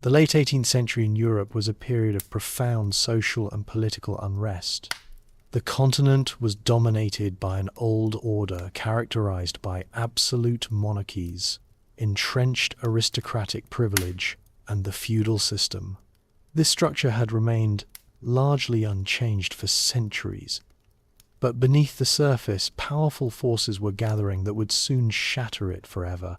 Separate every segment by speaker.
Speaker 1: The late 18th century in Europe was a period of profound social and political unrest. The continent was dominated by an old order characterized by absolute monarchies, entrenched aristocratic privilege, and the feudal system. This structure had remained largely unchanged for centuries, but beneath the surface, powerful forces were gathering that would soon shatter it forever.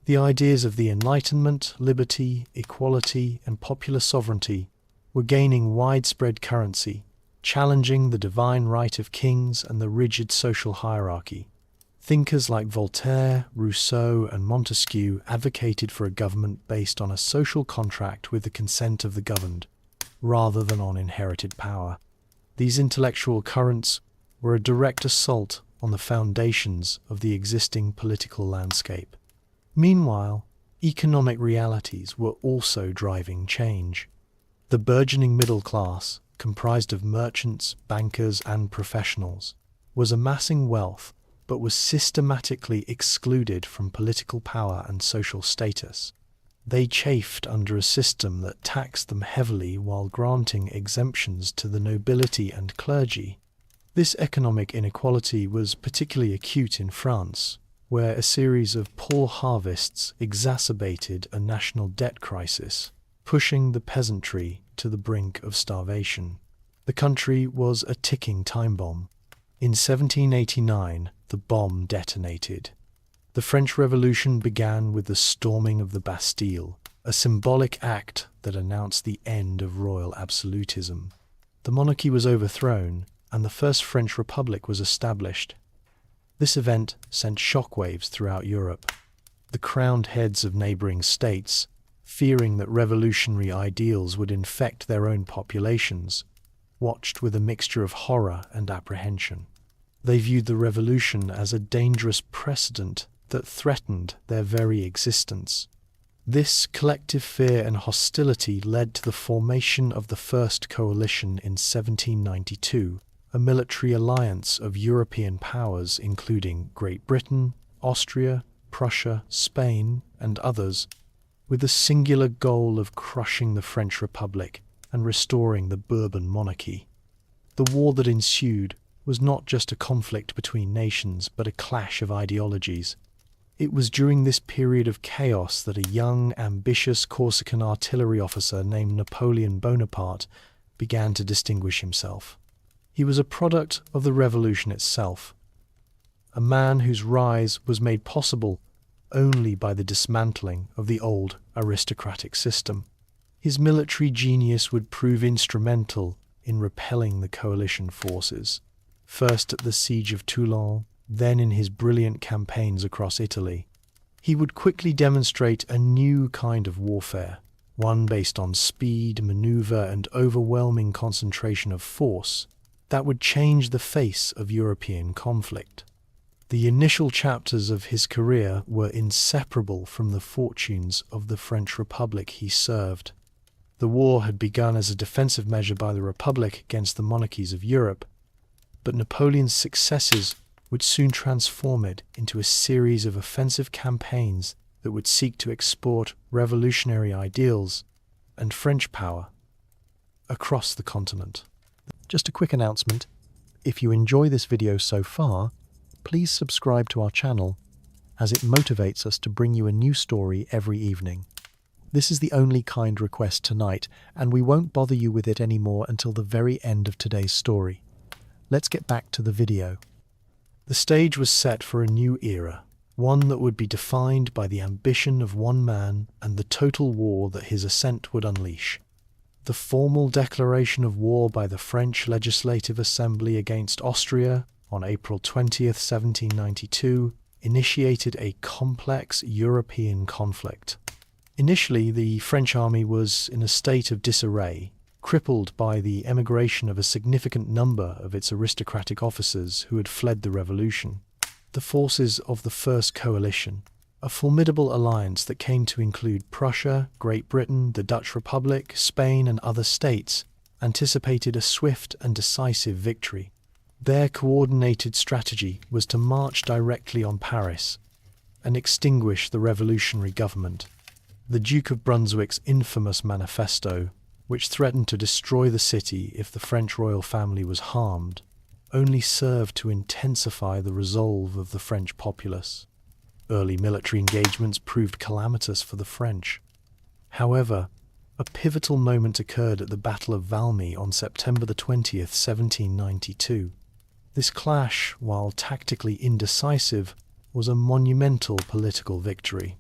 Speaker 1: The ideas of the Enlightenment, liberty, equality, and popular sovereignty were gaining widespread currency, challenging the divine right of kings and the rigid social hierarchy. Thinkers like Voltaire, Rousseau, and Montesquieu advocated for a government based on a social contract with the consent of the governed, rather than on inherited power. These intellectual currents were a direct assault on the foundations of the existing political landscape. Meanwhile, economic realities were also driving change. The burgeoning middle class, comprised of merchants, bankers, and professionals, was amassing wealth but was systematically excluded from political power and social status. They chafed under a system that taxed them heavily while granting exemptions to the nobility and clergy. This economic inequality was particularly acute in France, where a series of poor harvests exacerbated a national debt crisis, pushing the peasantry to the brink of starvation. The country was a ticking time bomb. In 1789, the bomb detonated. The French Revolution began with the storming of the Bastille, a symbolic act that announced the end of royal absolutism. The monarchy was overthrown, and the First French Republic was established. This event sent shockwaves throughout Europe. The crowned heads of neighboring states, fearing that revolutionary ideals would infect their own populations, watched with a mixture of horror and apprehension. They viewed the revolution as a dangerous precedent that threatened their very existence. This collective fear and hostility led to the formation of the First Coalition in 1792, a military alliance of European powers including Great Britain, Austria, Prussia, Spain, and others, with the singular goal of crushing the French Republic and restoring the Bourbon monarchy. The war that ensued was not just a conflict between nations, but a clash of ideologies. It was during this period of chaos that a young, ambitious Corsican artillery officer named Napoleon Bonaparte began to distinguish himself. He was a product of the revolution itself, a man whose rise was made possible only by the dismantling of the old aristocratic system. His military genius would prove instrumental in repelling the coalition forces, first at the siege of Toulon, then in his brilliant campaigns across Italy. He would quickly demonstrate a new kind of warfare, one based on speed, maneuver, and overwhelming concentration of force, that would change the face of European conflict. The initial chapters of his career were inseparable from the fortunes of the French Republic he served. The war had begun as a defensive measure by the Republic against the monarchies of Europe, but Napoleon's successes would soon transform it into a series of offensive campaigns that would seek to export revolutionary ideals and French power across the continent. Just a quick announcement: if you enjoy this video so far, please subscribe to our channel, as it motivates us to bring you a new story every evening. This is the only kind request tonight, and we won't bother you with it anymore until the very end of today's story. Let's get back to the video. The stage was set for a new era, one that would be defined by the ambition of one man and the total war that his ascent would unleash. The formal declaration of war by the French Legislative Assembly against Austria on April 20th, 1792, initiated a complex European conflict. Initially, the French army was in a state of disarray, crippled by the emigration of a significant number of its aristocratic officers who had fled the revolution. The forces of the First Coalition, a formidable alliance that came to include Prussia, Great Britain, the Dutch Republic, Spain, and other states, anticipated a swift and decisive victory. Their coordinated strategy was to march directly on Paris and extinguish the revolutionary government. The Duke of Brunswick's infamous manifesto, which threatened to destroy the city if the French royal family was harmed, only served to intensify the resolve of the French populace. Early military engagements proved calamitous for the French. However, a pivotal moment occurred at the Battle of Valmy on September the 20th, 1792. This clash, while tactically indecisive, was a monumental political victory.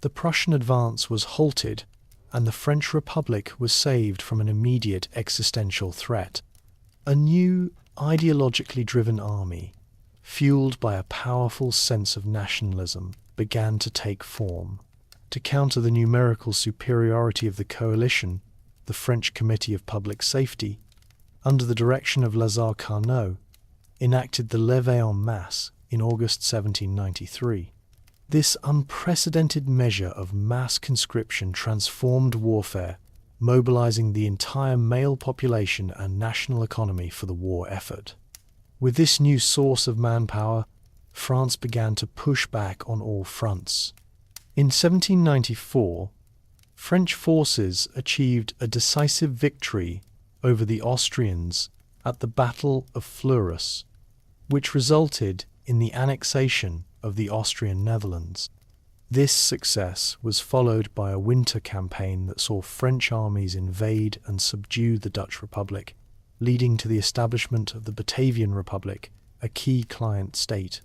Speaker 1: The Prussian advance was halted, and the French Republic was saved from an immediate existential threat. A new, ideologically driven army, fueled by a powerful sense of nationalism, began to take form. To counter the numerical superiority of the coalition, the French Committee of Public Safety, under the direction of Lazare Carnot, enacted the Levée en masse in August 1793. This unprecedented measure of mass conscription transformed warfare, mobilizing the entire male population and national economy for the war effort. With this new source of manpower, France began to push back on all fronts. In 1794, French forces achieved a decisive victory over the Austrians at the Battle of Fleurus, which resulted in the annexation of the Austrian Netherlands. This success was followed by a winter campaign that saw French armies invade and subdue the Dutch Republic, leading to the establishment of the Batavian Republic, a key client state.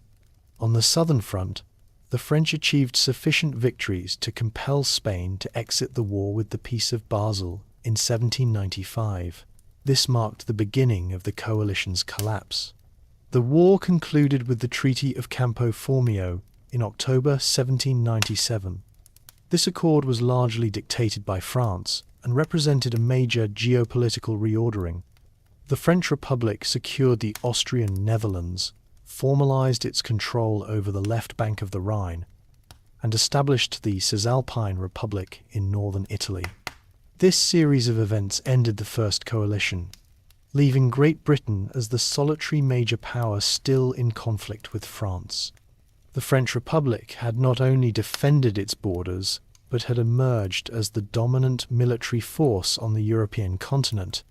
Speaker 1: On the southern front, the French achieved sufficient victories to compel Spain to exit the war with the Peace of Basel in 1795. This marked the beginning of the coalition's collapse. The war concluded with the Treaty of Campo Formio in October 1797. This accord was largely dictated by France and represented a major geopolitical reordering. The French Republic secured the Austrian Netherlands, formalized its control over the left bank of the Rhine, and established the Cisalpine Republic in northern Italy. This series of events ended the First Coalition, leaving Great Britain as the solitary major power still in conflict with France. The French Republic had not only defended its borders, but had emerged as the dominant military force on the European continent,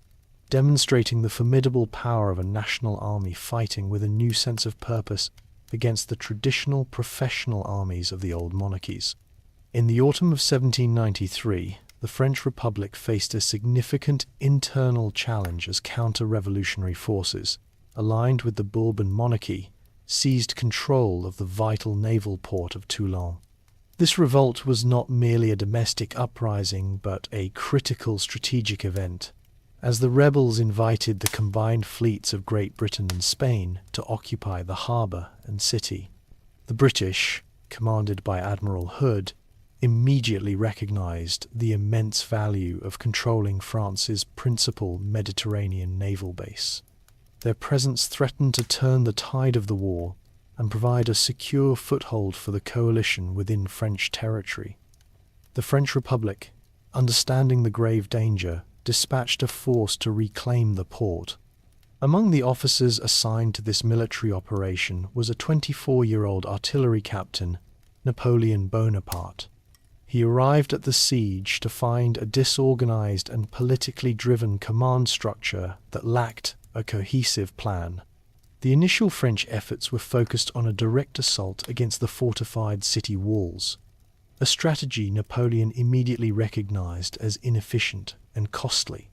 Speaker 1: demonstrating the formidable power of a national army fighting with a new sense of purpose against the traditional professional armies of the old monarchies. In the autumn of 1793, the French Republic faced a significant internal challenge as counter-revolutionary forces, aligned with the Bourbon monarchy, seized control of the vital naval port of Toulon. This revolt was not merely a domestic uprising, but a critical strategic event, as the rebels invited the combined fleets of Great Britain and Spain to occupy the harbour and city. The British, commanded by Admiral Hood, immediately recognized the immense value of controlling France's principal Mediterranean naval base. Their presence threatened to turn the tide of the war and provide a secure foothold for the coalition within French territory. The French Republic, understanding the grave danger, dispatched a force to reclaim the port. Among the officers assigned to this military operation was a 24-year-old artillery captain, Napoleon Bonaparte. He arrived at the siege to find a disorganized and politically driven command structure that lacked a cohesive plan. The initial French efforts were focused on a direct assault against the fortified city walls, a strategy Napoleon immediately recognized as inefficient and costly.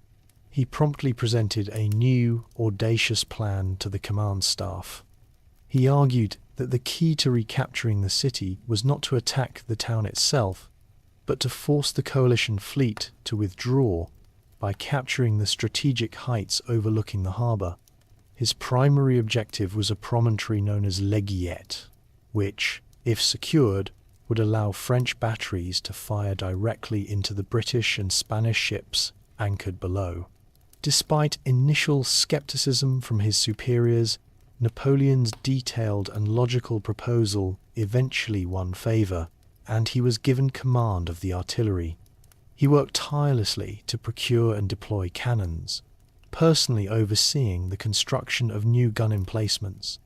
Speaker 1: He promptly presented a new, audacious plan to the command staff. He argued that the key to recapturing the city was not to attack the town itself, but to force the coalition fleet to withdraw by capturing the strategic heights overlooking the harbour. His primary objective was a promontory known as l'Aiguillette, which, if secured, would allow French batteries to fire directly into the British and Spanish ships anchored below. Despite initial skepticism from his superiors, Napoleon's detailed and logical proposal eventually won favour, and he was given command of the artillery. He worked tirelessly to procure and deploy cannons, personally overseeing the construction of new gun emplacements.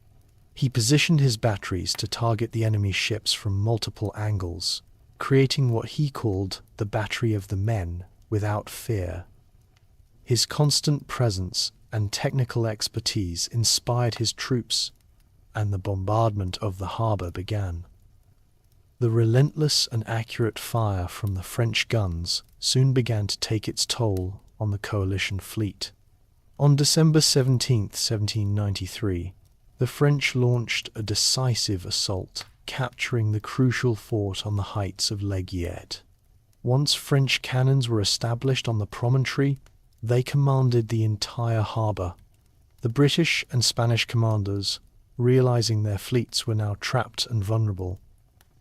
Speaker 1: He positioned his batteries to target the enemy's ships from multiple angles, creating what he called the Battery of the Men without fear. His constant presence and technical expertise inspired his troops, and the bombardment of the harbour began. The relentless and accurate fire from the French guns soon began to take its toll on the coalition fleet. On December 17, 1793, the French launched a decisive assault, capturing the crucial fort on the heights of Leguiet. Once French cannons were established on the promontory, they commanded the entire harbour. The British and Spanish commanders, realizing their fleets were now trapped and vulnerable,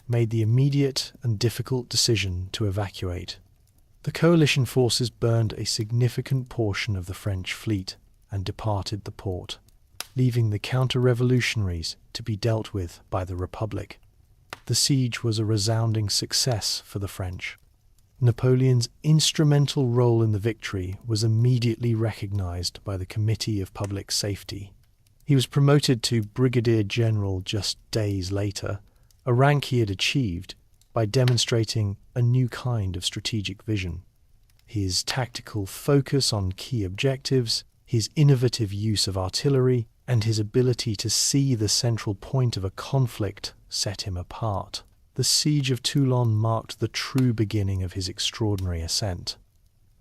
Speaker 1: made the immediate and difficult decision to evacuate. The coalition forces burned a significant portion of the French fleet and departed the port, leaving the counter-revolutionaries to be dealt with by the Republic. The siege was a resounding success for the French. Napoleon's instrumental role in the victory was immediately recognized by the Committee of Public Safety. He was promoted to Brigadier General just days later, a rank he had achieved by demonstrating a new kind of strategic vision. His tactical focus on key objectives, his innovative use of artillery, and his ability to see the central point of a conflict set him apart. The siege of Toulon marked the true beginning of his extraordinary ascent.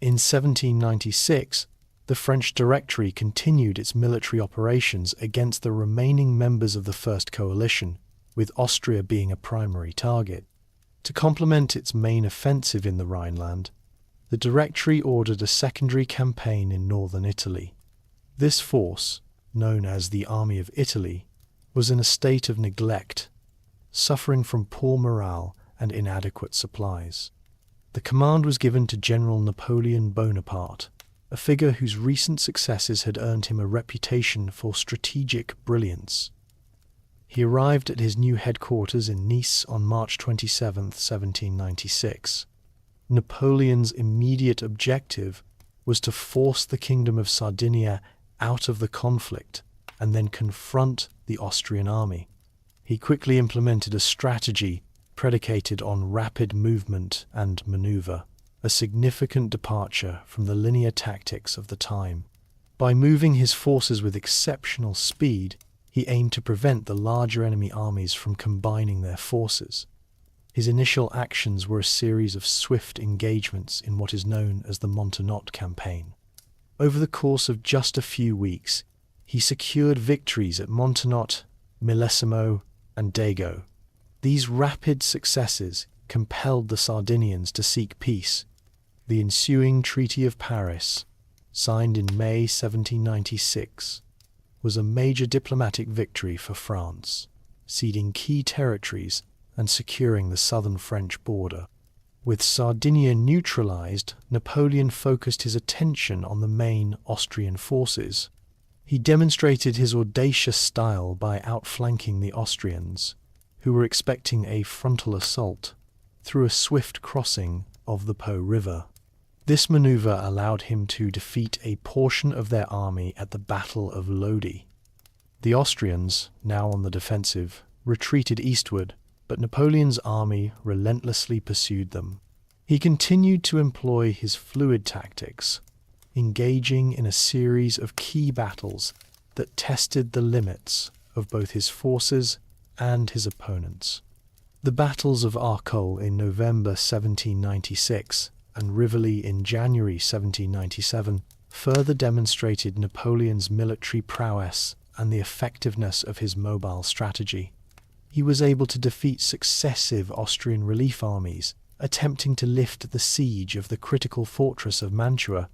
Speaker 1: In 1796, the French Directory continued its military operations against the remaining members of the First Coalition, with Austria being a primary target. To complement its main offensive in the Rhineland, the Directory ordered a secondary campaign in northern Italy. This force, known as the Army of Italy, was in a state of neglect, suffering from poor morale and inadequate supplies. The command was given to General Napoleon Bonaparte, a figure whose recent successes had earned him a reputation for strategic brilliance. He arrived at his new headquarters in Nice on March 27, 1796. Napoleon's immediate objective was to force the Kingdom of Sardinia out of the conflict and then confront the Austrian army. He quickly implemented a strategy predicated on rapid movement and maneuver, a significant departure from the linear tactics of the time. By moving his forces with exceptional speed, he aimed to prevent the larger enemy armies from combining their forces. His initial actions were a series of swift engagements in what is known as the Montenotte campaign. Over the course of just a few weeks, he secured victories at Montenotte, Millesimo, and Dago. These rapid successes compelled the Sardinians to seek peace. The ensuing Treaty of Paris, signed in May 1796, was a major diplomatic victory for France, ceding key territories and securing the southern French border. With Sardinia neutralized, Napoleon focused his attention on the main Austrian forces. He demonstrated his audacious style by outflanking the Austrians, who were expecting a frontal assault, through a swift crossing of the Po River. This maneuver allowed him to defeat a portion of their army at the Battle of Lodi. The Austrians, now on the defensive, retreated eastward, but Napoleon's army relentlessly pursued them. He continued to employ his fluid tactics, engaging in a series of key battles that tested the limits of both his forces and his opponents. The battles of Arcole in November 1796 and Rivoli in January 1797 further demonstrated Napoleon's military prowess and the effectiveness of his mobile strategy. He was able to defeat successive Austrian relief armies, attempting to lift the siege of the critical fortress of Mantua.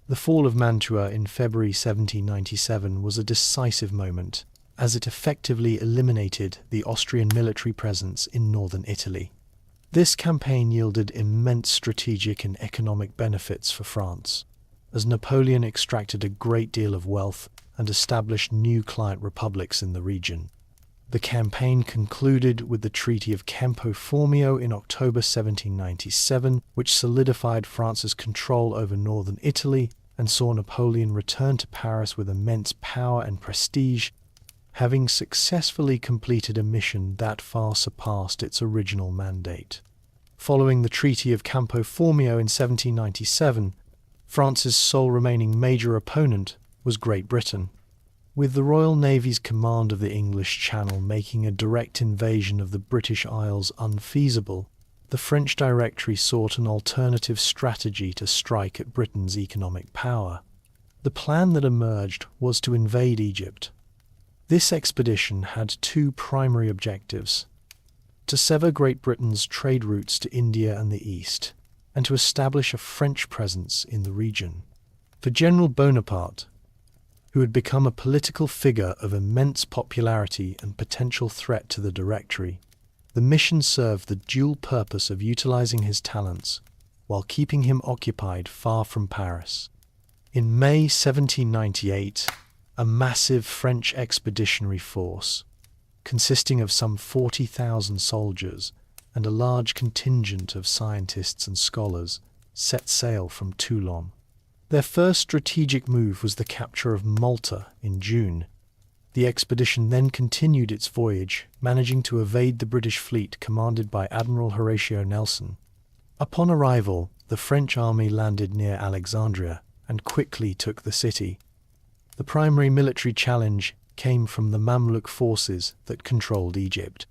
Speaker 1: The fall of Mantua in February 1797 was a decisive moment, as it effectively eliminated the Austrian military presence in northern Italy. This campaign yielded immense strategic and economic benefits for France, as Napoleon extracted a great deal of wealth and established new client republics in the region. The campaign concluded with the Treaty of Campo Formio in October 1797, which solidified France's control over northern Italy and saw Napoleon return to Paris with immense power and prestige, having successfully completed a mission that far surpassed its original mandate. Following the Treaty of Campo Formio in 1797, France's sole remaining major opponent was Great Britain. With the Royal Navy's command of the English Channel making a direct invasion of the British Isles unfeasible, the French Directory sought an alternative strategy to strike at Britain's economic power. The plan that emerged was to invade Egypt. This expedition had two primary objectives: to sever Great Britain's trade routes to India and the East, and to establish a French presence in the region. For General Bonaparte, who had become a political figure of immense popularity and potential threat to the Directory, the mission served the dual purpose of utilizing his talents while keeping him occupied far from Paris. In May 1798, a massive French expeditionary force, consisting of some 40,000 soldiers and a large contingent of scientists and scholars, set sail from Toulon. Their first strategic move was the capture of Malta in June. The expedition then continued its voyage, managing to evade the British fleet commanded by Admiral Horatio Nelson. Upon arrival, the French army landed near Alexandria and quickly took the city. The primary military challenge came from the Mamluk forces that controlled Egypt.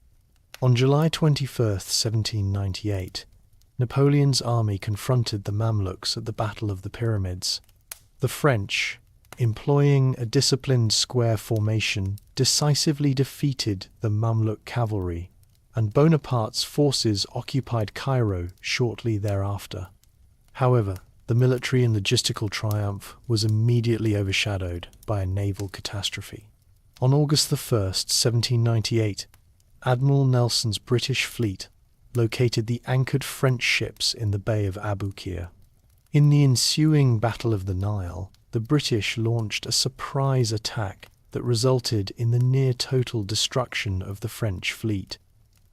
Speaker 1: On July 21, 1798, Napoleon's army confronted the Mamluks at the Battle of the Pyramids. The French, employing a disciplined square formation, decisively defeated the Mamluk cavalry, and Bonaparte's forces occupied Cairo shortly thereafter. However, the military and logistical triumph was immediately overshadowed by a naval catastrophe. On August 1, 1798, Admiral Nelson's British fleet located the anchored French ships in the Bay of Aboukir. In the ensuing Battle of the Nile, the British launched a surprise attack that resulted in the near-total destruction of the French fleet.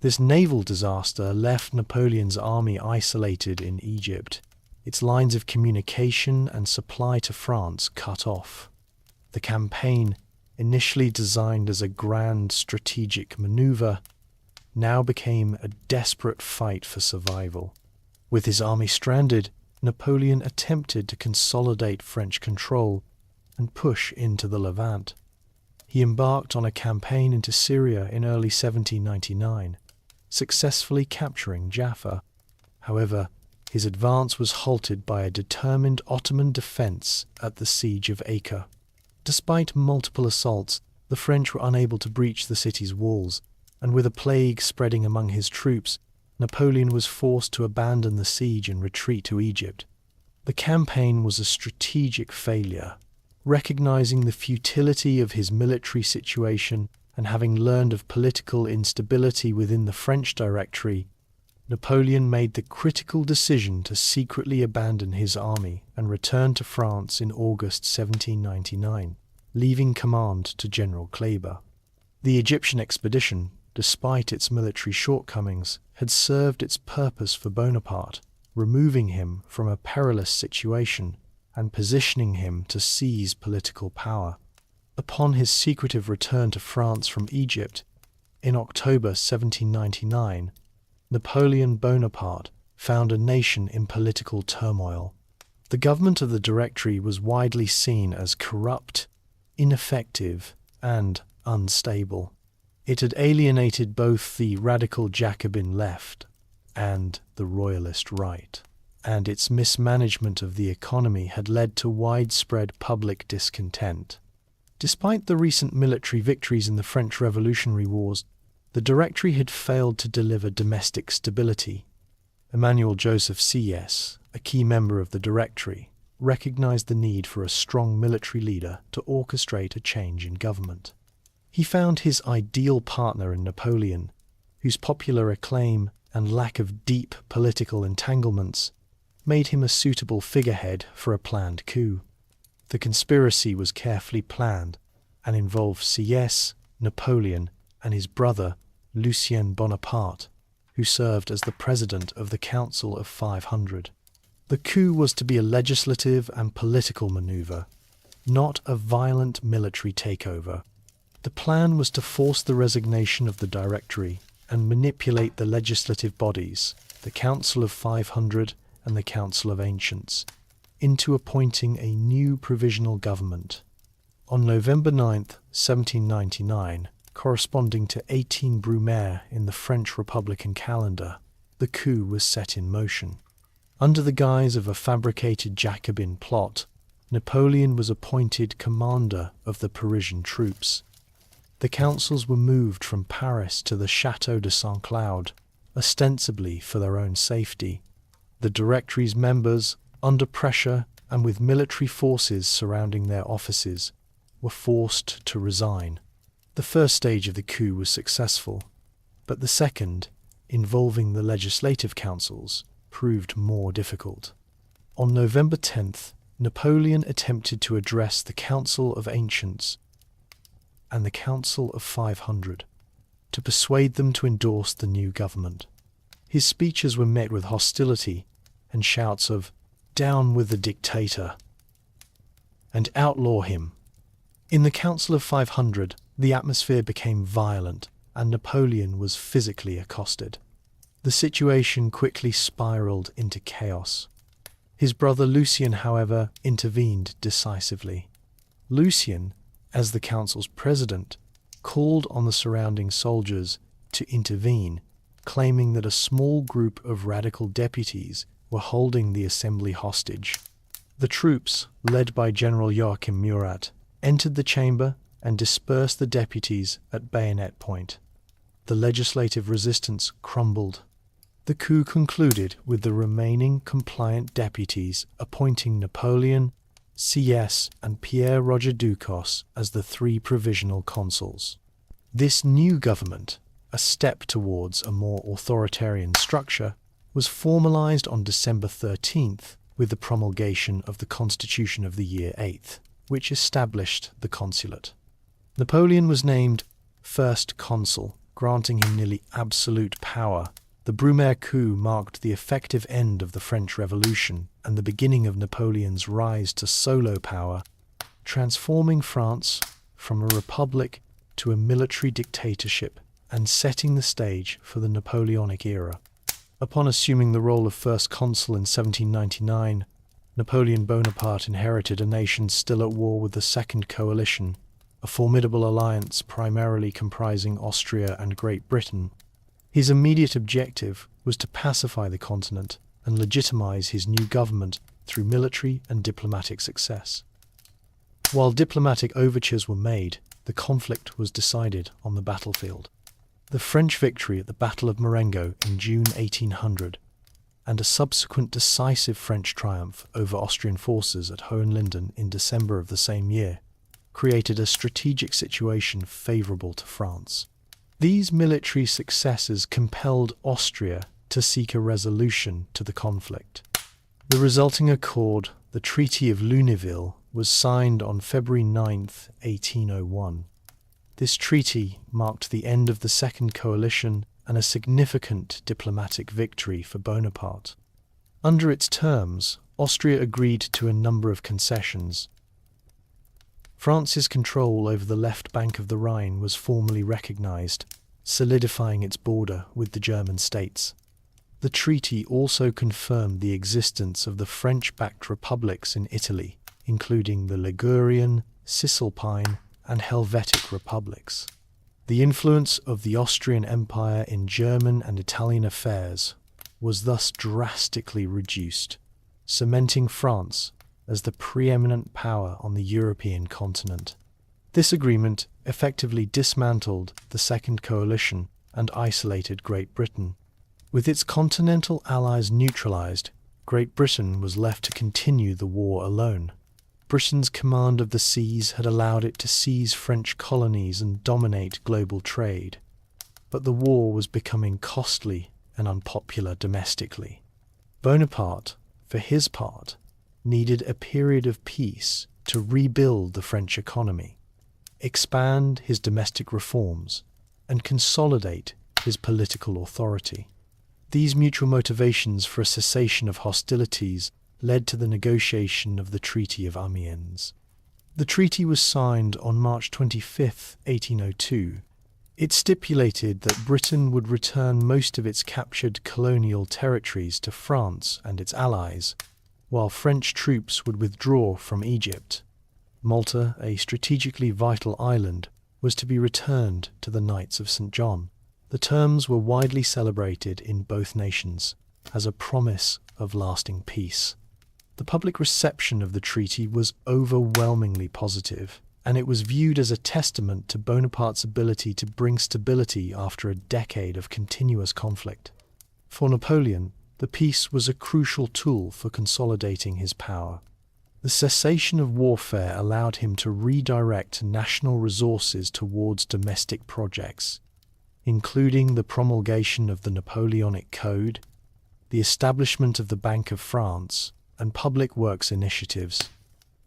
Speaker 1: This naval disaster left Napoleon's army isolated in Egypt, its lines of communication and supply to France cut off. The campaign, initially designed as a grand strategic maneuver, now became a desperate fight for survival. With his army stranded, Napoleon attempted to consolidate French control and push into the Levant. He embarked on a campaign into Syria in early 1799, successfully capturing Jaffa. However, his advance was halted by a determined Ottoman defense at the Siege of Acre. Despite multiple assaults, the French were unable to breach the city's walls, and with a plague spreading among his troops, Napoleon was forced to abandon the siege and retreat to Egypt. The campaign was a strategic failure. Recognizing the futility of his military situation and having learned of political instability within the French Directory, Napoleon made the critical decision to secretly abandon his army and return to France in August 1799, leaving command to General Kleber. The Egyptian expedition, despite its military shortcomings, had served its purpose for Bonaparte, removing him from a perilous situation and positioning him to seize political power. Upon his secretive return to France from Egypt, in October 1799, Napoleon Bonaparte found a nation in political turmoil. The government of the Directory was widely seen as corrupt, ineffective, and unstable. It had alienated both the radical Jacobin left and the royalist right, and its mismanagement of the economy had led to widespread public discontent. Despite the recent military victories in the French Revolutionary Wars, the Directory had failed to deliver domestic stability. Emmanuel Joseph Sieyès, a key member of the Directory, recognized the need for a strong military leader to orchestrate a change in government. He found his ideal partner in Napoleon, whose popular acclaim and lack of deep political entanglements made him a suitable figurehead for a planned coup. The conspiracy was carefully planned and involved Sieyès, Napoleon, and his brother, Lucien Bonaparte, who served as the president of the Council of 500. The coup was to be a legislative and political maneuver, not a violent military takeover. The plan was to force the resignation of the Directory and manipulate the legislative bodies, the Council of 500 and the Council of Ancients, into appointing a new provisional government. On November 9, 1799, corresponding to 18 Brumaire in the French Republican calendar, the coup was set in motion. Under the guise of a fabricated Jacobin plot, Napoleon was appointed commander of the Parisian troops. The councils were moved from Paris to the Château de Saint-Cloud, ostensibly for their own safety. The Directory's members, under pressure and with military forces surrounding their offices, were forced to resign. The first stage of the coup was successful, but the second, involving the legislative councils, proved more difficult. On November 10th, Napoleon attempted to address the Council of Ancients and the Council of 500 to persuade them to endorse the new government. His speeches were met with hostility and shouts of "Down with the dictator" and "Outlaw him." In the Council of 500, the atmosphere became violent and Napoleon was physically accosted. The situation quickly spiraled into chaos. His brother Lucien, however, intervened decisively. Lucien, as the council's president, called on the surrounding soldiers to intervene, claiming that a small group of radical deputies were holding the assembly hostage. The troops, led by General Joachim Murat, entered the chamber and dispersed the deputies at bayonet point. The legislative resistance crumbled. The coup concluded with the remaining compliant deputies appointing Napoleon, CS, and Pierre-Roger Ducos as the three provisional consuls. This new government, a step towards a more authoritarian structure, was formalized on December 13th with the promulgation of the Constitution of the year 8th, which established the consulate. Napoleon was named first consul, granting him nearly absolute power. The Brumaire coup marked the effective end of the French Revolution and the beginning of Napoleon's rise to solo power, transforming France from a republic to a military dictatorship and setting the stage for the Napoleonic era. Upon assuming the role of first consul in 1799, Napoleon Bonaparte inherited a nation still at war with the Second Coalition, a formidable alliance primarily comprising Austria and Great Britain. His immediate objective was to pacify the continent and legitimize his new government through military and diplomatic success. While diplomatic overtures were made, the conflict was decided on the battlefield. The French victory at the Battle of Marengo in June 1800 and a subsequent decisive French triumph over Austrian forces at Hohenlinden in December of the same year created a strategic situation favourable to France. These military successes compelled Austria to seek a resolution to the conflict. The resulting accord, the Treaty of Lunéville, was signed on February 9, 1801. This treaty marked the end of the Second Coalition and a significant diplomatic victory for Bonaparte. Under its terms, Austria agreed to a number of concessions. France's control over the left bank of the Rhine was formally recognized, solidifying its border with the German states. The treaty also confirmed the existence of the French-backed republics in Italy, including the Ligurian, Cisalpine, and Helvetic republics. The influence of the Austrian Empire in German and Italian affairs was thus drastically reduced, cementing France as the preeminent power on the European continent. This agreement effectively dismantled the Second Coalition and isolated Great Britain. With its continental allies neutralized, Great Britain was left to continue the war alone. Britain's command of the seas had allowed it to seize French colonies and dominate global trade. But the war was becoming costly and unpopular domestically. Bonaparte, for his part, needed a period of peace to rebuild the French economy, expand his domestic reforms, and consolidate his political authority. These mutual motivations for a cessation of hostilities led to the negotiation of the Treaty of Amiens. The treaty was signed on March 25, 1802. It stipulated that Britain would return most of its captured colonial territories to France and its allies, while French troops would withdraw from Egypt. Malta, a strategically vital island, was to be returned to the Knights of St. John. The terms were widely celebrated in both nations as a promise of lasting peace. The public reception of the treaty was overwhelmingly positive, and it was viewed as a testament to Bonaparte's ability to bring stability after a decade of continuous conflict. For Napoleon, the peace was a crucial tool for consolidating his power. The cessation of warfare allowed him to redirect national resources towards domestic projects, including the promulgation of the Napoleonic Code, the establishment of the Bank of France, and public works initiatives.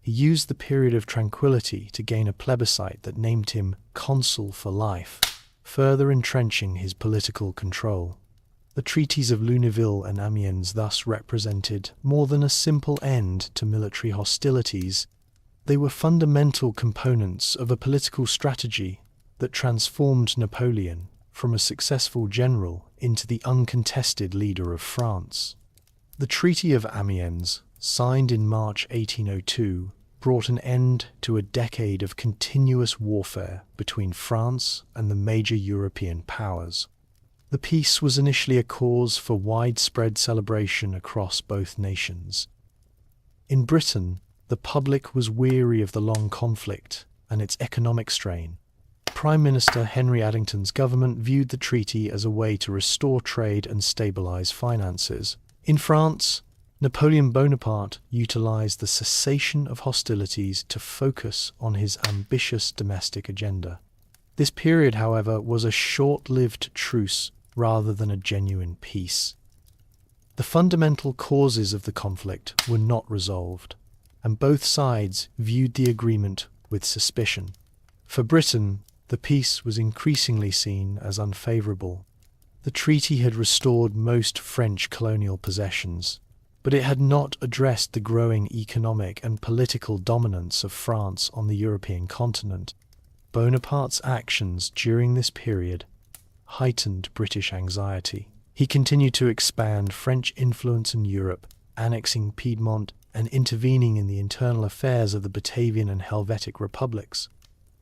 Speaker 1: He used the period of tranquility to gain a plebiscite that named him consul for life, further entrenching his political control. The treaties of Luneville and Amiens thus represented more than a simple end to military hostilities. They were fundamental components of a political strategy that transformed Napoleon from a successful general into the uncontested leader of France. The Treaty of Amiens, signed in March 1802, brought an end to a decade of continuous warfare between France and the major European powers. The peace was initially a cause for widespread celebration across both nations. In Britain, the public was weary of the long conflict and its economic strain. Prime Minister Henry Addington's government viewed the treaty as a way to restore trade and stabilize finances. In France, Napoleon Bonaparte utilized the cessation of hostilities to focus on his ambitious domestic agenda. This period, however, was a short-lived truce rather than a genuine peace. The fundamental causes of the conflict were not resolved, and both sides viewed the agreement with suspicion. For Britain, the peace was increasingly seen as unfavorable. The treaty had restored most French colonial possessions, but it had not addressed the growing economic and political dominance of France on the European continent. Bonaparte's actions during this period heightened British anxiety. He continued to expand French influence in Europe, annexing Piedmont and intervening in the internal affairs of the Batavian and Helvetic republics.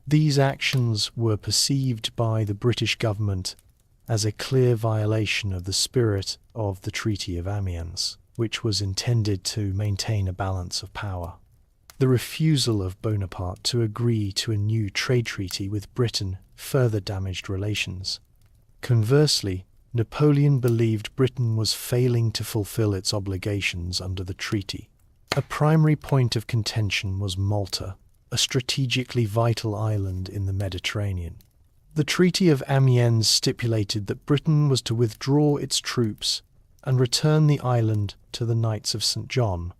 Speaker 1: These actions were perceived by the British government as a clear violation of the spirit of the Treaty of Amiens, which was intended to maintain a balance of power. The refusal of Bonaparte to agree to a new trade treaty with Britain further damaged relations. Conversely, Napoleon believed Britain was failing to fulfill its obligations under the treaty. A primary point of contention was Malta, a strategically vital island in the Mediterranean. The Treaty of Amiens stipulated that Britain was to withdraw its troops and return the island to the Knights of St. John.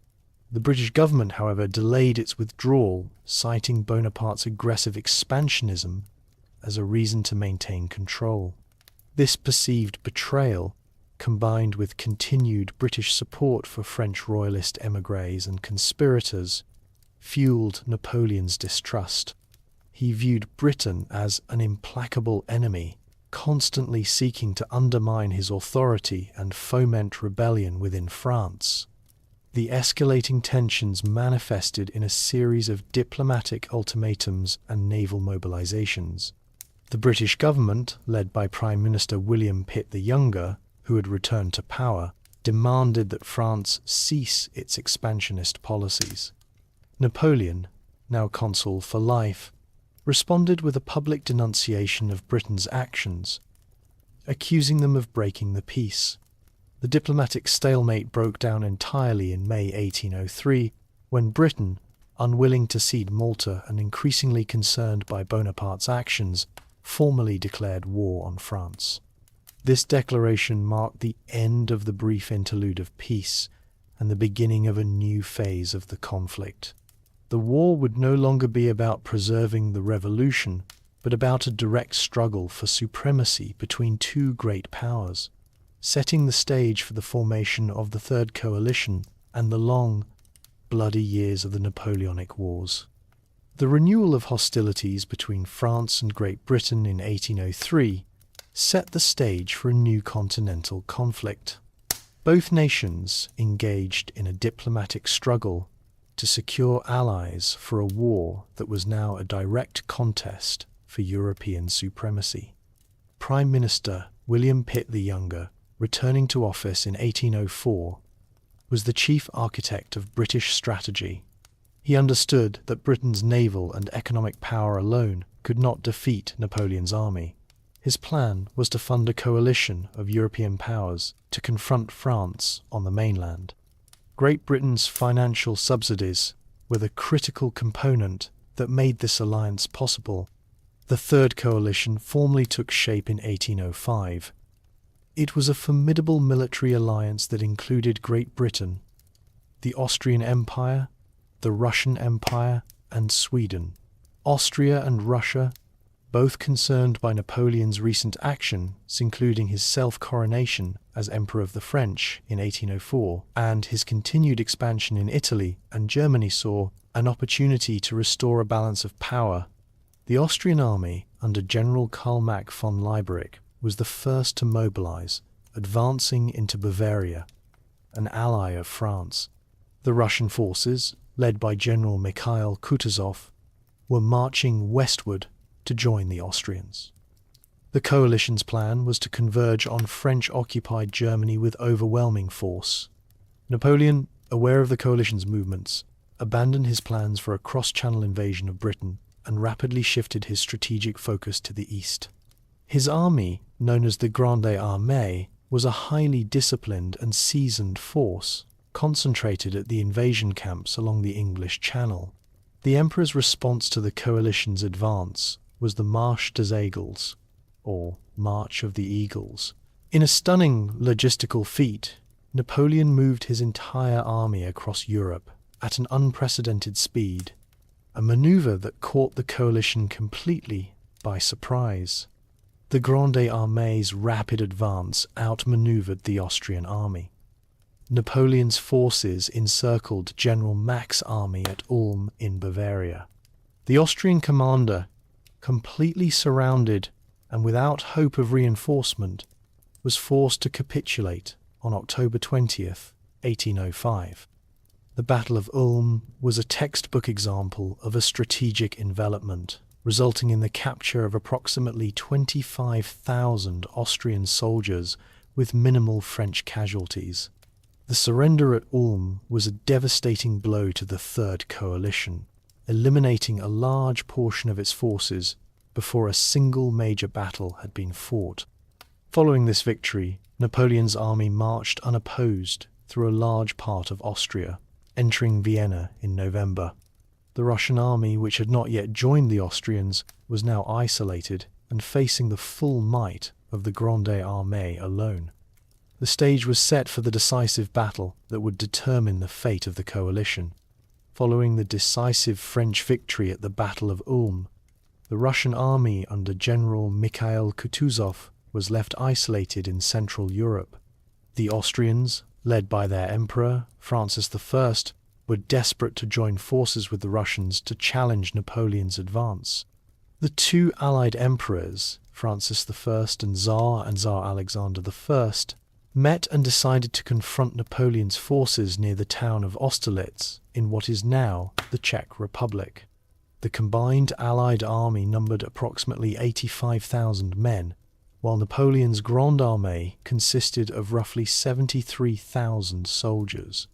Speaker 1: The British government, however, delayed its withdrawal, citing Bonaparte's aggressive expansionism as a reason to maintain control. This perceived betrayal, combined with continued British support for French royalist émigrés and conspirators, fueled Napoleon's distrust. He viewed Britain as an implacable enemy, constantly seeking to undermine his authority and foment rebellion within France. The escalating tensions manifested in a series of diplomatic ultimatums and naval mobilizations. The British government, led by Prime Minister William Pitt the Younger, who had returned to power, demanded that France cease its expansionist policies. Napoleon, now consul for life, responded with a public denunciation of Britain's actions, accusing them of breaking the peace. The diplomatic stalemate broke down entirely in May 1803, when Britain, unwilling to cede Malta and increasingly concerned by Bonaparte's actions, formally declared war on France. This declaration marked the end of the brief interlude of peace and the beginning of a new phase of the conflict. The war would no longer be about preserving the revolution, but about a direct struggle for supremacy between two great powers, setting the stage for the formation of the Third Coalition and the long, bloody years of the Napoleonic Wars. The renewal of hostilities between France and Great Britain in 1803 set the stage for a new continental conflict. Both nations engaged in a diplomatic struggle to secure allies for a war that was now a direct contest for European supremacy. Prime Minister William Pitt the Younger, returning to office in 1804, was the chief architect of British strategy. He understood that Britain's naval and economic power alone could not defeat Napoleon's army. His plan was to fund a coalition of European powers to confront France on the mainland. Great Britain's financial subsidies were the critical component that made this alliance possible. The Third Coalition formally took shape in 1805. It was a formidable military alliance that included Great Britain, the Austrian Empire, the Russian Empire, and Sweden. Austria and Russia, both concerned by Napoleon's recent actions, including his self-coronation as Emperor of the French in 1804 and his continued expansion in Italy and Germany, saw an opportunity to restore a balance of power. The Austrian army under General Karl Mack von Lieberich was the first to mobilize, advancing into Bavaria, an ally of France. The Russian forces, led by General Mikhail Kutuzov, were marching westward to join the Austrians. The coalition's plan was to converge on French-occupied Germany with overwhelming force. Napoleon, aware of the coalition's movements, abandoned his plans for a cross-channel invasion of Britain and rapidly shifted his strategic focus to the east. His army, known as the Grande Armée, was a highly disciplined and seasoned force, concentrated at the invasion camps along the English Channel. The Emperor's response to the coalition's advance was the Marche des Aigles, or March of the Eagles. In a stunning logistical feat, Napoleon moved his entire army across Europe at an unprecedented speed, a maneuver that caught the coalition completely by surprise. The Grande Armée's rapid advance outmaneuvered the Austrian army. Napoleon's forces encircled General Mack's army at Ulm in Bavaria. The Austrian commander, completely surrounded and without hope of reinforcement, was forced to capitulate on October 20th, 1805. The Battle of Ulm was a textbook example of a strategic envelopment, resulting in the capture of approximately 25,000 Austrian soldiers with minimal French casualties. The surrender at Ulm was a devastating blow to the Third Coalition, eliminating a large portion of its forces before a single major battle had been fought. Following this victory, Napoleon's army marched unopposed through a large part of Austria, entering Vienna in November. The Russian army, which had not yet joined the Austrians, was now isolated and facing the full might of the Grande Armée alone. The stage was set for the decisive battle that would determine the fate of the coalition. Following the decisive French victory at the Battle of Ulm, the Russian army under General Mikhail Kutuzov was left isolated in Central Europe. The Austrians, led by their emperor, Francis I, were desperate to join forces with the Russians to challenge Napoleon's advance. The two allied emperors, Francis I and Tsar Alexander I, met and decided to confront Napoleon's forces near the town of Austerlitz in what is now the Czech Republic. The combined Allied army numbered approximately 85,000 men, while Napoleon's Grande Armée consisted of roughly 73,000 soldiers.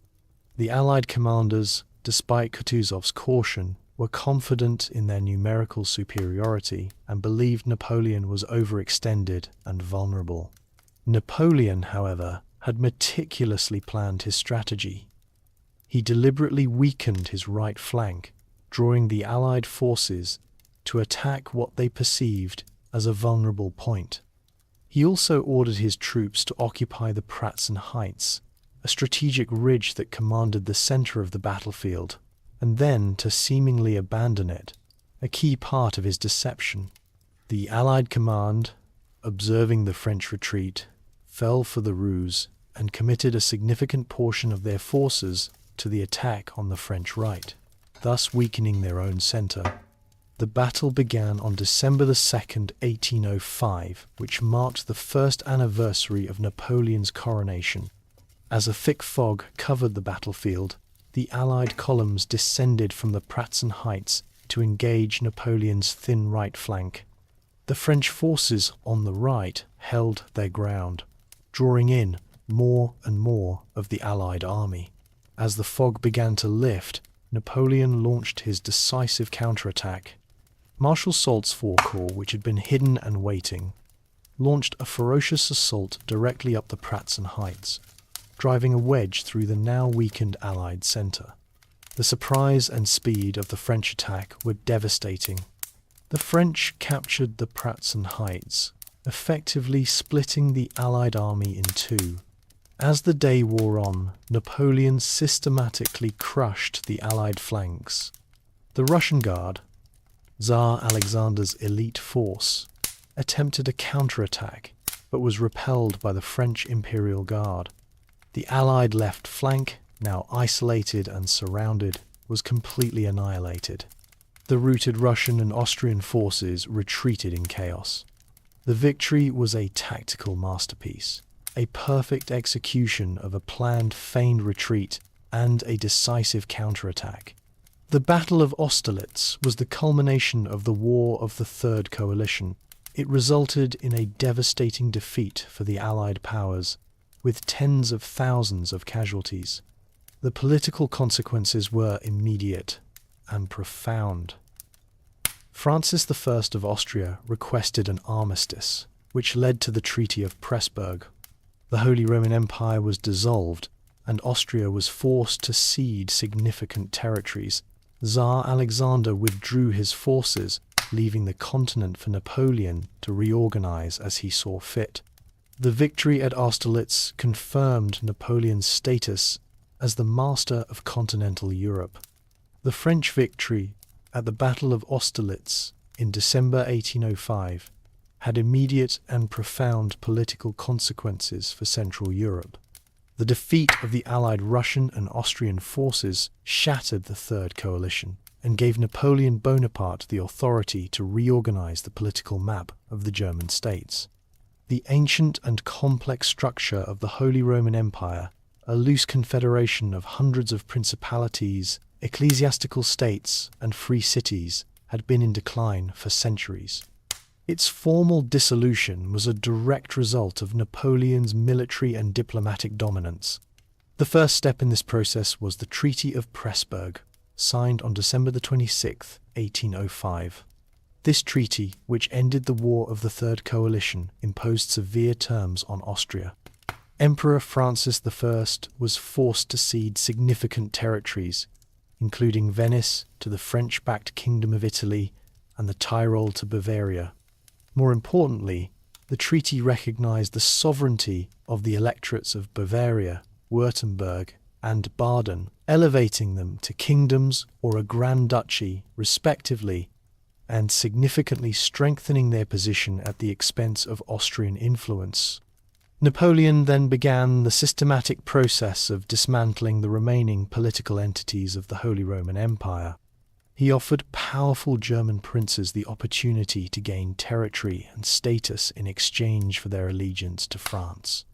Speaker 1: The Allied commanders, despite Kutuzov's caution, were confident in their numerical superiority and believed Napoleon was overextended and vulnerable. Napoleon, however, had meticulously planned his strategy. He deliberately weakened his right flank, drawing the Allied forces to attack what they perceived as a vulnerable point. He also ordered his troops to occupy the Pratzen Heights, a strategic ridge that commanded the center of the battlefield, and then to seemingly abandon it, a key part of his deception. The Allied command, observing the French retreat, fell for the ruse and committed a significant portion of their forces to the attack on the French right. thus weakening their own centre. The battle began on December the 2nd, 1805, which marked the first anniversary of Napoleon's coronation. As a thick fog covered the battlefield, the Allied columns descended from the Pratzen Heights to engage Napoleon's thin right flank. The French forces on the right held their ground, drawing in more and more of the Allied army. As the fog began to lift, Napoleon launched his decisive counterattack. Marshal Soult's Corps, which had been hidden and waiting, launched a ferocious assault directly up the Pratzen Heights, driving a wedge through the now weakened Allied centre. The surprise and speed of the French attack were devastating. The French captured the Pratzen Heights, effectively splitting the Allied army in two. As the day wore on, Napoleon systematically crushed the Allied flanks. The Russian Guard, Tsar Alexander's elite force, attempted a counterattack, but was repelled by the French Imperial Guard. The Allied left flank, now isolated and surrounded, was completely annihilated. The routed Russian and Austrian forces retreated in chaos. The victory was a tactical masterpiece, a perfect execution of a planned feigned retreat and a decisive counterattack. The Battle of Austerlitz was the culmination of the War of the Third Coalition. It resulted in a devastating defeat for the Allied powers, with tens of thousands of casualties. The political consequences were immediate and profound. Francis I of Austria requested an armistice, which led to the Treaty of Pressburg. The Holy Roman Empire was dissolved, and Austria was forced to cede significant territories. Tsar Alexander withdrew his forces, leaving the continent for Napoleon to reorganize as he saw fit. The victory at Austerlitz confirmed Napoleon's status as the master of continental Europe. The French victory at the Battle of Austerlitz in December 1805 had immediate and profound political consequences for Central Europe. The defeat of the Allied Russian and Austrian forces shattered the Third Coalition and gave Napoleon Bonaparte the authority to reorganize the political map of the German states. The ancient and complex structure of the Holy Roman Empire, a loose confederation of hundreds of principalities, ecclesiastical states, and free cities, had been in decline for centuries. Its formal dissolution was a direct result of Napoleon's military and diplomatic dominance. The first step in this process was the Treaty of Pressburg, signed on December 26, 1805. This treaty, which ended the War of the Third Coalition, imposed severe terms on Austria. Emperor Francis I was forced to cede significant territories, including Venice to the French-backed Kingdom of Italy and the Tyrol to Bavaria. More importantly, the treaty recognized the sovereignty of the electorates of Bavaria, Württemberg, and Baden, elevating them to kingdoms or a grand duchy, respectively, and significantly strengthening their position at the expense of Austrian influence. Napoleon then began the systematic process of dismantling the remaining political entities of the Holy Roman Empire. He offered powerful German princes the opportunity to gain territory and status in exchange for their allegiance to France.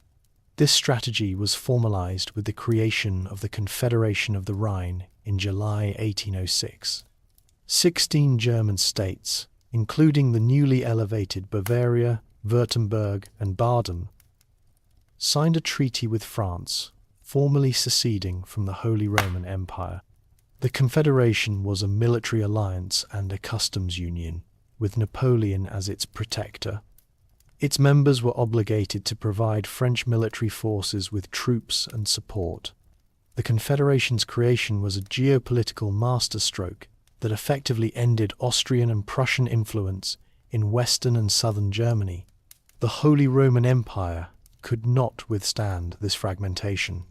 Speaker 1: This strategy was formalized with the creation of the Confederation of the Rhine in July 1806. 16 German states, including the newly elevated Bavaria, Württemberg, and Baden, signed a treaty with France, formally seceding from the Holy Roman Empire. The Confederation was a military alliance and a customs union, with Napoleon as its protector. Its members were obligated to provide French military forces with troops and support. The Confederation's creation was a geopolitical masterstroke that effectively ended Austrian and Prussian influence in Western and Southern Germany. The Holy Roman Empire could not withstand this fragmentation.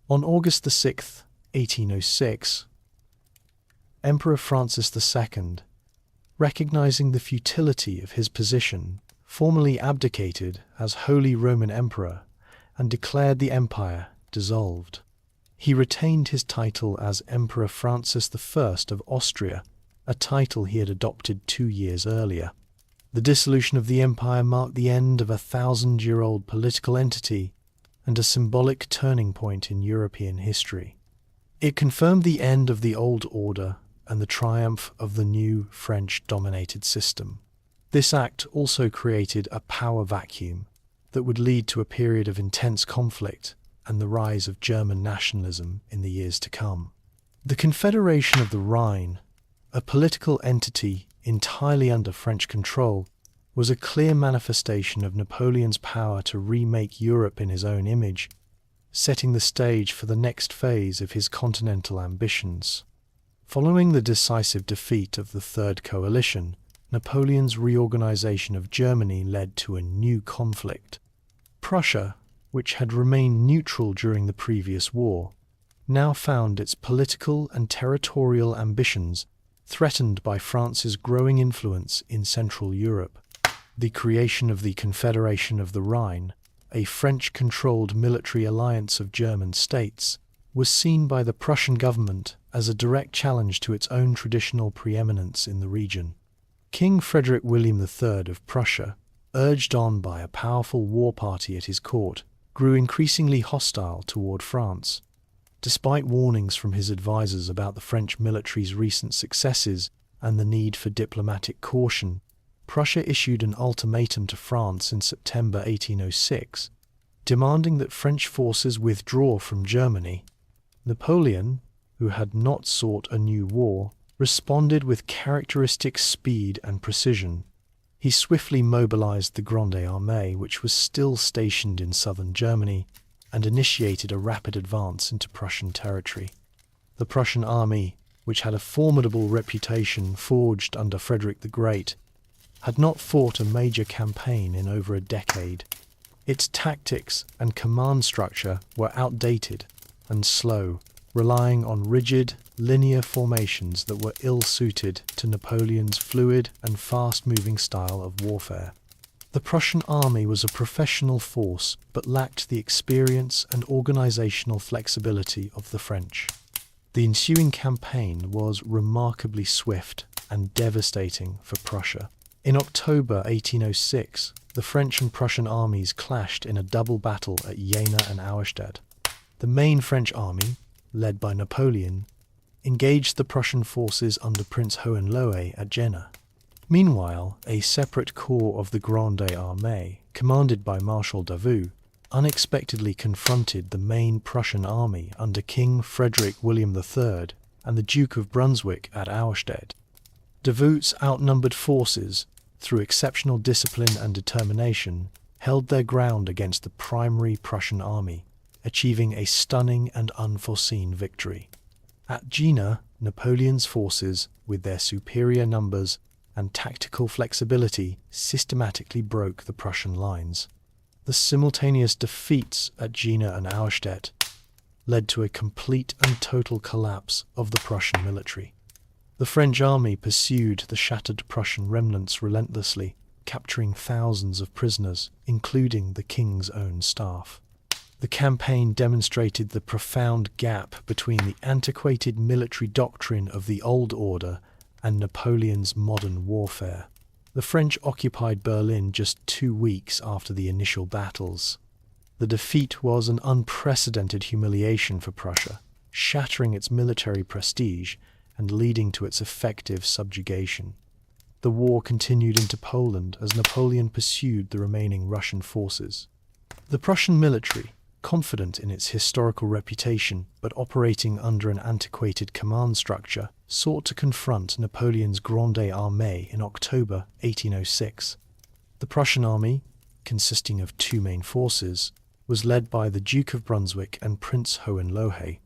Speaker 1: On August 6, 1806, Emperor Francis II, recognizing the futility of his position, formally abdicated as Holy Roman Emperor and declared the empire dissolved. He retained his title as Emperor Francis I of Austria, a title he had adopted 2 years earlier. The dissolution of the empire marked the end of a 1,000-year-old political entity and a symbolic turning point in European history. It confirmed the end of the old order and the triumph of the new French-dominated system. This act also created a power vacuum that would lead to a period of intense conflict and the rise of German nationalism in the years to come. The Confederation of the Rhine, a political entity entirely under French control, was a clear manifestation of Napoleon's power to remake Europe in his own image, setting the stage for the next phase of his continental ambitions. Following the decisive defeat of the Third Coalition, Napoleon's reorganization of Germany led to a new conflict. Prussia, which had remained neutral during the previous war, now found its political and territorial ambitions threatened by France's growing influence in Central Europe. The creation of the Confederation of the Rhine, a French-controlled military alliance of German states, was seen by the Prussian government as a direct challenge to its own traditional preeminence in the region. King Frederick William III of Prussia, urged on by a powerful war party at his court, grew increasingly hostile toward France. Despite warnings from his advisors about the French military's recent successes and the need for diplomatic caution, Prussia issued an ultimatum to France in September 1806, demanding that French forces withdraw from Germany. Napoleon, who had not sought a new war, responded with characteristic speed and precision. He swiftly mobilized the Grande Armée, which was still stationed in southern Germany, and initiated a rapid advance into Prussian territory. The Prussian army, which had a formidable reputation forged under Frederick the Great, had not fought a major campaign in over a decade. Its tactics and command structure were outdated and slow, relying on rigid, linear formations that were ill-suited to Napoleon's fluid and fast-moving style of warfare. The Prussian army was a professional force but lacked the experience and organizational flexibility of the French. The ensuing campaign was remarkably swift and devastating for Prussia. In October 1806, the French and Prussian armies clashed in a double battle at Jena and Auerstedt. The main French army, led by Napoleon, engaged the Prussian forces under Prince Hohenlohe at Jena. Meanwhile, a separate corps of the Grande Armée, commanded by Marshal Davout, unexpectedly confronted the main Prussian army under King Frederick William III and the Duke of Brunswick at Auerstedt. Davout's outnumbered forces, through exceptional discipline and determination, held their ground against the primary Prussian army, achieving a stunning and unforeseen victory. At Jena, Napoleon's forces, with their superior numbers and tactical flexibility, systematically broke the Prussian lines. The simultaneous defeats at Jena and Auerstedt led to a complete and total collapse of the Prussian military. The French army pursued the shattered Prussian remnants relentlessly, capturing thousands of prisoners, including the king's own staff. The campaign demonstrated the profound gap between the antiquated military doctrine of the old order and Napoleon's modern warfare. The French occupied Berlin just 2 weeks after the initial battles. The defeat was an unprecedented humiliation for Prussia, shattering its military prestige and leading to its effective subjugation. The war continued into Poland as Napoleon pursued the remaining Russian forces. The Prussian military, confident in its historical reputation but operating under an antiquated command structure, sought to confront Napoleon's Grande Armée in October 1806. The Prussian army, consisting of 2 main forces, was led by the Duke of Brunswick and Prince Hohenlohe.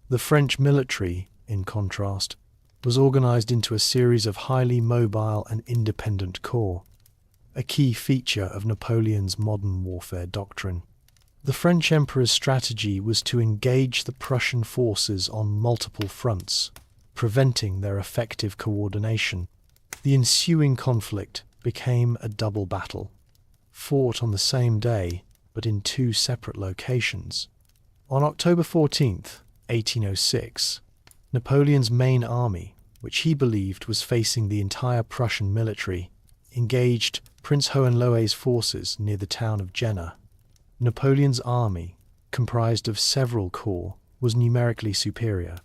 Speaker 1: The French military, in contrast, was organized into a series of highly mobile and independent corps, a key feature of Napoleon's modern warfare doctrine. The French emperor's strategy was to engage the Prussian forces on multiple fronts, preventing their effective coordination. The ensuing conflict became a double battle, fought on the same day but in 2 separate locations. On October 14th, 1806, Napoleon's main army, which he believed was facing the entire Prussian military, engaged Prince Hohenlohe's forces near the town of Jena. Napoleon's army, comprised of several corps, was numerically superior.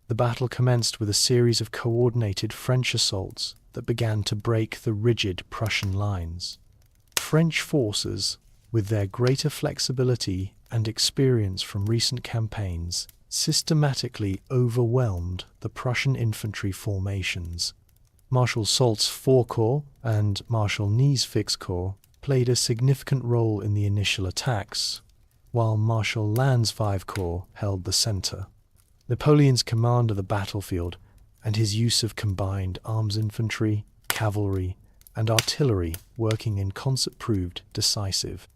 Speaker 1: The battle commenced with a series of coordinated French assaults that began to break the rigid Prussian lines. French forces, with their greater flexibility and experience from recent campaigns, systematically overwhelmed the Prussian infantry formations. Marshal Soult's Four Corps and Marshal Ney's Fifth Corps played a significant role in the initial attacks, while Marshal Lannes' Five Corps held the centre. Napoleon's command of the battlefield and his use of combined arms infantry, cavalry, and artillery working in concert proved decisive.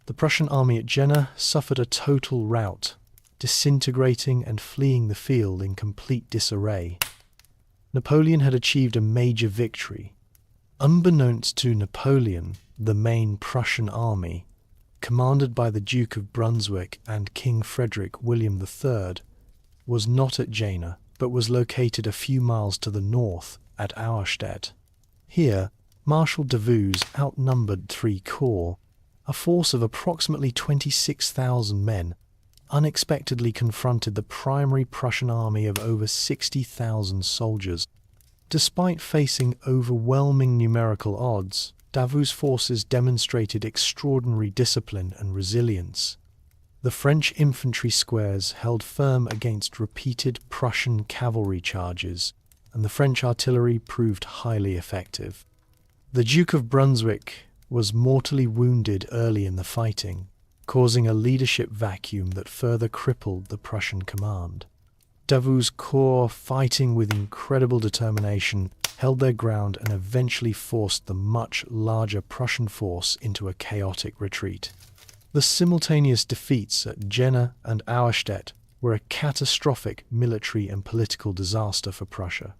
Speaker 1: The Prussian army at Jena suffered a total rout, disintegrating and fleeing the field in complete disarray. Napoleon had achieved a major victory. Unbeknownst to Napoleon, the main Prussian army, commanded by the Duke of Brunswick and King Frederick William III, was not at Jena, but was located a few miles to the north at Auerstedt. Here, Marshal Davout's outnumbered three corps, a force of approximately 26,000 men, unexpectedly confronted the primary Prussian army of over 60,000 soldiers. Despite facing overwhelming numerical odds, Davout's forces demonstrated extraordinary discipline and resilience. The French infantry squares held firm against repeated Prussian cavalry charges, and the French artillery proved highly effective. The Duke of Brunswick was mortally wounded early in the fighting, causing a leadership vacuum that further crippled the Prussian command. Davout's corps, fighting with incredible determination, held their ground and eventually forced the much larger Prussian force into a chaotic retreat. The simultaneous defeats at Jena and Auerstedt were a catastrophic military and political disaster for Prussia.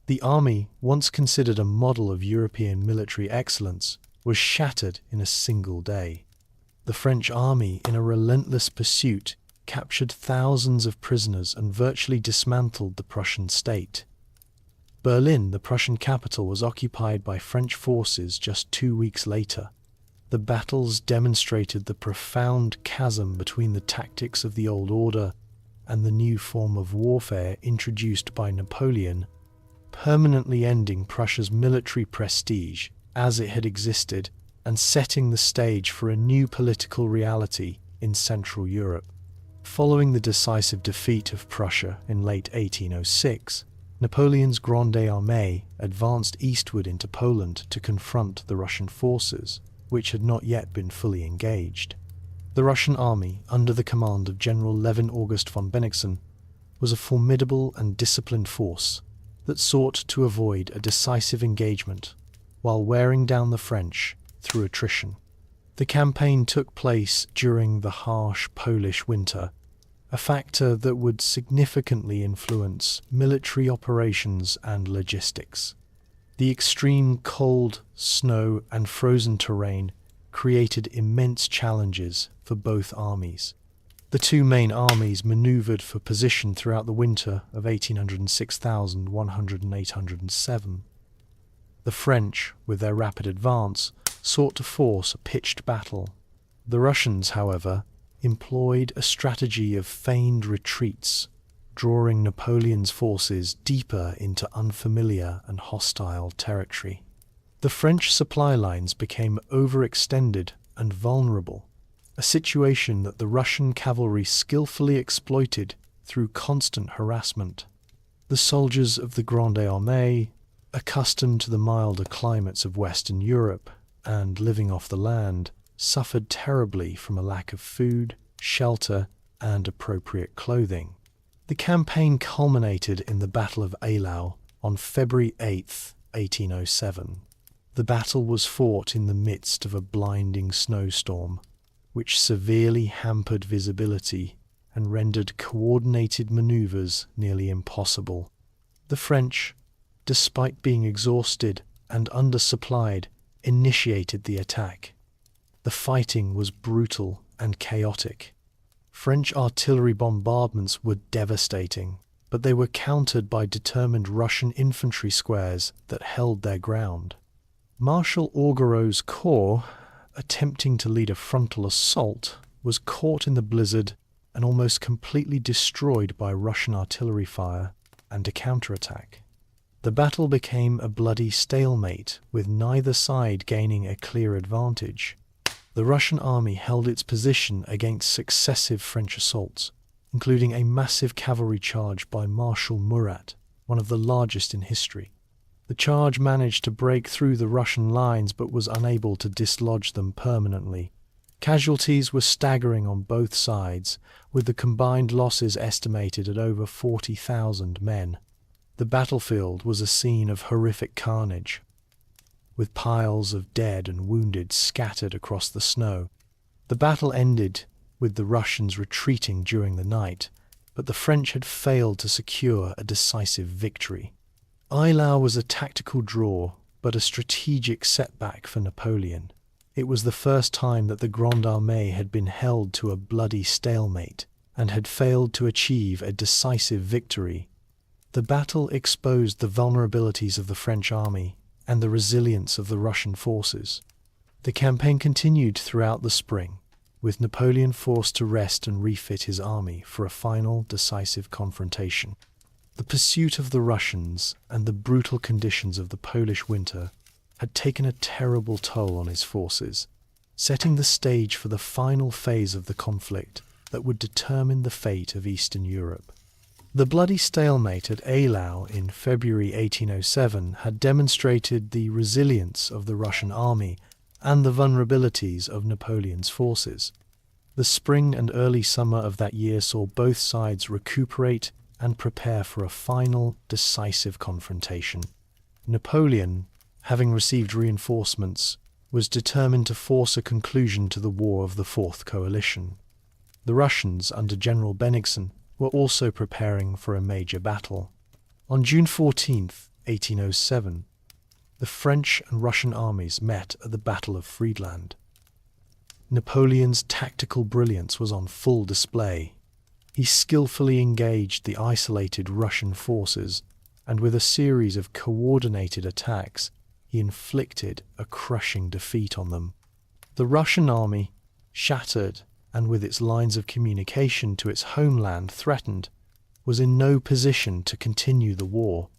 Speaker 1: The army, once considered a model of European military excellence, was shattered in a single day. The French army, in a relentless pursuit, captured thousands of prisoners and virtually dismantled the Prussian state. Berlin, the Prussian capital, was occupied by French forces just 2 weeks later. The battles demonstrated the profound chasm between the tactics of the old order and the new form of warfare introduced by Napoleon, permanently ending Prussia's military prestige as it had existed and setting the stage for a new political reality in Central Europe. Following the decisive defeat of Prussia in late 1806, Napoleon's Grande Armée advanced eastward into Poland to confront the Russian forces, which had not yet been fully engaged. The Russian army, under the command of General Levin August von Bennigsen, was a formidable and disciplined force that sought to avoid a decisive engagement while wearing down the French through attrition. The campaign took place during the harsh Polish winter, a factor that would significantly influence military operations and logistics. The extreme cold, snow, and frozen terrain created immense challenges for both armies. The two main armies maneuvered for position throughout the winter of 1806,100 and 807. The French, with their rapid advance, sought to force a pitched battle. The Russians, however, employed a strategy of feigned retreats, drawing Napoleon's forces deeper into unfamiliar and hostile territory. The French supply lines became overextended and vulnerable, a situation that the Russian cavalry skillfully exploited through constant harassment. The soldiers of the Grande Armée, accustomed to the milder climates of Western Europe and living off the land, suffered terribly from a lack of food, shelter, and appropriate clothing. The campaign culminated in the Battle of Eylau on February 8, 1807. The battle was fought in the midst of a blinding snowstorm, which severely hampered visibility and rendered coordinated maneuvers nearly impossible. The French, despite being exhausted and undersupplied, initiated the attack. The fighting was brutal and chaotic. French artillery bombardments were devastating, but they were countered by determined Russian infantry squares that held their ground. Marshal Augereau's corps, attempting to lead a frontal assault, was caught in the blizzard and almost completely destroyed by Russian artillery fire and a counterattack. The battle became a bloody stalemate, with neither side gaining a clear advantage. The Russian army held its position against successive French assaults, including a massive cavalry charge by Marshal Murat, one of the largest in history. The charge managed to break through the Russian lines but was unable to dislodge them permanently. Casualties were staggering on both sides, with the combined losses estimated at over 40,000 men. The battlefield was a scene of horrific carnage, with piles of dead and wounded scattered across the snow. The battle ended with the Russians retreating during the night, but the French had failed to secure a decisive victory. Eylau was a tactical draw, but a strategic setback for Napoleon. It was the first time that the Grande Armée had been held to a bloody stalemate and had failed to achieve a decisive victory. The battle exposed the vulnerabilities of the French army and the resilience of the Russian forces. The campaign continued throughout the spring, with Napoleon forced to rest and refit his army for a final decisive confrontation. The pursuit of the Russians and the brutal conditions of the Polish winter had taken a terrible toll on his forces, setting the stage for the final phase of the conflict that would determine the fate of Eastern Europe. The bloody stalemate at Eylau in February 1807 had demonstrated the resilience of the Russian army and the vulnerabilities of Napoleon's forces. The spring and early summer of that year saw both sides recuperate and prepare for a final, decisive confrontation. Napoleon, having received reinforcements, was determined to force a conclusion to the War of the Fourth Coalition. The Russians, under General Bennigsen, were also preparing for a major battle. On June 14, 1807, the French and Russian armies met at the Battle of Friedland. Napoleon's tactical brilliance was on full display. He skillfully engaged the isolated Russian forces, and with a series of coordinated attacks, he inflicted a crushing defeat on them. The Russian army, shattered and with its lines of communication to its homeland threatened, was in no position to continue the war.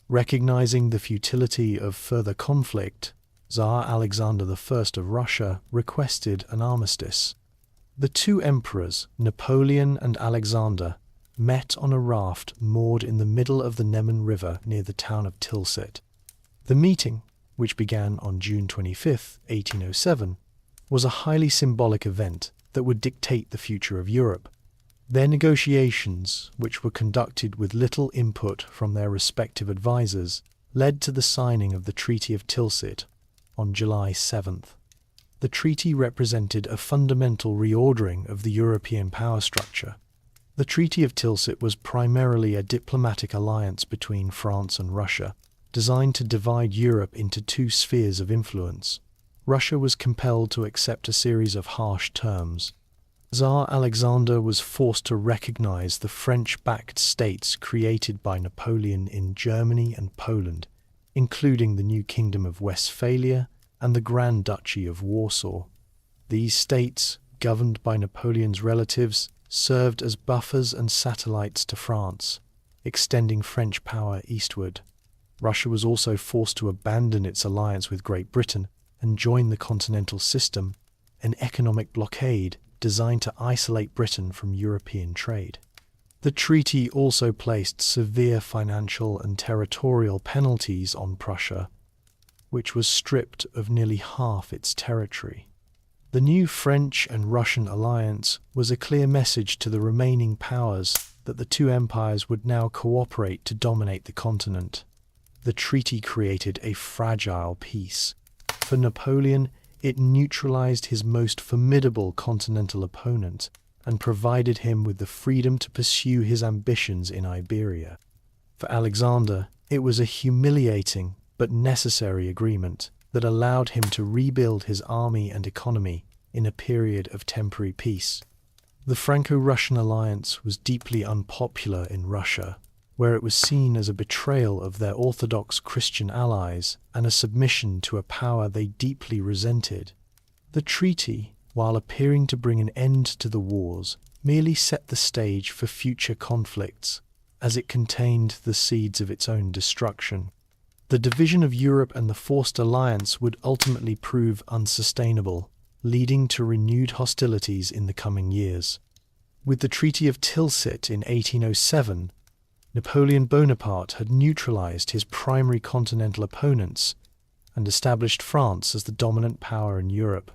Speaker 1: Recognizing the futility of further conflict, Tsar Alexander I of Russia requested an armistice. The two emperors, Napoleon and Alexander, met on a raft moored in the middle of the Neman River near the town of Tilsit. The meeting, which began on June 25, 1807, was a highly symbolic event that would dictate the future of Europe. Their negotiations, which were conducted with little input from their respective advisors, led to the signing of the Treaty of Tilsit on July 7th. The treaty represented a fundamental reordering of the European power structure. The Treaty of Tilsit was primarily a diplomatic alliance between France and Russia, designed to divide Europe into two spheres of influence. Russia was compelled to accept a series of harsh terms. Tsar Alexander was forced to recognize the French-backed states created by Napoleon in Germany and Poland, including the new Kingdom of Westphalia and the Grand Duchy of Warsaw. These states, governed by Napoleon's relatives, served as buffers and satellites to France, extending French power eastward. Russia was also forced to abandon its alliance with Great Britain and join the continental system, an economic blockade designed to isolate Britain from European trade. The treaty also placed severe financial and territorial penalties on Prussia, which was stripped of nearly half its territory. The new French and Russian alliance was a clear message to the remaining powers that the two empires would now cooperate to dominate the continent. The treaty created a fragile peace. For Napoleon, it neutralized his most formidable continental opponent and provided him with the freedom to pursue his ambitions in Iberia. For Alexander, it was a humiliating but necessary agreement that allowed him to rebuild his army and economy in a period of temporary peace. The Franco-Russian alliance was deeply unpopular in Russia, where it was seen as a betrayal of their Orthodox Christian allies and a submission to a power they deeply resented. The treaty, while appearing to bring an end to the wars, merely set the stage for future conflicts, as it contained the seeds of its own destruction. The division of Europe and the forced alliance would ultimately prove unsustainable, leading to renewed hostilities in the coming years. With the Treaty of Tilsit in 1807, Napoleon Bonaparte had neutralized his primary continental opponents and established France as the dominant power in Europe.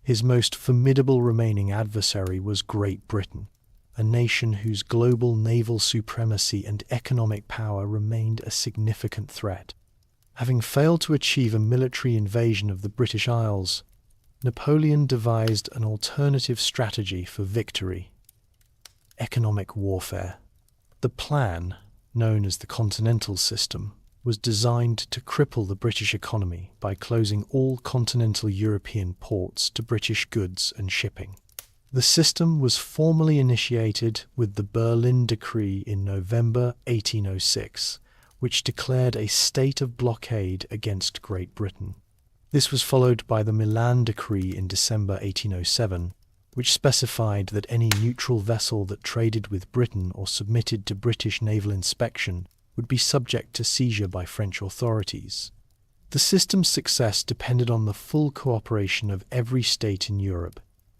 Speaker 1: His most formidable remaining adversary was Great Britain, a nation whose global naval supremacy and economic power remained a significant threat. Having failed to achieve a military invasion of the British Isles, Napoleon devised an alternative strategy for victory: economic warfare. The plan, known as the Continental System, was designed to cripple the British economy by closing all continental European ports to British goods and shipping. The system was formally initiated with the Berlin Decree in November 1806, which declared a state of blockade against Great Britain. This was followed by the Milan Decree in December 1807, which specified that any neutral vessel that traded with Britain or submitted to British naval inspection would be subject to seizure by French authorities. The system's success depended on the full cooperation of every state in Europe,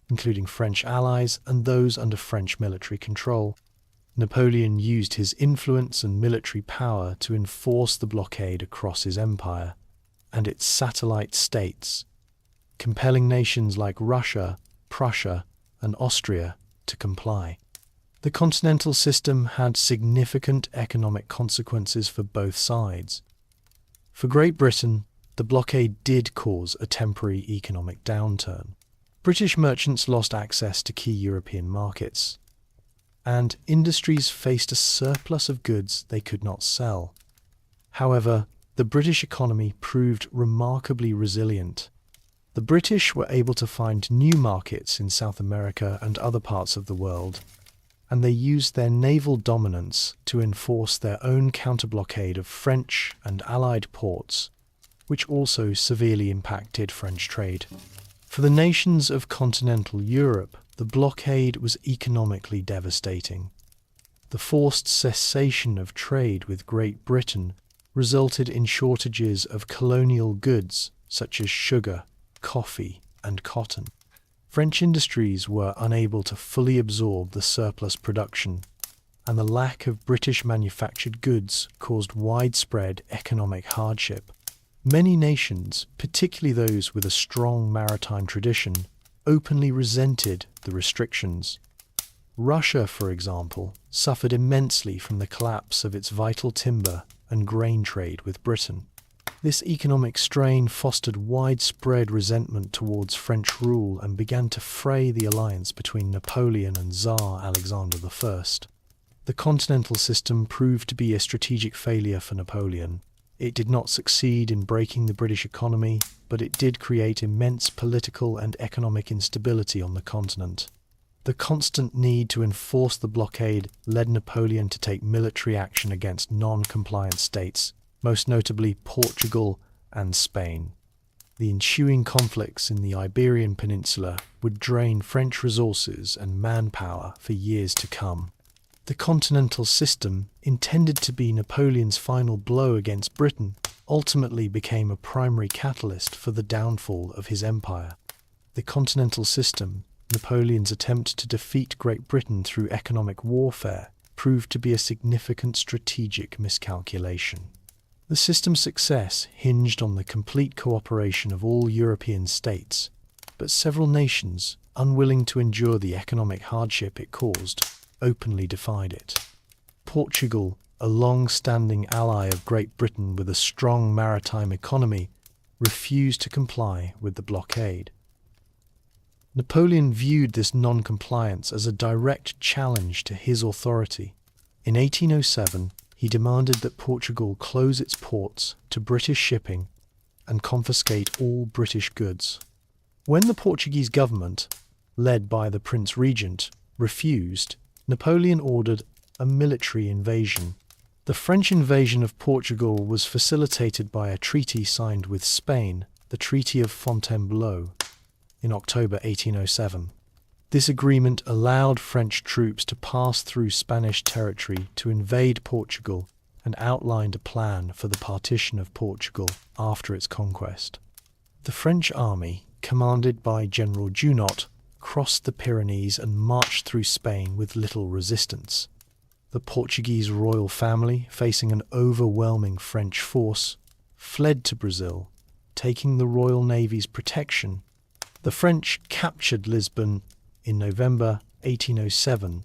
Speaker 1: including French allies and those under French military control. Napoleon used his influence and military power to enforce the blockade across his empire and its satellite states, compelling nations like Russia, Prussia, and Austria to comply. The Continental System had significant economic consequences for both sides. For Great Britain, the blockade did cause a temporary economic downturn. British merchants lost access to key European markets, and industries faced a surplus of goods they could not sell. However, the British economy proved remarkably resilient. The British were able to find new markets in South America and other parts of the world, and they used their naval dominance to enforce their own counterblockade of French and Allied ports, which also severely impacted French trade. For the nations of continental Europe, the blockade was economically devastating. The forced cessation of trade with Great Britain resulted in shortages of colonial goods such as sugar, coffee, and cotton. French industries were unable to fully absorb the surplus production, and the lack of British manufactured goods caused widespread economic hardship. Many nations, particularly those with a strong maritime tradition, openly resented the restrictions. Russia, for example, suffered immensely from the collapse of its vital timber and grain trade with Britain. This economic strain fostered widespread resentment towards French rule and began to fray the alliance between Napoleon and Tsar Alexander I. The Continental System proved to be a strategic failure for Napoleon. It did not succeed in breaking the British economy, but it did create immense political and economic instability on the continent. The constant need to enforce the blockade led Napoleon to take military action against non-compliant states, most notably Portugal and Spain. The ensuing conflicts in the Iberian Peninsula would drain French resources and manpower for years to come. The Continental System, intended to be Napoleon's final blow against Britain, ultimately became a primary catalyst for the downfall of his empire. The Continental System, Napoleon's attempt to defeat Great Britain through economic warfare, proved to be a significant strategic miscalculation. The system's success hinged on the complete cooperation of all European states, but several nations, unwilling to endure the economic hardship it caused, openly defied it. Portugal, a long-standing ally of Great Britain with a strong maritime economy, refused to comply with the blockade. Napoleon viewed this non-compliance as a direct challenge to his authority. In 1807, he demanded that Portugal close its ports to British shipping and confiscate all British goods. When the Portuguese government, led by the Prince Regent, refused, Napoleon ordered a military invasion. The French invasion of Portugal was facilitated by a treaty signed with Spain, the Treaty of Fontainebleau, in October 1807. This agreement allowed French troops to pass through Spanish territory to invade Portugal and outlined a plan for the partition of Portugal after its conquest. The French army, commanded by General Junot, crossed the Pyrenees and marched through Spain with little resistance. The Portuguese royal family, facing an overwhelming French force, fled to Brazil, taking the Royal Navy's protection. The French captured Lisbon in November 1807,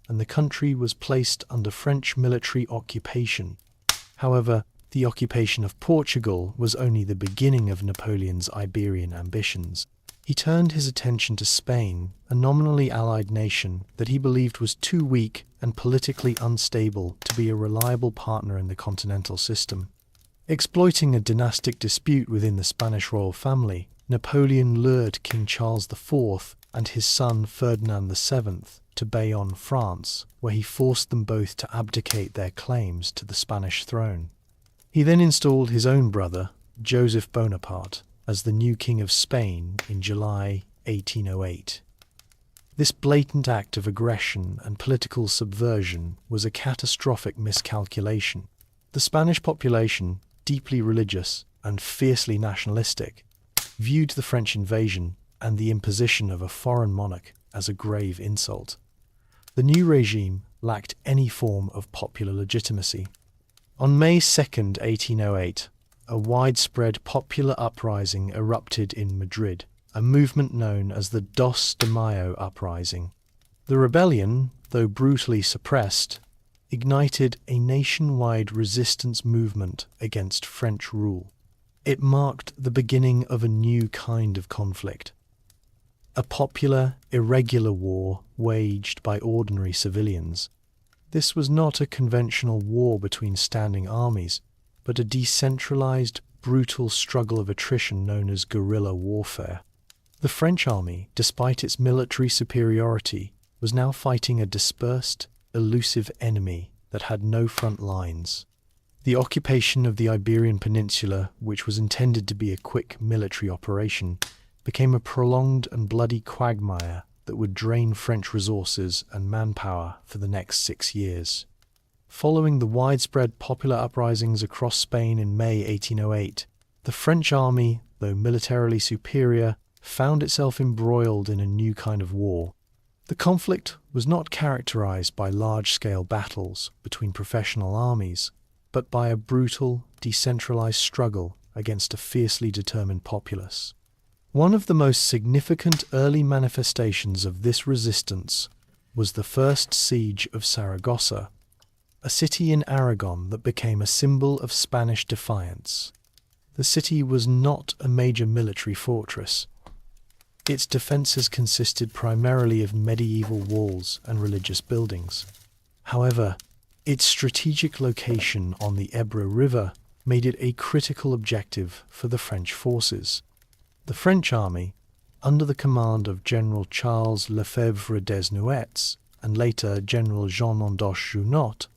Speaker 1: and the country was placed under French military occupation. However, the occupation of Portugal was only the beginning of Napoleon's Iberian ambitions. He turned his attention to Spain, a nominally allied nation that he believed was too weak and politically unstable to be a reliable partner in the continental system. Exploiting a dynastic dispute within the Spanish royal family, Napoleon lured King Charles IV and his son Ferdinand VII to Bayonne, France, where he forced them both to abdicate their claims to the Spanish throne. He then installed his own brother, Joseph Bonaparte, as the new King of Spain in July 1808. This blatant act of aggression and political subversion was a catastrophic miscalculation. The Spanish population, deeply religious and fiercely nationalistic, viewed the French invasion and the imposition of a foreign monarch as a grave insult. The new regime lacked any form of popular legitimacy. On May 2, 1808, a widespread popular uprising erupted in Madrid, a movement known as the Dos de Mayo uprising. The rebellion, though brutally suppressed, ignited a nationwide resistance movement against French rule. It marked the beginning of a new kind of conflict, a popular, irregular war waged by ordinary civilians. This was not a conventional war between standing armies, but a decentralized, brutal struggle of attrition known as guerrilla warfare. The French army, despite its military superiority, was now fighting a dispersed, elusive enemy that had no front lines. The occupation of the Iberian Peninsula, which was intended to be a quick military operation, became a prolonged and bloody quagmire that would drain French resources and manpower for the next 6 years. Following the widespread popular uprisings across Spain in May 1808, the French army, though militarily superior, found itself embroiled in a new kind of war. The conflict was not characterized by large-scale battles between professional armies, but by a brutal, decentralized struggle against a fiercely determined populace. One of the most significant early manifestations of this resistance was the First Siege of Saragossa, a city in Aragon that became a symbol of Spanish defiance. The city was not a major military fortress. Its defences consisted primarily of medieval walls and religious buildings. However, its strategic location on the Ebro River made it a critical objective for the French forces. The French army, under the command of General Charles Lefebvre Desnouettes and later General Jean Andoche Junot,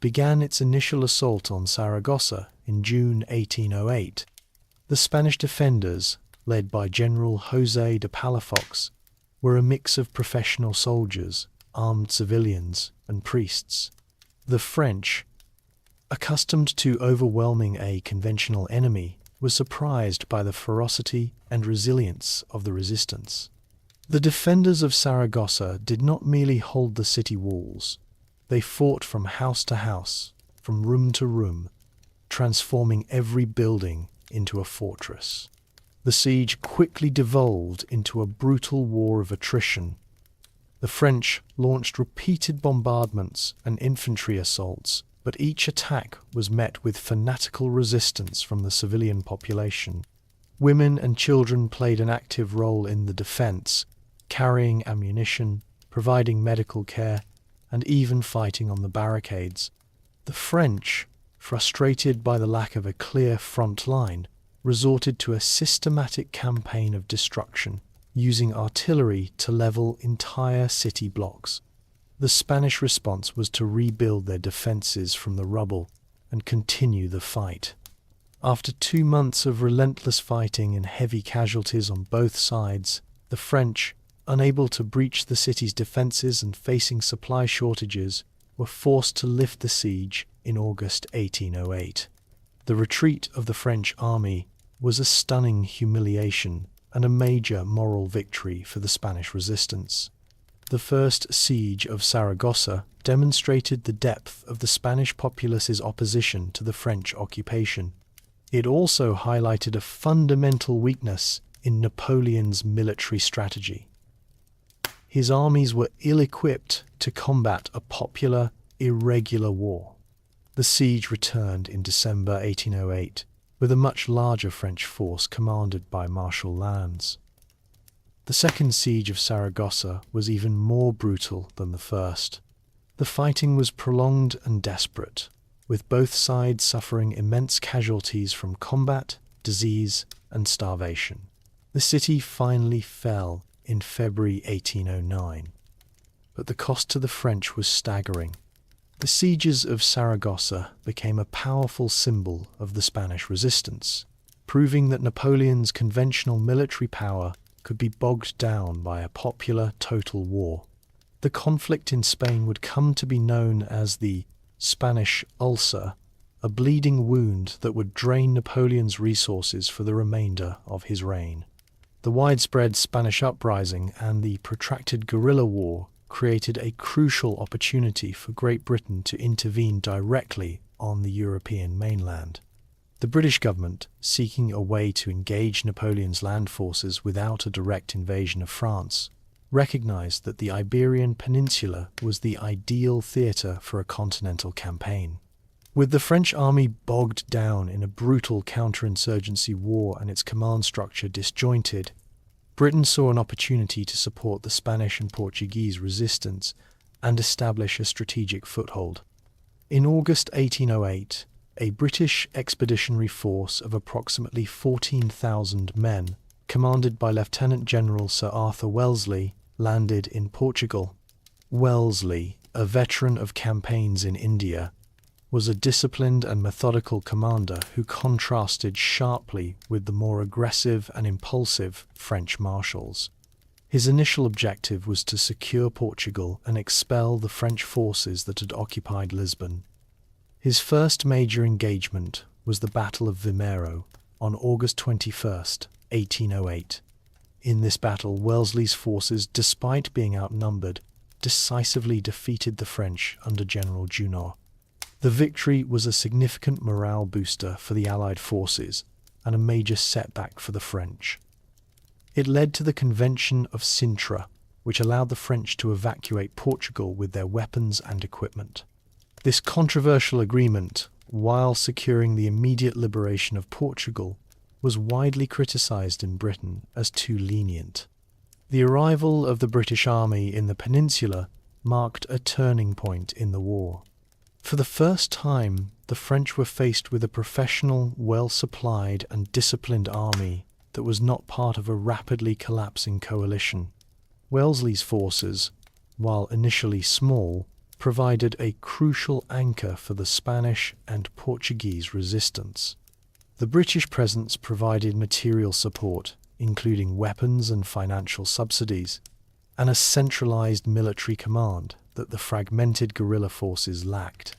Speaker 1: began its initial assault on Saragossa in June 1808. The Spanish defenders, led by General José de Palafox, were a mix of professional soldiers, armed civilians, and priests. The French, accustomed to overwhelming a conventional enemy, were surprised by the ferocity and resilience of the resistance. The defenders of Saragossa did not merely hold the city walls. They fought from house to house, from room to room, transforming every building into a fortress. The siege quickly devolved into a brutal war of attrition. The French launched repeated bombardments and infantry assaults, but each attack was met with fanatical resistance from the civilian population. Women and children played an active role in the defense, carrying ammunition, providing medical care, and even fighting on the barricades. The French, frustrated by the lack of a clear front line, resorted to a systematic campaign of destruction. using artillery to level entire city blocks. The Spanish response was to rebuild their defenses from the rubble and continue the fight. After 2 months of relentless fighting and heavy casualties on both sides, the French, unable to breach the city's defenses and facing supply shortages, were forced to lift the siege in August 1808. The retreat of the French army was a stunning humiliation and a major moral victory for the Spanish resistance. The first siege of Saragossa demonstrated the depth of the Spanish populace's opposition to the French occupation. It also highlighted a fundamental weakness in Napoleon's military strategy. His armies were ill-equipped to combat a popular, irregular war. The siege returned in December 1808 with a much larger French force commanded by Marshal Lannes. The second siege of Saragossa was even more brutal than the first. The fighting was prolonged and desperate, with both sides suffering immense casualties from combat, disease, and starvation. The city finally fell in February 1809, but the cost to the French was staggering. The sieges of Saragossa became a powerful symbol of the Spanish resistance, proving that Napoleon's conventional military power could be bogged down by a popular total war. The conflict in Spain would come to be known as the Spanish ulcer, a bleeding wound that would drain Napoleon's resources for the remainder of his reign. The widespread Spanish uprising and the protracted guerrilla war created a crucial opportunity for Great Britain to intervene directly on the European mainland. The British government, seeking a way to engage Napoleon's land forces without a direct invasion of France, recognized that the Iberian Peninsula was the ideal theatre for a continental campaign. With the French army bogged down in a brutal counterinsurgency war and its command structure disjointed, Britain saw an opportunity to support the Spanish and Portuguese resistance and establish a strategic foothold. In August 1808, a British expeditionary force of approximately 14,000 men, commanded by Lieutenant General Sir Arthur Wellesley, landed in Portugal. Wellesley, a veteran of campaigns in India, was a disciplined and methodical commander who contrasted sharply with the more aggressive and impulsive French marshals. His initial objective was to secure Portugal and expel the French forces that had occupied Lisbon. His first major engagement was the Battle of Vimeiro on August 21st, 1808. In this battle, Wellesley's forces, despite being outnumbered, decisively defeated the French under General Junot. The victory was a significant morale booster for the Allied forces and a major setback for the French. It led to the Convention of Sintra, which allowed the French to evacuate Portugal with their weapons and equipment. This controversial agreement, while securing the immediate liberation of Portugal, was widely criticised in Britain as too lenient. The arrival of the British Army in the peninsula marked a turning point in the war. For the first time, the French were faced with a professional, well-supplied and disciplined army that was not part of a rapidly collapsing coalition. Wellesley's forces, while initially small, provided a crucial anchor for the Spanish and Portuguese resistance. The British presence provided material support, including weapons and financial subsidies, and a centralized military command that the fragmented guerrilla forces lacked.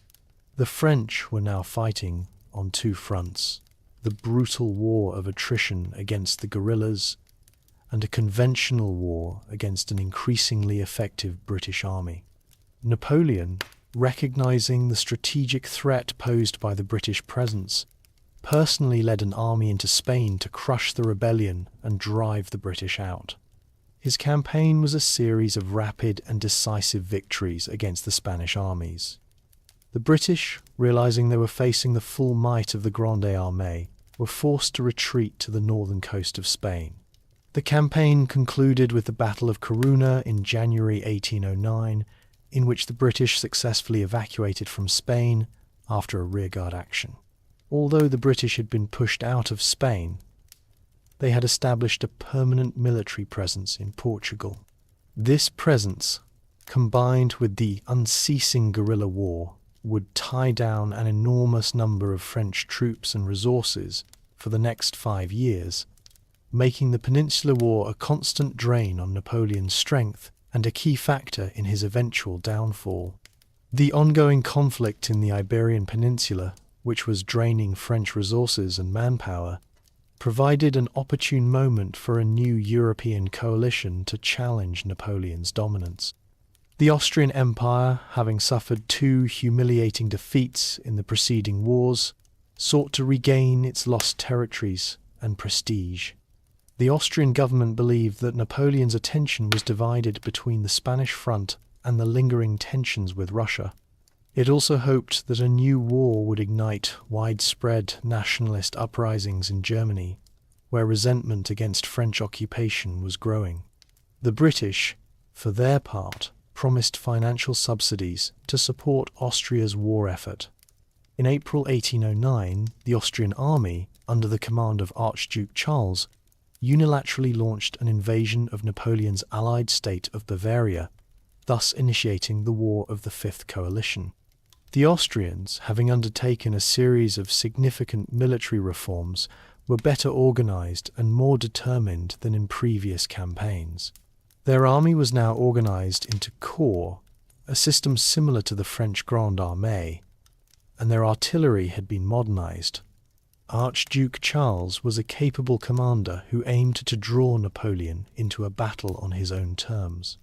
Speaker 1: The French were now fighting on two fronts: the brutal war of attrition against the guerrillas and a conventional war against an increasingly effective British army. Napoleon, recognizing the strategic threat posed by the British presence, personally led an army into Spain to crush the rebellion and drive the British out. His campaign was a series of rapid and decisive victories against the Spanish armies. The British, realizing they were facing the full might of the Grande Armée, were forced to retreat to the northern coast of Spain. The campaign concluded with the Battle of Corunna in January 1809, in which the British successfully evacuated from Spain after a rearguard action. Although the British had been pushed out of Spain, they had established a permanent military presence in Portugal. This presence, combined with the unceasing guerrilla war, would tie down an enormous number of French troops and resources for the next 5 years, making the Peninsular War a constant drain on Napoleon's strength and a key factor in his eventual downfall. The ongoing conflict in the Iberian Peninsula, which was draining French resources and manpower, provided an opportune moment for a new European coalition to challenge Napoleon's dominance. The Austrian Empire, having suffered 2 humiliating defeats in the preceding wars, sought to regain its lost territories and prestige. The Austrian government believed that Napoleon's attention was divided between the Spanish front and the lingering tensions with Russia. It also hoped that a new war would ignite widespread nationalist uprisings in Germany, where resentment against French occupation was growing. The British, for their part, promised financial subsidies to support Austria's war effort. In April 1809, the Austrian army, under the command of Archduke Charles, unilaterally launched an invasion of Napoleon's allied state of Bavaria, thus initiating the War of the Fifth Coalition. The Austrians, having undertaken a series of significant military reforms, were better organized and more determined than in previous campaigns. Their army was now organized into corps, a system similar to the French Grande Armée, and their artillery had been modernized. Archduke Charles was a capable commander who aimed to draw Napoleon into a battle on his own terms.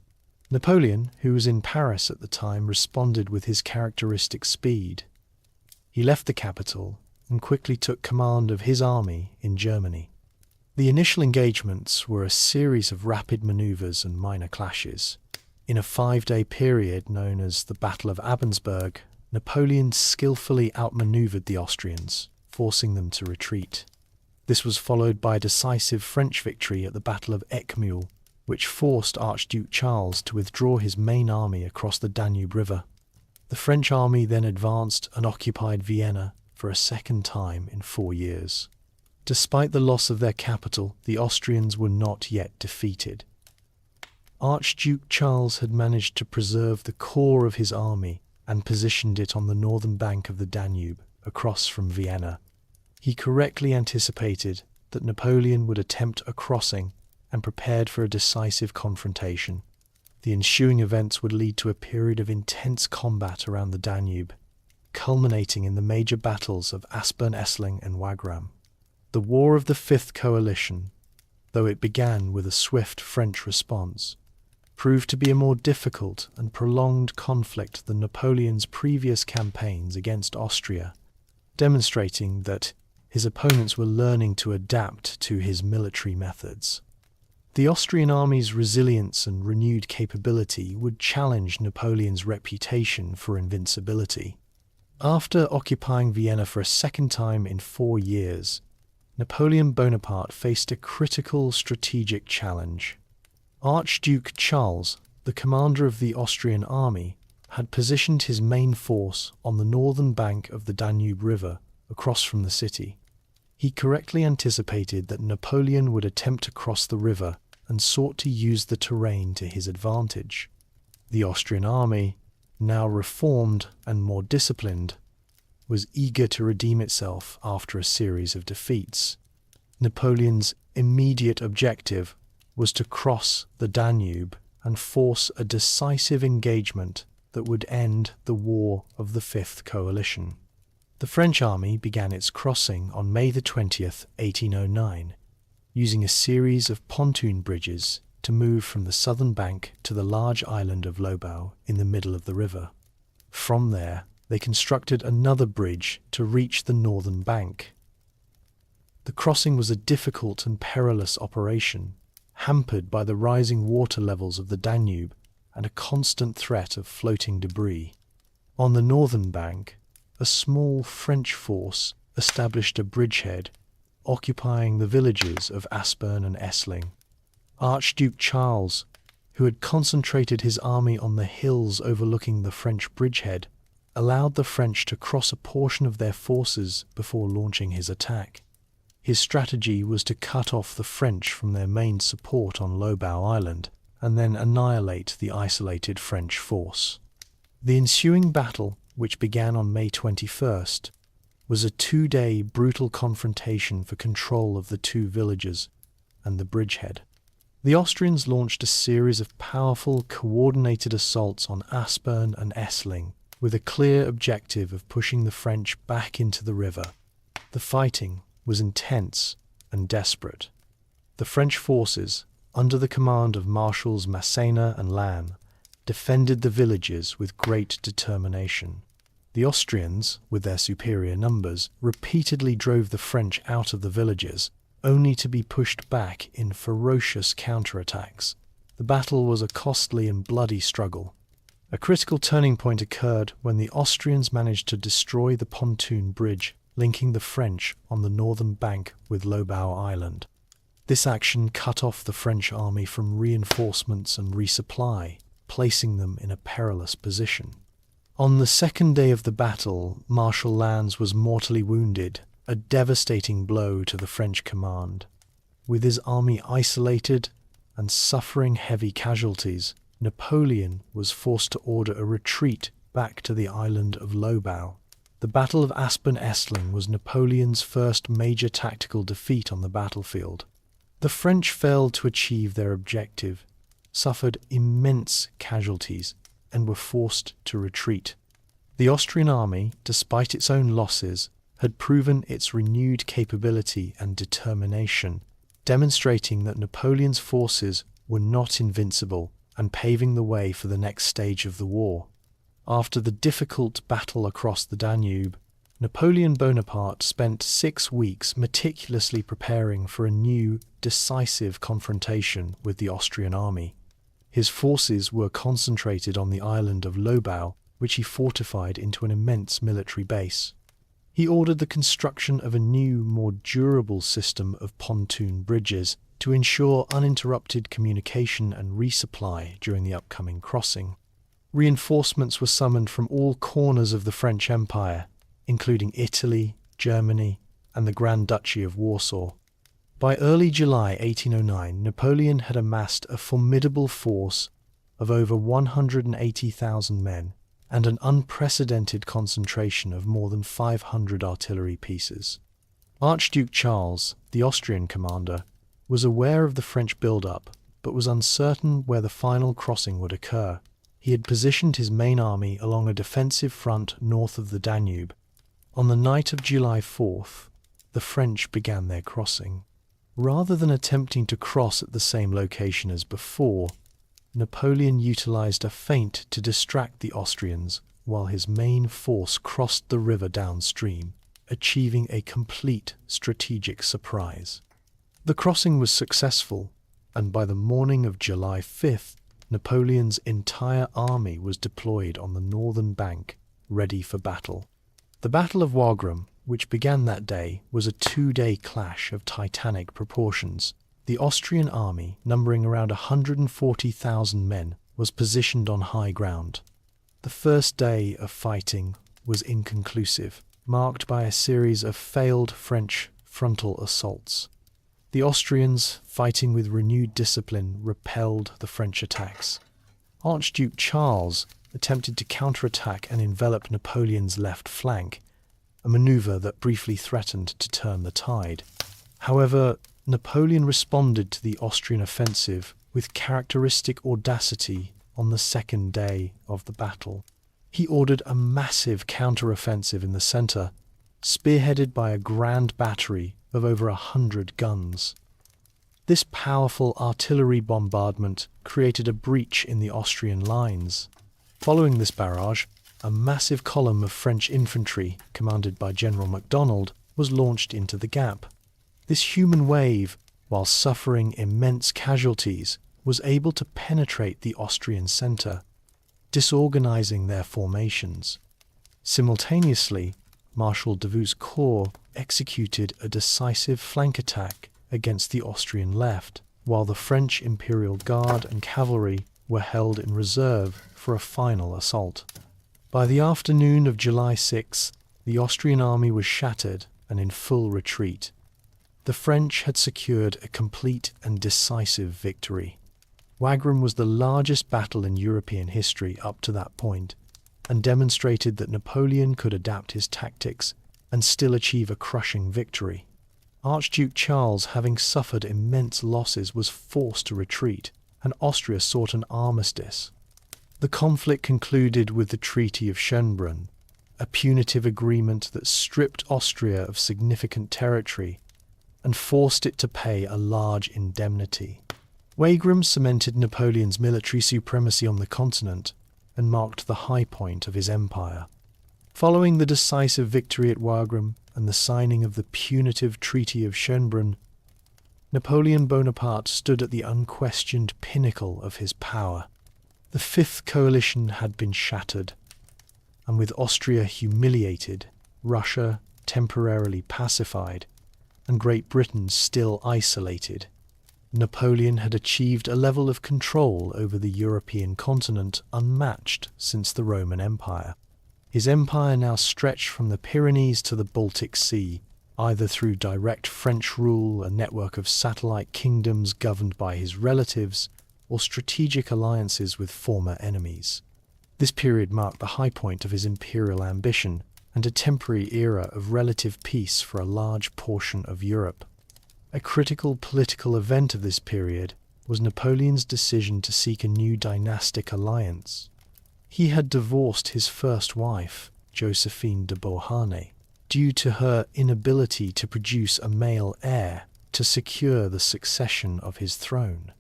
Speaker 1: Napoleon, who was in Paris at the time, responded with his characteristic speed. He left the capital and quickly took command of his army in Germany. The initial engagements were a series of rapid maneuvers and minor clashes. In a 5-day period known as the Battle of Abensberg, Napoleon skillfully outmaneuvered the Austrians, forcing them to retreat. This was followed by a decisive French victory at the Battle of Eckmühl, which forced Archduke Charles to withdraw his main army across the Danube River. The French army then advanced and occupied Vienna for a second time in 4 years. Despite the loss of their capital, the Austrians were not yet defeated. Archduke Charles had managed to preserve the core of his army and positioned it on the northern bank of the Danube, across from Vienna. He correctly anticipated that Napoleon would attempt a crossing and prepared for a decisive confrontation. The ensuing events would lead to a period of intense combat around the Danube, culminating in the major battles of Aspern-Essling and Wagram. The War of the Fifth Coalition, though it began with a swift French response, proved to be a more difficult and prolonged conflict than Napoleon's previous campaigns against Austria, demonstrating that his opponents were learning to adapt to his military methods. The Austrian army's resilience and renewed capability would challenge Napoleon's reputation for invincibility. After occupying Vienna for a second time in 4 years, Napoleon Bonaparte faced a critical strategic challenge. Archduke Charles, the commander of the Austrian army, had positioned his main force on the northern bank of the Danube River, across from the city. He correctly anticipated that Napoleon would attempt to cross the river and sought to use the terrain to his advantage. The Austrian army, now reformed and more disciplined, was eager to redeem itself after a series of defeats. Napoleon's immediate objective was to cross the Danube and force a decisive engagement that would end the War of the Fifth Coalition. The French army began its crossing on May 20th, 1809, using a series of pontoon bridges to move from the southern bank to the large island of Lobau in the middle of the river. From there, they constructed another bridge to reach the northern bank. The crossing was a difficult and perilous operation, hampered by the rising water levels of the Danube and a constant threat of floating debris. On the northern bank, a small French force established a bridgehead, occupying the villages of Aspern and Essling. Archduke Charles, who had concentrated his army on the hills overlooking the French bridgehead, allowed the French to cross a portion of their forces before launching his attack. His strategy was to cut off the French from their main support on Lobau Island and then annihilate the isolated French force. The ensuing battle, which began on May 21st, was a 2-day brutal confrontation for control of the two villages and the bridgehead. The Austrians launched a series of powerful, coordinated assaults on Aspern and Essling, with a clear objective of pushing the French back into the river. The fighting was intense and desperate. The French forces, under the command of Marshals Massena and Lannes, defended the villages with great determination. The Austrians, with their superior numbers, repeatedly drove the French out of the villages, only to be pushed back in ferocious counterattacks. The battle was a costly and bloody struggle. A critical turning point occurred when the Austrians managed to destroy the pontoon bridge linking the French on the northern bank with Lobau Island. This action cut off the French army from reinforcements and resupply, placing them in a perilous position. On the second day of the battle, Marshal Lannes was mortally wounded, a devastating blow to the French command. With his army isolated and suffering heavy casualties, Napoleon was forced to order a retreat back to the island of Lobau. The Battle of Aspern-Essling was Napoleon's first major tactical defeat on the battlefield. The French failed to achieve their objective, suffered immense casualties, and were forced to retreat. The Austrian army, despite its own losses, had proven its renewed capability and determination, demonstrating that Napoleon's forces were not invincible and paving the way for the next stage of the war. After the difficult battle across the Danube, Napoleon Bonaparte spent 6 weeks meticulously preparing for a new, decisive confrontation with the Austrian army. His forces were concentrated on the island of Lobau, which he fortified into an immense military base. He ordered the construction of a new, more durable system of pontoon bridges to ensure uninterrupted communication and resupply during the upcoming crossing. Reinforcements were summoned from all corners of the French Empire, including Italy, Germany, and the Grand Duchy of Warsaw. By early July 1809, Napoleon had amassed a formidable force of over 180,000 men and an unprecedented concentration of more than 500 artillery pieces. Archduke Charles, the Austrian commander, was aware of the French build-up, but was uncertain where the final crossing would occur. He had positioned his main army along a defensive front north of the Danube. On the night of July 4th, the French began their crossing. Rather than attempting to cross at the same location as before, Napoleon utilized a feint to distract the Austrians while his main force crossed the river downstream, achieving a complete strategic surprise. The crossing was successful, and by the morning of July 5th, Napoleon's entire army was deployed on the northern bank, ready for battle. The Battle of Wagram, which began that day, was a 2-day clash of titanic proportions. The Austrian army, numbering around 140,000 men, was positioned on high ground. The first day of fighting was inconclusive, marked by a series of failed French frontal assaults. The Austrians, fighting with renewed discipline, repelled the French attacks. Archduke Charles attempted to counterattack and envelop Napoleon's left flank, a maneuver that briefly threatened to turn the tide. However, Napoleon responded to the Austrian offensive with characteristic audacity on the second day of the battle. He ordered a massive counter-offensive in the centre, spearheaded by a grand battery of over 100 guns. This powerful artillery bombardment created a breach in the Austrian lines. Following this barrage, a massive column of French infantry, commanded by General MacDonald, was launched into the gap. This human wave, while suffering immense casualties, was able to penetrate the Austrian centre, disorganizing their formations. Simultaneously, Marshal Davout's corps executed a decisive flank attack against the Austrian left, while the French Imperial Guard and cavalry were held in reserve for a final assault. By the afternoon of July 6, the Austrian army was shattered and in full retreat. The French had secured a complete and decisive victory. Wagram was the largest battle in European history up to that point, and demonstrated that Napoleon could adapt his tactics and still achieve a crushing victory. Archduke Charles, having suffered immense losses, was forced to retreat, and Austria sought an armistice. The conflict concluded with the Treaty of Schönbrunn, a punitive agreement that stripped Austria of significant territory and forced it to pay a large indemnity. Wagram cemented Napoleon's military supremacy on the continent and marked the high point of his empire. Following the decisive victory at Wagram and the signing of the punitive Treaty of Schönbrunn, Napoleon Bonaparte stood at the unquestioned pinnacle of his power. The Fifth Coalition had been shattered, and with Austria humiliated, Russia temporarily pacified, and Great Britain still isolated, Napoleon had achieved a level of control over the European continent unmatched since the Roman Empire. His empire now stretched from the Pyrenees to the Baltic Sea, either through direct French rule, a network of satellite kingdoms governed by his relatives, or strategic alliances with former enemies. This period marked the high point of his imperial ambition and a temporary era of relative peace for a large portion of Europe. A critical political event of this period was Napoleon's decision to seek a new dynastic alliance. He had divorced his first wife, Josephine de Beauharnais, due to her inability to produce a male heir to secure the succession of his throne.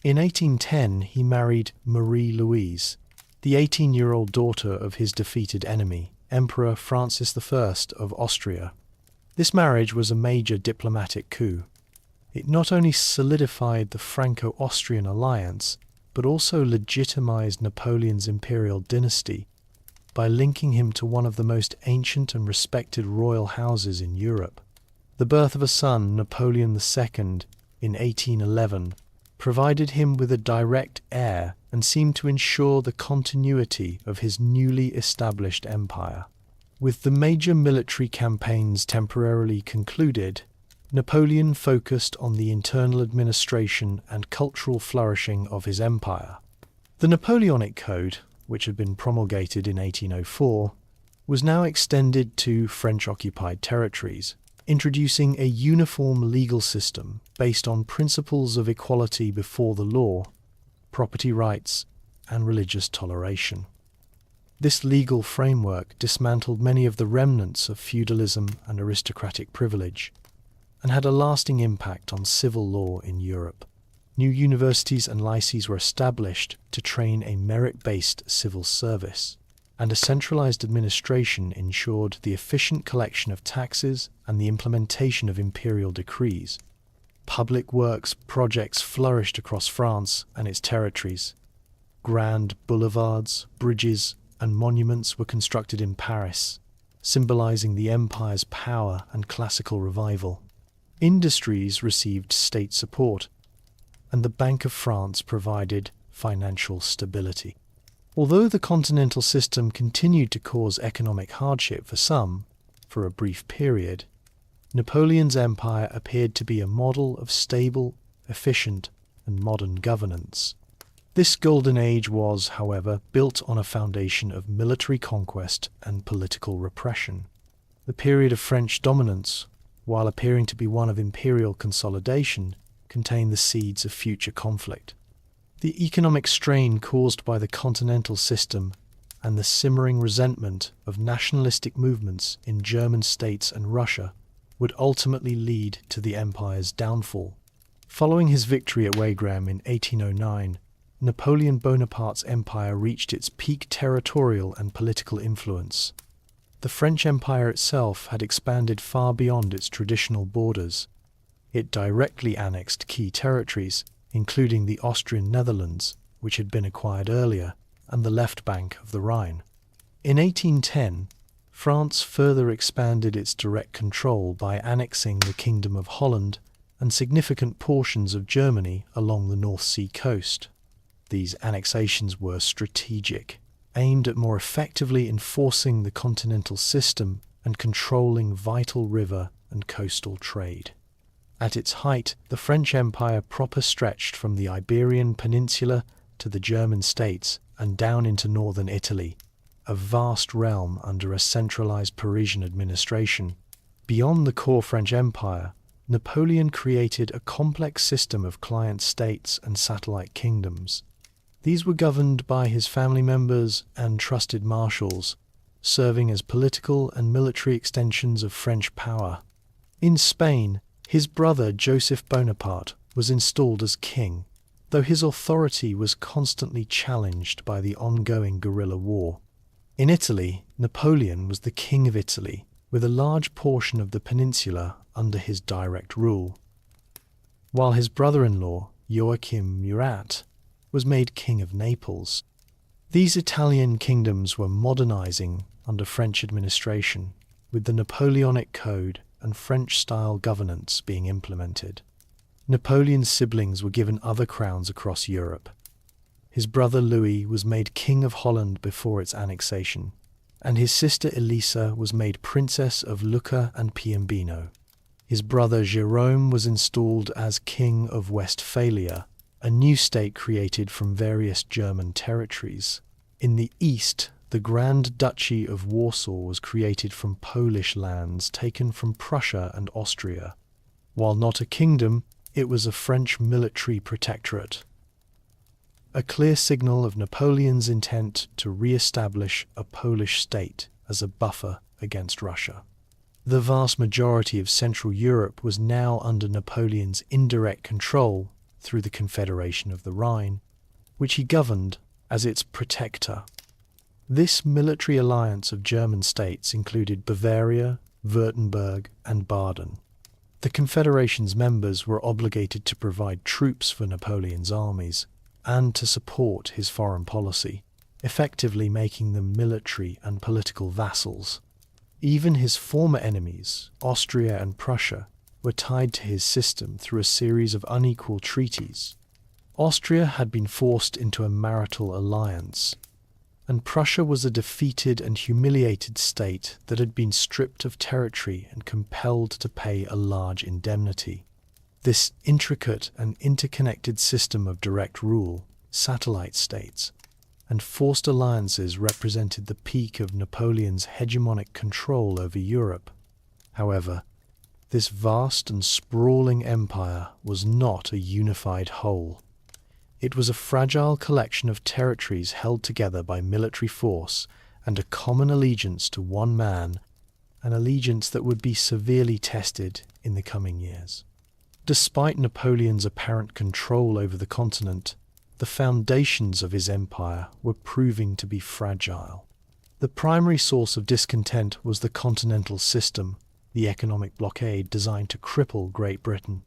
Speaker 1: In 1810, he married Marie-Louise, the 18-year-old daughter of his defeated enemy, Emperor Francis I of Austria. This marriage was a major diplomatic coup. It not only solidified the Franco-Austrian alliance, but also legitimized Napoleon's imperial dynasty by linking him to one of the most ancient and respected royal houses in Europe. The birth of a son, Napoleon II, in 1811, provided him with a direct heir and seemed to ensure the continuity of his newly established empire. With the major military campaigns temporarily concluded, Napoleon focused on the internal administration and cultural flourishing of his empire. The Napoleonic Code, which had been promulgated in 1804, was now extended to French-occupied territories, introducing a uniform legal system based on principles of equality before the law, property rights, and religious toleration. This legal framework dismantled many of the remnants of feudalism and aristocratic privilege, and had a lasting impact on civil law in Europe. New universities and lycees were established to train a merit-based civil service, and a centralized administration ensured the efficient collection of taxes and the implementation of imperial decrees. Public works projects flourished across France and its territories. Grand boulevards, bridges, and monuments were constructed in Paris, symbolizing the empire's power and classical revival. Industries received state support, and the Bank of France provided financial stability. Although the continental system continued to cause economic hardship for some, for a brief period, Napoleon's empire appeared to be a model of stable, efficient, and modern governance. This golden age was, however, built on a foundation of military conquest and political repression. The period of French dominance, while appearing to be one of imperial consolidation, contained the seeds of future conflict. The economic strain caused by the continental system and the simmering resentment of nationalistic movements in German states and Russia would ultimately lead to the empire's downfall. Following his victory at Wagram in 1809, Napoleon Bonaparte's empire reached its peak territorial and political influence. The French Empire itself had expanded far beyond its traditional borders. It directly annexed key territories, including the Austrian Netherlands, which had been acquired earlier, and the left bank of the Rhine. In 1810, France further expanded its direct control by annexing the Kingdom of Holland and significant portions of Germany along the North Sea coast. These annexations were strategic, aimed at more effectively enforcing the continental system and controlling vital river and coastal trade. At its height, the French Empire proper stretched from the Iberian Peninsula to the German states and down into northern Italy, a vast realm under a centralized Parisian administration. Beyond the core French Empire, Napoleon created a complex system of client states and satellite kingdoms. These were governed by his family members and trusted marshals, serving as political and military extensions of French power. In Spain, his brother Joseph Bonaparte was installed as king, though his authority was constantly challenged by the ongoing guerrilla war. In Italy, Napoleon was the king of Italy, with a large portion of the peninsula under his direct rule, while his brother-in-law, Joachim Murat, was made king of Naples. These Italian kingdoms were modernizing under French administration, with the Napoleonic Code and French-style governance being implemented. Napoleon's siblings were given other crowns across Europe. His brother Louis was made King of Holland before its annexation, and his sister Elisa was made Princess of Lucca and Piombino. His brother Jerome was installed as King of Westphalia, a new state created from various German territories. In the east, the Grand Duchy of Warsaw was created from Polish lands taken from Prussia and Austria. While not a kingdom, it was a French military protectorate, a clear signal of Napoleon's intent to re-establish a Polish state as a buffer against Russia. The vast majority of Central Europe was now under Napoleon's indirect control through the Confederation of the Rhine, which he governed as its protector. This military alliance of German states included Bavaria, Württemberg, and Baden. The Confederation's members were obligated to provide troops for Napoleon's armies and to support his foreign policy, effectively making them military and political vassals. Even his former enemies, Austria and Prussia, were tied to his system through a series of unequal treaties. Austria had been forced into a marital alliance, and Prussia was a defeated and humiliated state that had been stripped of territory and compelled to pay a large indemnity. This intricate and interconnected system of direct rule, satellite states, and forced alliances represented the peak of Napoleon's hegemonic control over Europe. However, this vast and sprawling empire was not a unified whole. It was a fragile collection of territories held together by military force and a common allegiance to one man, an allegiance that would be severely tested in the coming years. Despite Napoleon's apparent control over the continent, the foundations of his empire were proving to be fragile. The primary source of discontent was the continental system, the economic blockade designed to cripple Great Britain.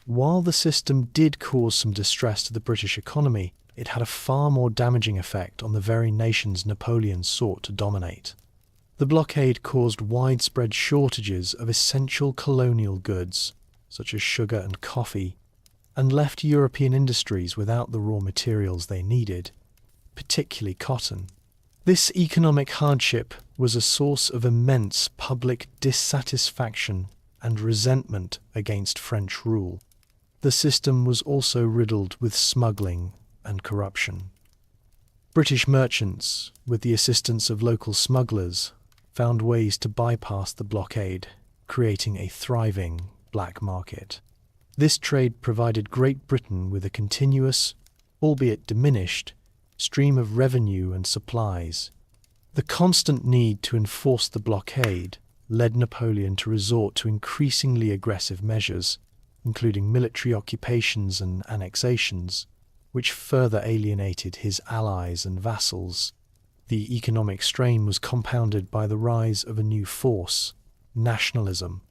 Speaker 1: While the system did cause some distress to the British economy, it had a far more damaging effect on the very nations Napoleon sought to dominate. The blockade caused widespread shortages of essential colonial goods, such as sugar and coffee, and left European industries without the raw materials they needed, particularly cotton. This economic hardship was a source of immense public dissatisfaction and resentment against French rule. The system was also riddled with smuggling and corruption. British merchants, with the assistance of local smugglers, found ways to bypass the blockade, creating a thriving black market. This trade provided Great Britain with a continuous, albeit diminished, stream of revenue and supplies. The constant need to enforce the blockade led Napoleon to resort to increasingly aggressive measures, including military occupations and annexations, which further alienated his allies and vassals. The economic strain was compounded by the rise of a new force, nationalism,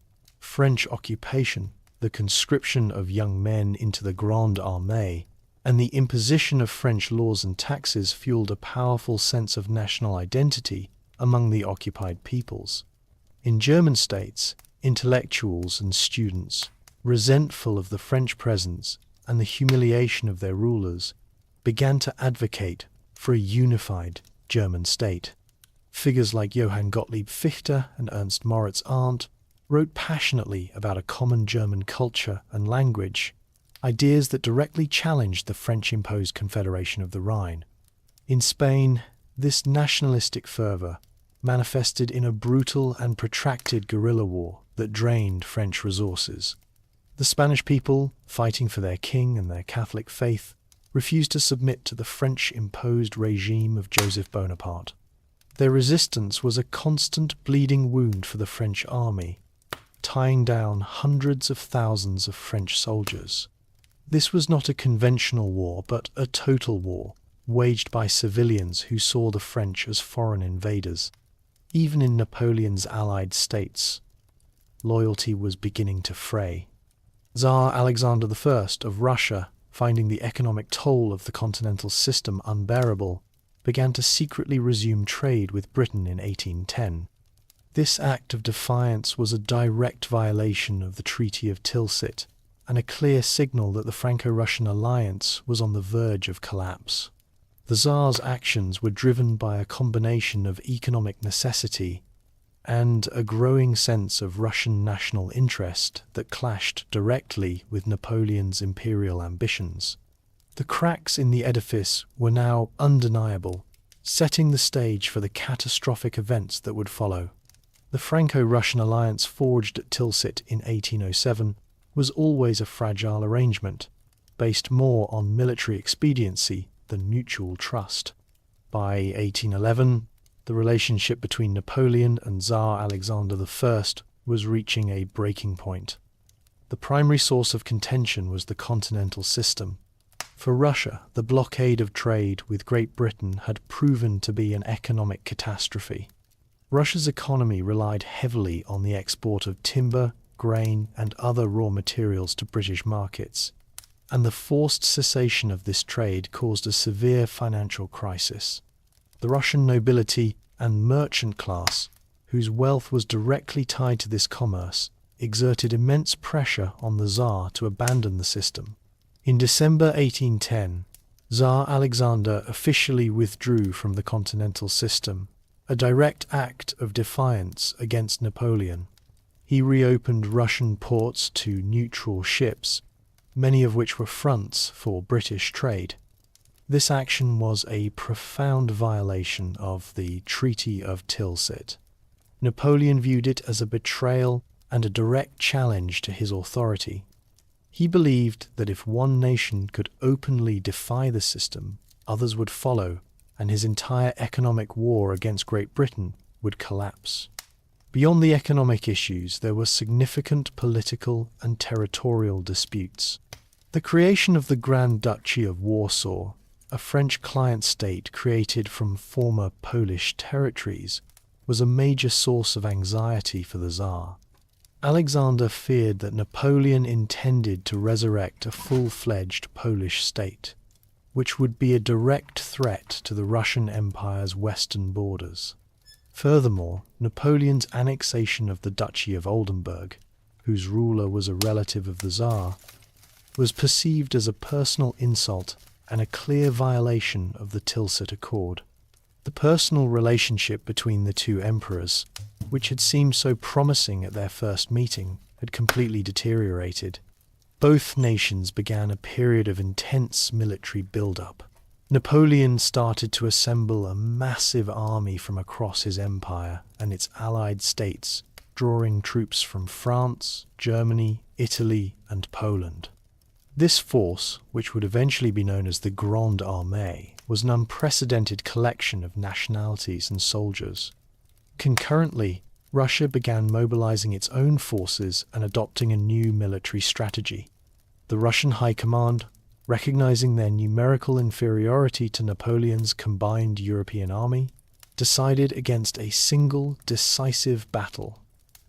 Speaker 1: French occupation, the conscription of young men into the Grande Armée, and the imposition of French laws and taxes fueled a powerful sense of national identity among the occupied peoples. In German states, intellectuals and students, resentful of the French presence and the humiliation of their rulers, began to advocate for a unified German state. Figures like Johann Gottlieb Fichte and Ernst Moritz Arndt wrote passionately about a common German culture and language, ideas that directly challenged the French-imposed Confederation of the Rhine. In Spain, this nationalistic fervour manifested in a brutal and protracted guerrilla war that drained French resources. The Spanish people, fighting for their king and their Catholic faith, refused to submit to the French-imposed regime of Joseph Bonaparte. Their resistance was a constant bleeding wound for the French army, tying down hundreds of thousands of French soldiers. This was not a conventional war, but a total war, waged by civilians who saw the French as foreign invaders. Even in Napoleon's allied states, loyalty was beginning to fray. Tsar Alexander I of Russia, finding the economic toll of the continental system unbearable, began to secretly resume trade with Britain in 1810. This act of defiance was a direct violation of the Treaty of Tilsit, and a clear signal that the Franco-Russian alliance was on the verge of collapse. The Tsar's actions were driven by a combination of economic necessity and a growing sense of Russian national interest that clashed directly with Napoleon's imperial ambitions. The cracks in the edifice were now undeniable, setting the stage for the catastrophic events that would follow. The Franco-Russian alliance forged at Tilsit in 1807 was always a fragile arrangement, based more on military expediency than mutual trust. By 1811, the relationship between Napoleon and Tsar Alexander I was reaching a breaking point. The primary source of contention was the continental system. For Russia, the blockade of trade with Great Britain had proven to be an economic catastrophe. Russia's economy relied heavily on the export of timber, grain, and other raw materials to British markets, and the forced cessation of this trade caused a severe financial crisis. The Russian nobility and merchant class, whose wealth was directly tied to this commerce, exerted immense pressure on the Tsar to abandon the system. In December 1810, Tsar Alexander officially withdrew from the continental system, a direct act of defiance against Napoleon. He reopened Russian ports to neutral ships, many of which were fronts for British trade. This action was a profound violation of the Treaty of Tilsit. Napoleon viewed it as a betrayal and a direct challenge to his authority. He believed that if one nation could openly defy the system, others would follow, and his entire economic war against Great Britain would collapse. Beyond the economic issues, there were significant political and territorial disputes. The creation of the Grand Duchy of Warsaw, a French client state created from former Polish territories, was a major source of anxiety for the Tsar. Alexander feared that Napoleon intended to resurrect a full-fledged Polish state, which would be a direct threat to the Russian Empire's western borders. Furthermore, Napoleon's annexation of the Duchy of Oldenburg, whose ruler was a relative of the Tsar, was perceived as a personal insult and a clear violation of the Tilsit Accord. The personal relationship between the two emperors, which had seemed so promising at their first meeting, had completely deteriorated. Both nations began a period of intense military build-up. Napoleon started to assemble a massive army from across his empire and its allied states, drawing troops from France, Germany, Italy, and Poland. This force, which would eventually be known as the Grande Armée, was an unprecedented collection of nationalities and soldiers. Concurrently, Russia began mobilizing its own forces and adopting a new military strategy. The Russian High Command, recognizing their numerical inferiority to Napoleon's combined European army, decided against a single decisive battle.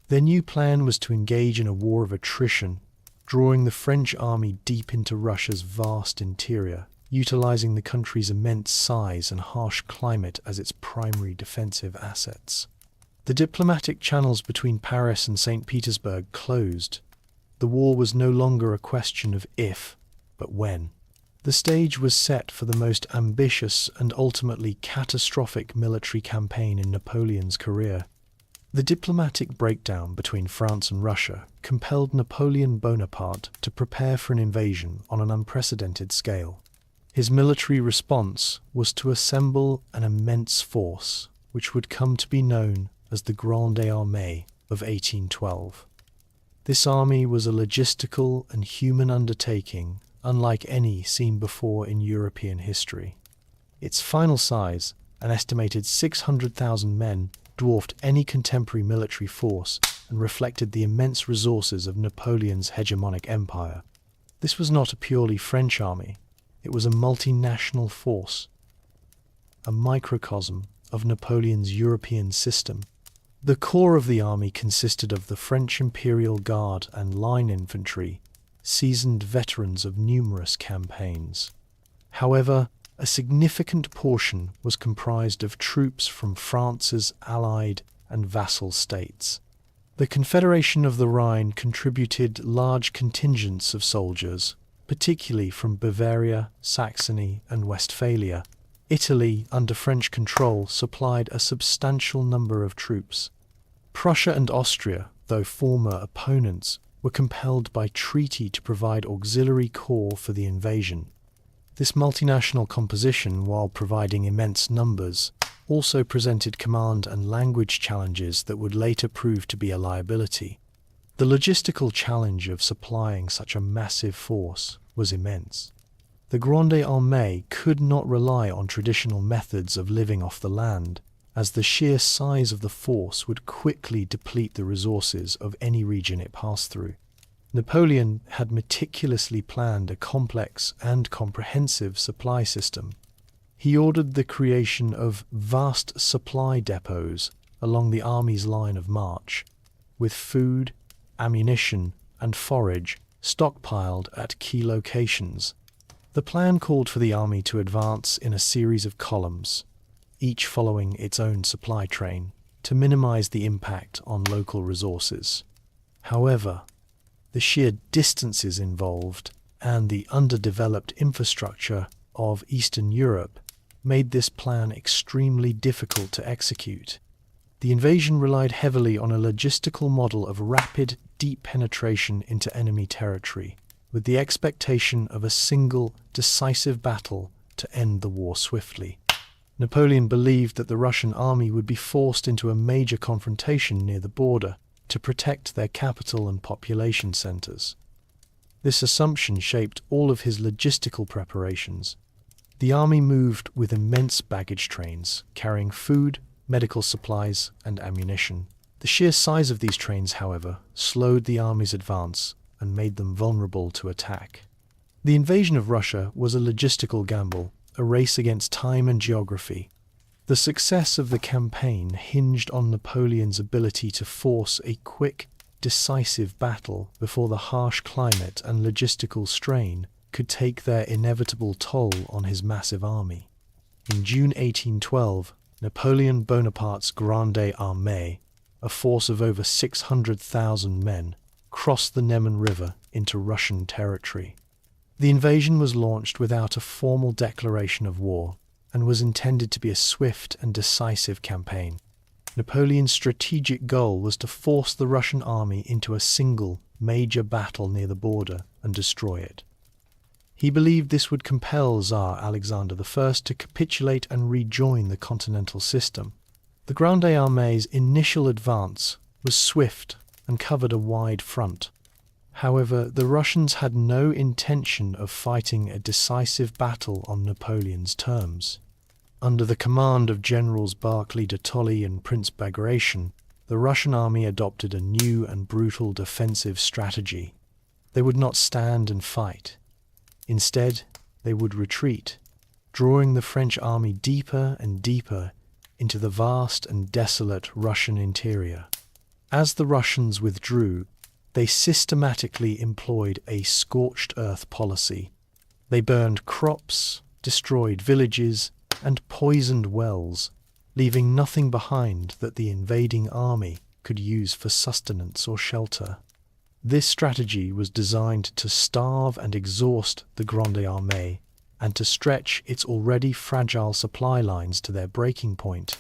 Speaker 1: Their new plan was to engage in a war of attrition, drawing the French army deep into Russia's vast interior, utilizing the country's immense size and harsh climate as its primary defensive assets. The diplomatic channels between Paris and St. Petersburg closed. The war was no longer a question of if, but when. The stage was set for the most ambitious and ultimately catastrophic military campaign in Napoleon's career. The diplomatic breakdown between France and Russia compelled Napoleon Bonaparte to prepare for an invasion on an unprecedented scale. His military response was to assemble an immense force, which would come to be known as the Grande Armée of 1812. This army was a logistical and human undertaking unlike any seen before in European history. Its final size, an estimated 600,000 men, dwarfed any contemporary military force and reflected the immense resources of Napoleon's hegemonic empire. This was not a purely French army. It was a multinational force, a microcosm of Napoleon's European system. The core of the army consisted of the French Imperial Guard and line infantry, seasoned veterans of numerous campaigns. However, a significant portion was comprised of troops from France's allied and vassal states. The Confederation of the Rhine contributed large contingents of soldiers, particularly from Bavaria, Saxony, and Westphalia. Italy, under French control, supplied a substantial number of troops. Prussia and Austria, though former opponents, were compelled by treaty to provide auxiliary corps for the invasion. This multinational composition, while providing immense numbers, also presented command and language challenges that would later prove to be a liability. The logistical challenge of supplying such a massive force was immense. The Grande Armée could not rely on traditional methods of living off the land, as the sheer size of the force would quickly deplete the resources of any region it passed through. Napoleon had meticulously planned a complex and comprehensive supply system. He ordered the creation of vast supply depots along the army's line of march, with food, ammunition, and forage stockpiled at key locations. The plan called for the army to advance in a series of columns, each following its own supply train, to minimize the impact on local resources. However, the sheer distances involved and the underdeveloped infrastructure of Eastern Europe made this plan extremely difficult to execute. The invasion relied heavily on a logistical model of rapid, deep penetration into enemy territory, with the expectation of a single, decisive battle to end the war swiftly. Napoleon believed that the Russian army would be forced into a major confrontation near the border to protect their capital and population centers. This assumption shaped all of his logistical preparations. The army moved with immense baggage trains, carrying food, medical supplies, and ammunition. The sheer size of these trains, however, slowed the army's advance and made them vulnerable to attack. The invasion of Russia was a logistical gamble, a race against time and geography. The success of the campaign hinged on Napoleon's ability to force a quick, decisive battle before the harsh climate and logistical strain could take their inevitable toll on his massive army. In June 1812, Napoleon Bonaparte's Grande Armée, a force of over 600,000 men, crossed the Neman River into Russian territory. The invasion was launched without a formal declaration of war and was intended to be a swift and decisive campaign. Napoleon's strategic goal was to force the Russian army into a single, major battle near the border and destroy it. He believed this would compel Tsar Alexander I to capitulate and rejoin the continental system. The Grande Armée's initial advance was swift and covered a wide front. However, the Russians had no intention of fighting a decisive battle on Napoleon's terms. Under the command of Generals Barclay de Tolly and Prince Bagration, the Russian army adopted a new and brutal defensive strategy. They would not stand and fight. Instead, they would retreat, drawing the French army deeper and deeper into the vast and desolate Russian interior. As the Russians withdrew, they systematically employed a scorched earth policy. They burned crops, destroyed villages, and poisoned wells, leaving nothing behind that the invading army could use for sustenance or shelter. This strategy was designed to starve and exhaust the Grande Armée and to stretch its already fragile supply lines to their breaking point.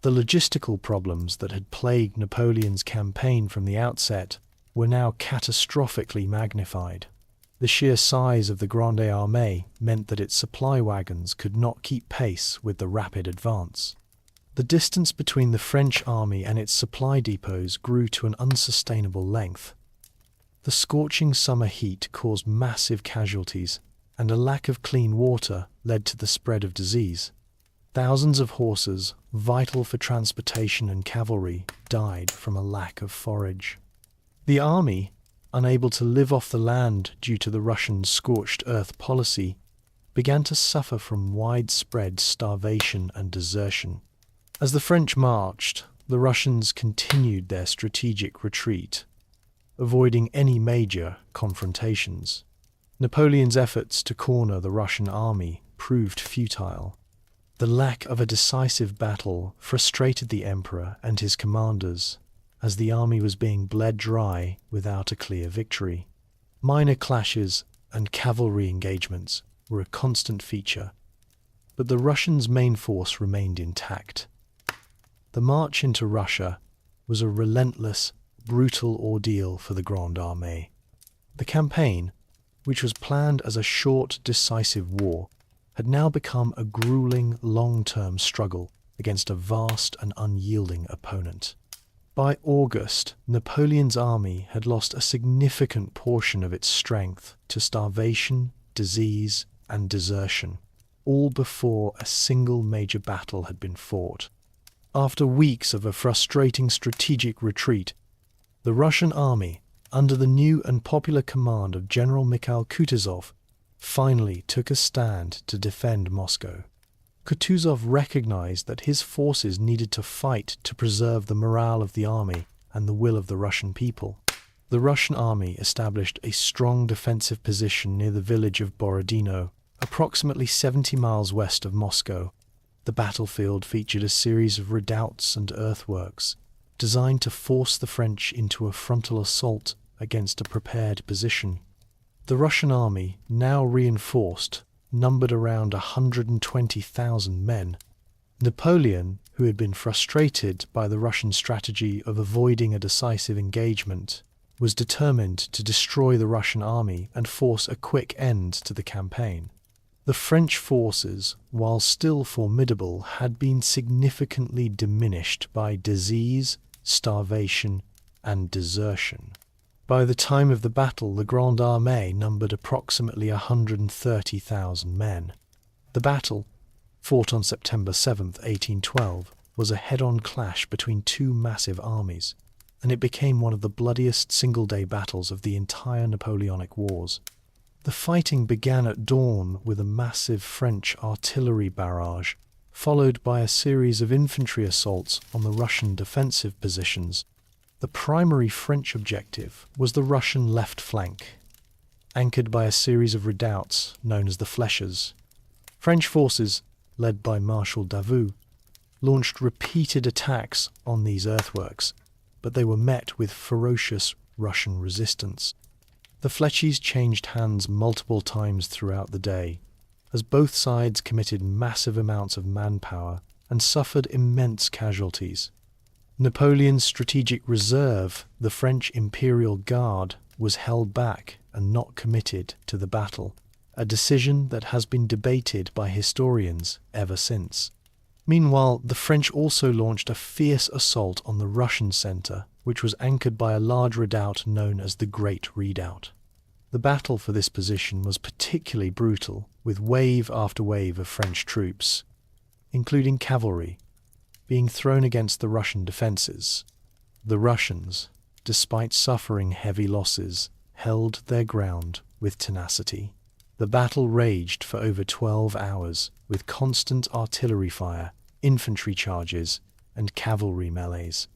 Speaker 1: The logistical problems that had plagued Napoleon's campaign from the outset were now catastrophically magnified. The sheer size of the Grande Armée meant that its supply wagons could not keep pace with the rapid advance. The distance between the French army and its supply depots grew to an unsustainable length. The scorching summer heat caused massive casualties, and a lack of clean water led to the spread of disease. Thousands of horses, vital for transportation and cavalry, died from a lack of forage. The army, unable to live off the land due to the Russian scorched earth policy, began to suffer from widespread starvation and desertion. As the French marched, the Russians continued their strategic retreat, avoiding any major confrontations. Napoleon's efforts to corner the Russian army proved futile. The lack of a decisive battle frustrated the emperor and his commanders, as the army was being bled dry without a clear victory. Minor clashes and cavalry engagements were a constant feature, but the Russians' main force remained intact. The march into Russia was a relentless, brutal ordeal for the Grande Armée. The campaign, which was planned as a short, decisive war, had now become a grueling, long-term struggle against a vast and unyielding opponent. By August, Napoleon's army had lost a significant portion of its strength to starvation, disease, and desertion, all before a single major battle had been fought. After weeks of a frustrating strategic retreat, the Russian army, under the new and popular command of General Mikhail Kutuzov, finally took a stand to defend Moscow. Kutuzov recognized that his forces needed to fight to preserve the morale of the army and the will of the Russian people. The Russian army established a strong defensive position near the village of Borodino, approximately 70 miles west of Moscow. The battlefield featured a series of redoubts and earthworks, designed to force the French into a frontal assault against a prepared position. The Russian army, now reinforced, numbered around 120,000 men. Napoleon, who had been frustrated by the Russian strategy of avoiding a decisive engagement, was determined to destroy the Russian army and force a quick end to the campaign. The French forces, while still formidable, had been significantly diminished by disease, starvation, and desertion. By the time of the battle, the Grande Armée numbered approximately 130,000 men. The battle, fought on September 7, 1812, was a head-on clash between two massive armies, and it became one of the bloodiest single-day battles of the entire Napoleonic Wars. The fighting began at dawn with a massive French artillery barrage, followed by a series of infantry assaults on the Russian defensive positions. The primary French objective was the Russian left flank, anchored by a series of redoubts known as the Flèches. French forces, led by Marshal Davout, launched repeated attacks on these earthworks, but they were met with ferocious Russian resistance. The Flèches changed hands multiple times throughout the day, as both sides committed massive amounts of manpower and suffered immense casualties. Napoleon's strategic reserve, the French Imperial Guard, was held back and not committed to the battle, a decision that has been debated by historians ever since. Meanwhile, the French also launched a fierce assault on the Russian centre, which was anchored by a large redoubt known as the Great Redoubt. The battle for this position was particularly brutal, with wave after wave of French troops, including cavalry, being thrown against the Russian defences. The Russians, despite suffering heavy losses, held their ground with tenacity. The battle raged for over 12 hours, with constant artillery fire, infantry charges, and cavalry melees.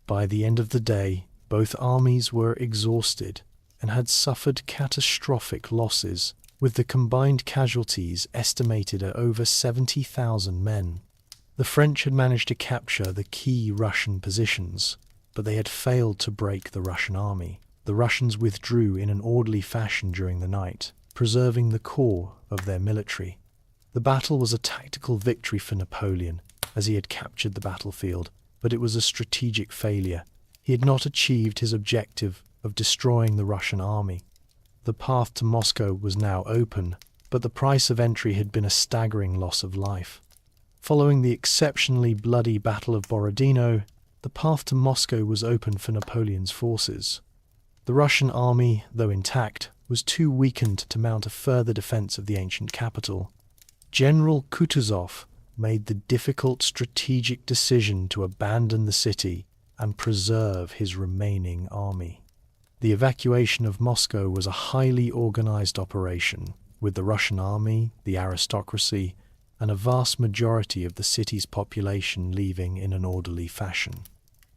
Speaker 1: By the end of the day, both armies were exhausted and had suffered catastrophic losses, with the combined casualties estimated at over 70,000 men. The French had managed to capture the key Russian positions, but they had failed to break the Russian army. The Russians withdrew in an orderly fashion during the night, preserving the core of their military. The battle was a tactical victory for Napoleon, as he had captured the battlefield, but it was a strategic failure. He had not achieved his objective of destroying the Russian army. The path to Moscow was now open, but the price of entry had been a staggering loss of life. Following the exceptionally bloody Battle of Borodino, the path to Moscow was open for Napoleon's forces. The Russian army, though intact, was too weakened to mount a further defense of the ancient capital. General Kutuzov made the difficult strategic decision to abandon the city and preserve his remaining army. The evacuation of Moscow was a highly organized operation, with the Russian army, the aristocracy, and a vast majority of the city's population leaving in an orderly fashion.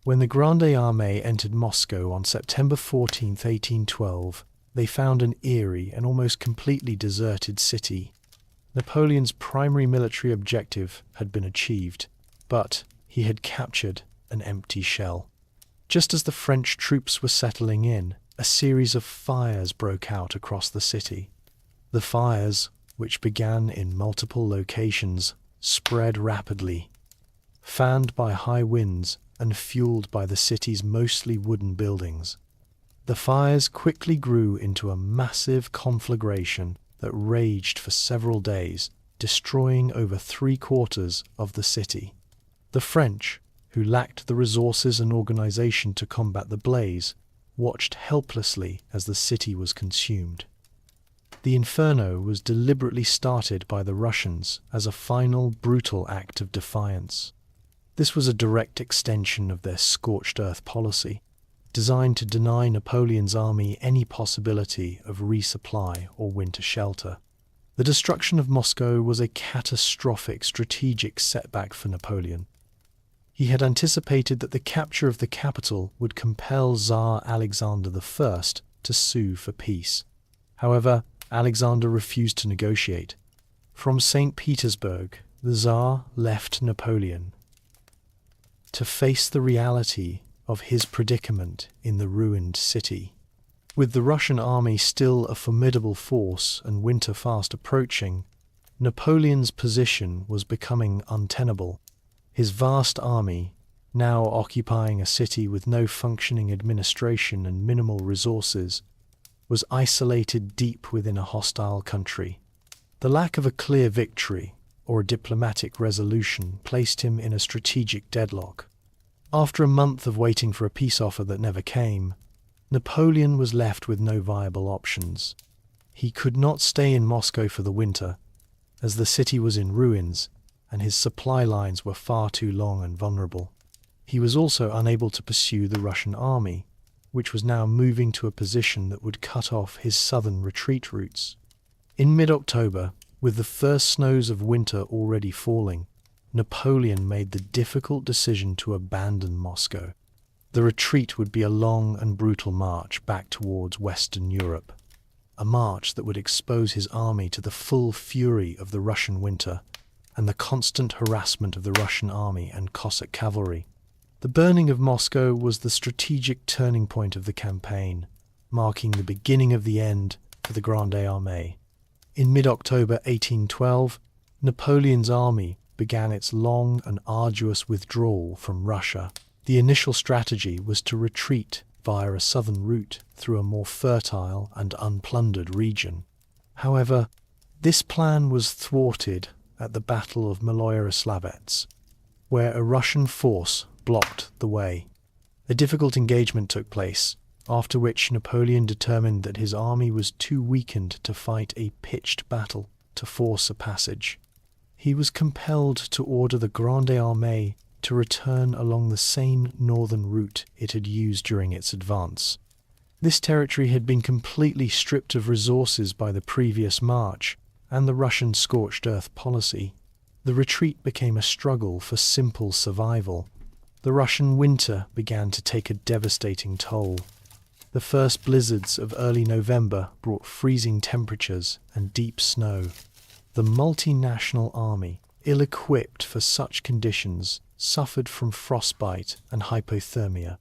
Speaker 1: When the Grande Armée entered Moscow on September 14, 1812, they found an eerie and almost completely deserted city. Napoleon's primary military objective had been achieved, but he had captured an empty shell. Just as the French troops were settling in, a series of fires broke out across the city. The fires, which began in multiple locations, spread rapidly. Fanned by high winds and fueled by the city's mostly wooden buildings, the fires quickly grew into a massive conflagration that raged for several days, destroying over 3/4 of the city. The French, who lacked the resources and organization to combat the blaze, watched helplessly as the city was consumed. The inferno was deliberately started by the Russians as a final brutal act of defiance. This was a direct extension of their scorched earth policy, designed to deny Napoleon's army any possibility of resupply or winter shelter. The destruction of Moscow was a catastrophic strategic setback for Napoleon. He had anticipated that the capture of the capital would compel Tsar Alexander I to sue for peace. However, Alexander refused to negotiate. From St. Petersburg, the Tsar left Napoleon to face the reality of his predicament in the ruined city. With the Russian army still a formidable force and winter fast approaching, Napoleon's position was becoming untenable. His vast army, now occupying a city with no functioning administration and minimal resources, was isolated deep within a hostile country. The lack of a clear victory or a diplomatic resolution placed him in a strategic deadlock. After a month of waiting for a peace offer that never came, Napoleon was left with no viable options. He could not stay in Moscow for the winter, as the city was in ruins and his supply lines were far too long and vulnerable. He was also unable to pursue the Russian army, which was now moving to a position that would cut off his southern retreat routes. In mid-October, with the first snows of winter already falling, Napoleon made the difficult decision to abandon Moscow. The retreat would be a long and brutal march back towards Western Europe, a march that would expose his army to the full fury of the Russian winter and the constant harassment of the Russian army and Cossack cavalry. The burning of Moscow was the strategic turning point of the campaign, marking the beginning of the end for the Grande Armée. In mid-October 1812, Napoleon's army began its long and arduous withdrawal from Russia. The initial strategy was to retreat via a southern route through a more fertile and unplundered region. However, this plan was thwarted at the Battle of Maloyaroslavets, where a Russian force blocked the way. A difficult engagement took place, after which Napoleon determined that his army was too weakened to fight a pitched battle to force a passage. He was compelled to order the Grande Armée to return along the same northern route it had used during its advance. This territory had been completely stripped of resources by the previous march and the Russian scorched earth policy. The retreat became a struggle for simple survival. The Russian winter began to take a devastating toll. The first blizzards of early November brought freezing temperatures and deep snow. The multinational army, ill-equipped for such conditions, suffered from frostbite and hypothermia.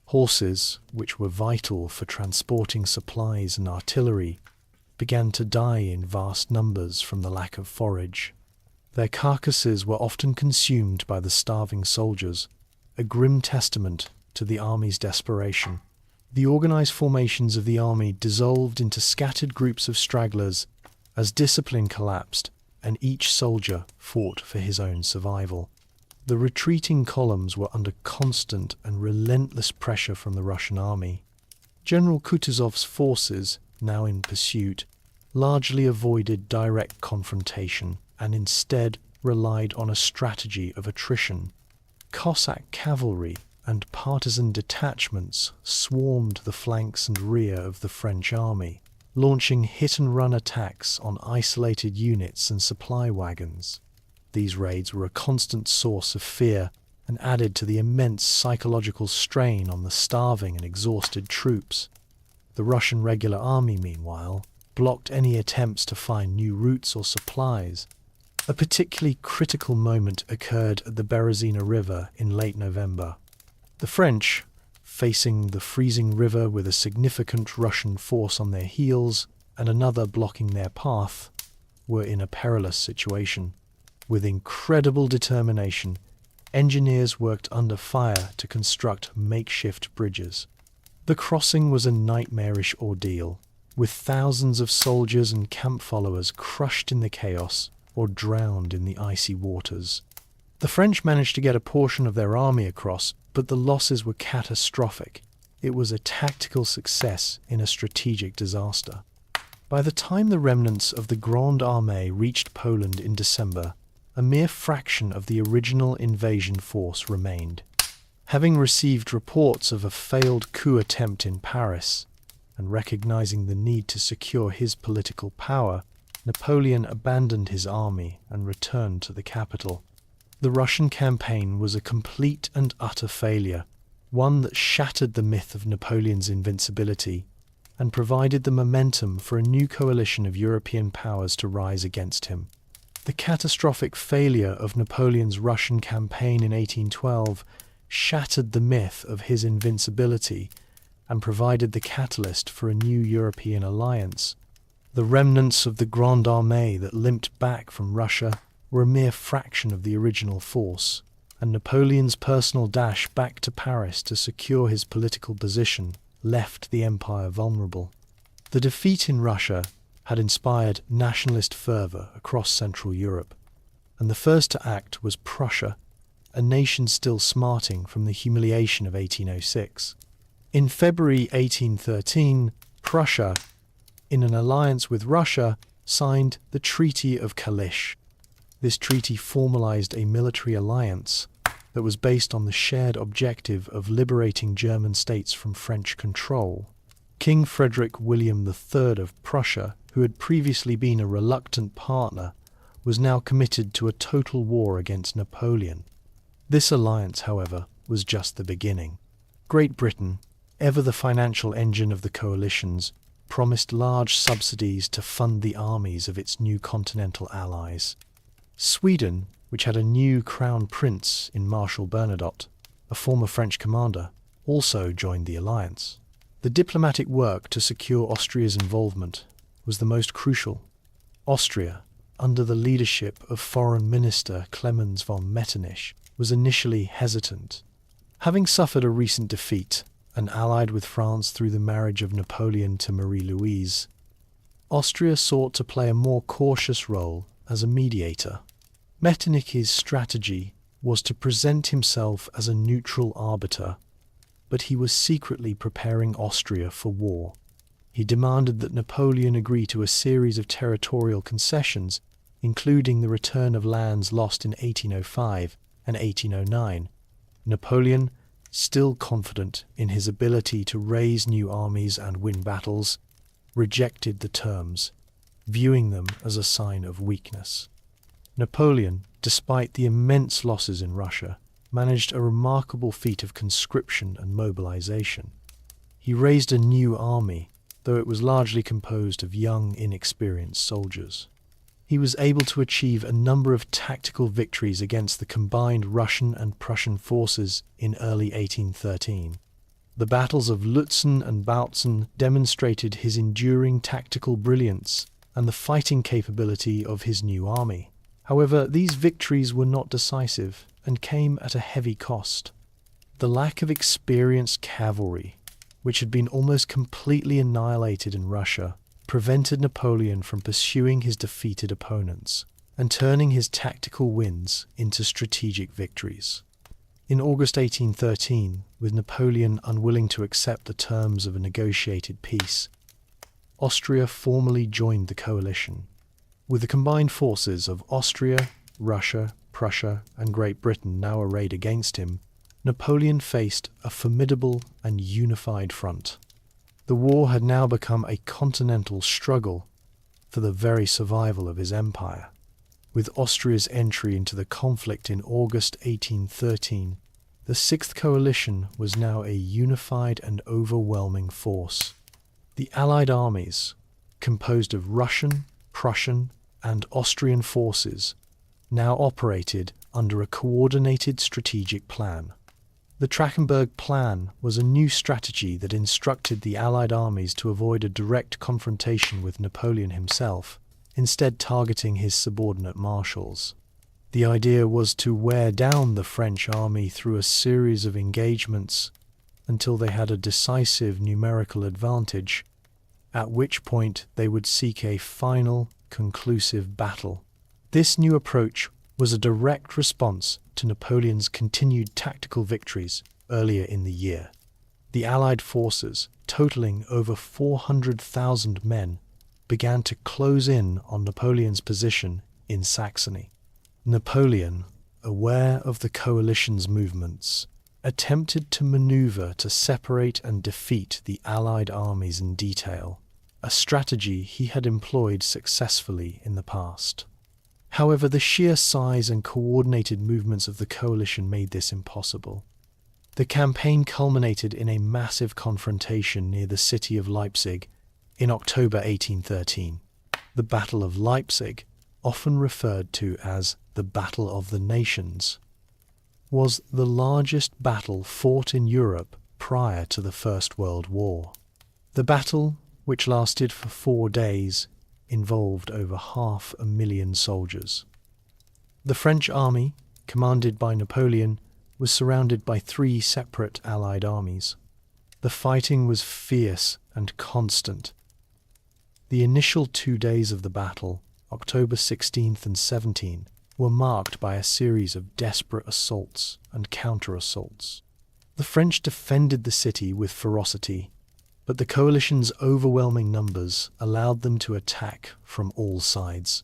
Speaker 1: Horses, which were vital for transporting supplies and artillery, began to die in vast numbers from the lack of forage. Their carcasses were often consumed by the starving soldiers, a grim testament to the army's desperation. The organized formations of the army dissolved into scattered groups of stragglers as discipline collapsed and each soldier fought for his own survival. The retreating columns were under constant and relentless pressure from the Russian army. General Kutuzov's forces, now in pursuit, largely avoided direct confrontation and instead relied on a strategy of attrition. Cossack cavalry and partisan detachments swarmed the flanks and rear of the French army, launching hit-and-run attacks on isolated units and supply wagons. These raids were a constant source of fear and added to the immense psychological strain on the starving and exhausted troops. The Russian regular army, meanwhile, blocked any attempts to find new routes or supplies. A particularly critical moment occurred at the Berezina River in late November. The French, facing the freezing river with a significant Russian force on their heels and another blocking their path, were in a perilous situation. With incredible determination, engineers worked under fire to construct makeshift bridges. The crossing was a nightmarish ordeal, with thousands of soldiers and camp followers crushed in the chaos or drowned in the icy waters. The French managed to get a portion of their army across, but the losses were catastrophic. It was a tactical success in a strategic disaster. By the time the remnants of the Grande Armée reached Poland in December, a mere fraction of the original invasion force remained. Having received reports of a failed coup attempt in Paris, and recognizing the need to secure his political power, Napoleon abandoned his army and returned to the capital. The Russian campaign was a complete and utter failure, one that shattered the myth of Napoleon's invincibility and provided the momentum for a new coalition of European powers to rise against him. The catastrophic failure of Napoleon's Russian campaign in 1812 shattered the myth of his invincibility and provided the catalyst for a new European alliance. The remnants of the Grande Armée that limped back from Russia were a mere fraction of the original force, and Napoleon's personal dash back to Paris to secure his political position left the empire vulnerable. The defeat in Russia had inspired nationalist fervour across Central Europe, and the first to act was Prussia, a nation still smarting from the humiliation of 1806. In February 1813, Prussia, in an alliance with Russia, signed the Treaty of Kalisz. This treaty formalized a military alliance that was based on the shared objective of liberating German states from French control. King Frederick William III of Prussia, who had previously been a reluctant partner, was now committed to a total war against Napoleon. This alliance, however, was just the beginning. Great Britain, ever the financial engine of the coalitions, promised large subsidies to fund the armies of its new continental allies. Sweden, which had a new crown prince in Marshal Bernadotte, a former French commander, also joined the alliance. The diplomatic work to secure Austria's involvement was the most crucial. Austria, under the leadership of Foreign Minister Clemens von Metternich, was initially hesitant. Having suffered a recent defeat and allied with France through the marriage of Napoleon to Marie-Louise, Austria sought to play a more cautious role as a mediator. Metternich's strategy was to present himself as a neutral arbiter, but he was secretly preparing Austria for war. He demanded that Napoleon agree to a series of territorial concessions, including the return of lands lost in 1805 and 1809. Napoleon, still confident in his ability to raise new armies and win battles, rejected the terms, viewing them as a sign of weakness. Napoleon, despite the immense losses in Russia, managed a remarkable feat of conscription and mobilization. He raised a new army, though it was largely composed of young, inexperienced soldiers. He was able to achieve a number of tactical victories against the combined Russian and Prussian forces in early 1813. The battles of Lutzen and Bautzen demonstrated his enduring tactical brilliance and the fighting capability of his new army. However, these victories were not decisive and came at a heavy cost. The lack of experienced cavalry, which had been almost completely annihilated in Russia, prevented Napoleon from pursuing his defeated opponents and turning his tactical wins into strategic victories. In August 1813, with Napoleon unwilling to accept the terms of a negotiated peace, Austria formally joined the coalition. With the combined forces of Austria, Russia, Prussia, and Great Britain now arrayed against him, Napoleon faced a formidable and unified front. The war had now become a continental struggle for the very survival of his empire. With Austria's entry into the conflict in August 1813, the Sixth Coalition was now a unified and overwhelming force. The Allied armies, composed of Russian, Prussian, and Austrian forces, now operated under a coordinated strategic plan. The Trachenberg Plan was a new strategy that instructed the Allied armies to avoid a direct confrontation with Napoleon himself, instead targeting his subordinate marshals. The idea was to wear down the French army through a series of engagements until they had a decisive numerical advantage, at which point they would seek a final, conclusive battle. This new approach was a direct response to Napoleon's continued tactical victories earlier in the year. The Allied forces, totaling over 400,000 men, began to close in on Napoleon's position in Saxony. Napoleon, aware of the coalition's movements, attempted to maneuver to separate and defeat the Allied armies in detail, a strategy he had employed successfully in the past. However, the sheer size and coordinated movements of the coalition made this impossible. The campaign culminated in a massive confrontation near the city of Leipzig in October 1813. The Battle of Leipzig, often referred to as the Battle of the Nations, was the largest battle fought in Europe prior to the First World War. The battle, which lasted for 4 days, involved over 500,000 soldiers. The French army, commanded by Napoleon, was surrounded by 3 separate Allied armies. The fighting was fierce and constant. The initial 2 days of the battle, October 16th and 17th, were marked by a series of desperate assaults and counter-assaults. The French defended the city with ferocity, but the coalition's overwhelming numbers allowed them to attack from all sides.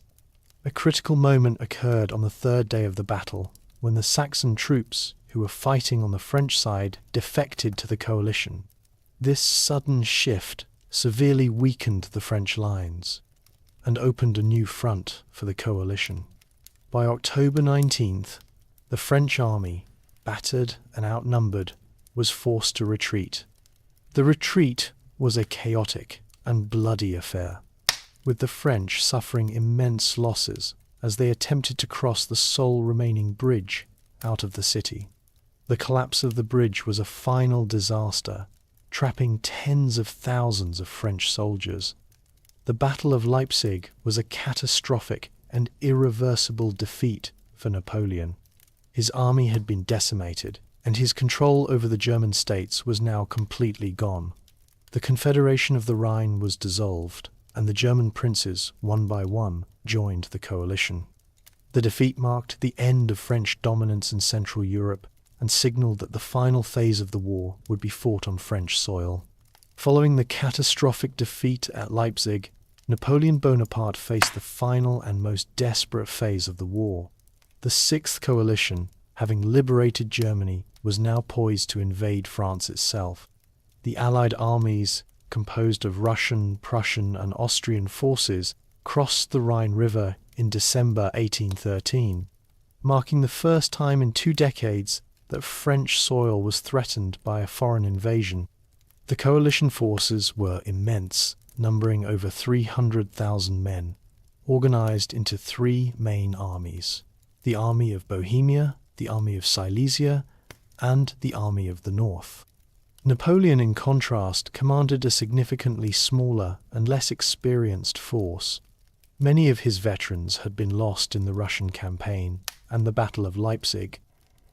Speaker 1: A critical moment occurred on the 3rd day of the battle, when the Saxon troops, who were fighting on the French side, defected to the coalition. This sudden shift severely weakened the French lines and opened a new front for the coalition. By October 19th, the French army, battered and outnumbered, was forced to retreat. The retreat was a chaotic and bloody affair, with the French suffering immense losses as they attempted to cross the sole remaining bridge out of the city. The collapse of the bridge was a final disaster, trapping tens of thousands of French soldiers. The Battle of Leipzig was a catastrophic and irreversible defeat for Napoleon. His army had been decimated, and his control over the German states was now completely gone. The Confederation of the Rhine was dissolved, and the German princes, one by one, joined the coalition. The defeat marked the end of French dominance in Central Europe and signaled that the final phase of the war would be fought on French soil. Following the catastrophic defeat at Leipzig, Napoleon Bonaparte faced the final and most desperate phase of the war. The Sixth Coalition, having liberated Germany, was now poised to invade France itself. The Allied armies, composed of Russian, Prussian, and Austrian forces, crossed the Rhine River in December 1813, marking the first time in 2 decades that French soil was threatened by a foreign invasion. The coalition forces were immense, numbering over 300,000 men, organized into 3 main armies: the Army of Bohemia, the Army of Silesia, and the Army of the North. Napoleon, in contrast, commanded a significantly smaller and less experienced force. Many of his veterans had been lost in the Russian campaign and the Battle of Leipzig.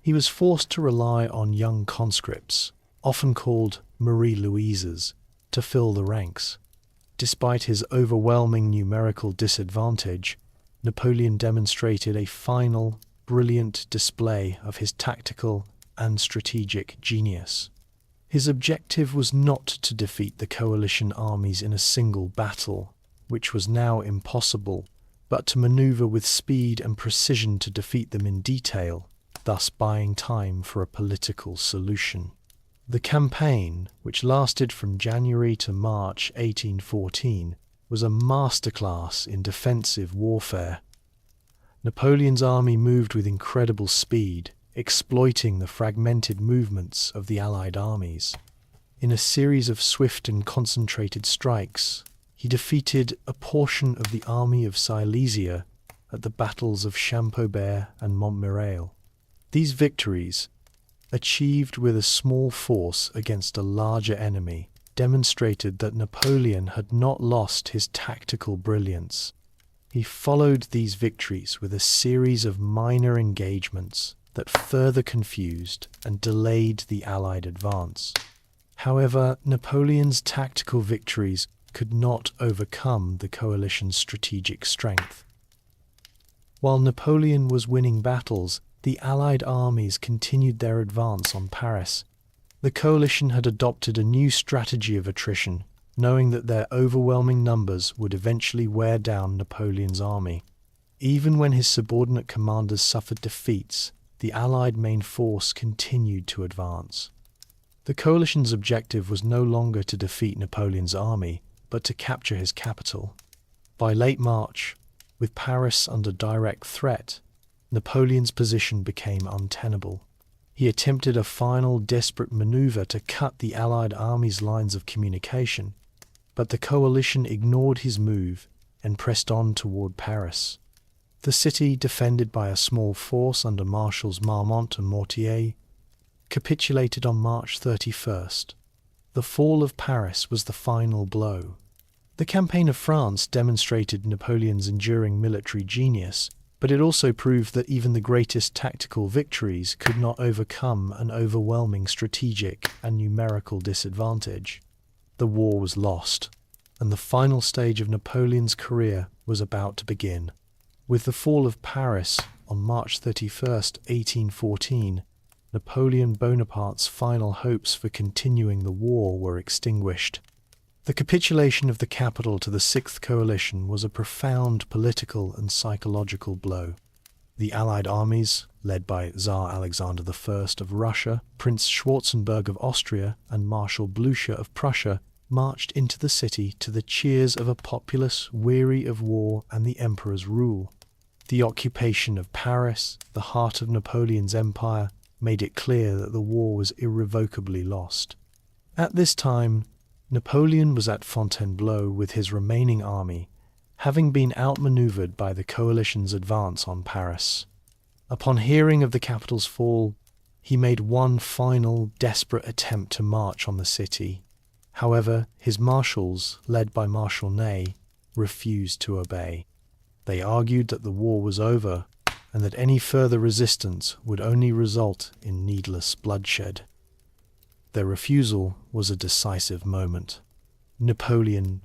Speaker 1: He was forced to rely on young conscripts, often called Marie-Louises, to fill the ranks. Despite his overwhelming numerical disadvantage, Napoleon demonstrated a final, brilliant display of his tactical and strategic genius. His objective was not to defeat the coalition armies in a single battle, which was now impossible, but to maneuver with speed and precision to defeat them in detail, thus buying time for a political solution. The campaign, which lasted from January to March 1814, was a masterclass in defensive warfare. Napoleon's army moved with incredible speed, exploiting the fragmented movements of the Allied armies. In a series of swift and concentrated strikes, he defeated a portion of the army of Silesia at the battles of Champaubert and Montmirail. These victories, achieved with a small force against a larger enemy, demonstrated that Napoleon had not lost his tactical brilliance. He followed these victories with a series of minor engagements that further confused and delayed the Allied advance. However, Napoleon's tactical victories could not overcome the coalition's strategic strength. While Napoleon was winning battles, the Allied armies continued their advance on Paris. The coalition had adopted a new strategy of attrition, knowing that their overwhelming numbers would eventually wear down Napoleon's army. Even when his subordinate commanders suffered defeats, the Allied main force continued to advance. The coalition's objective was no longer to defeat Napoleon's army, but to capture his capital. By late March, with Paris under direct threat, Napoleon's position became untenable. He attempted a final desperate maneuver to cut the Allied army's lines of communication, but the coalition ignored his move and pressed on toward Paris. The city, defended by a small force under Marshals Marmont and Mortier, capitulated on March 31st. The fall of Paris was the final blow. The campaign of France demonstrated Napoleon's enduring military genius, but it also proved that even the greatest tactical victories could not overcome an overwhelming strategic and numerical disadvantage. The war was lost, and the final stage of Napoleon's career was about to begin. With the fall of Paris on March 31st, 1814, Napoleon Bonaparte's final hopes for continuing the war were extinguished. The capitulation of the capital to the Sixth Coalition was a profound political and psychological blow. The Allied armies, led by Tsar Alexander I of Russia, Prince Schwarzenberg of Austria, and Marshal Blucher of Prussia, marched into the city to the cheers of a populace weary of war and the Emperor's rule. The occupation of Paris, the heart of Napoleon's empire, made it clear that the war was irrevocably lost. At this time, Napoleon was at Fontainebleau with his remaining army, having been outmaneuvered by the coalition's advance on Paris. Upon hearing of the capital's fall, he made one final, desperate attempt to march on the city. However, his marshals, led by Marshal Ney, refused to obey. They argued that the war was over and that any further resistance would only result in needless bloodshed. Their refusal was a decisive moment. Napoleon,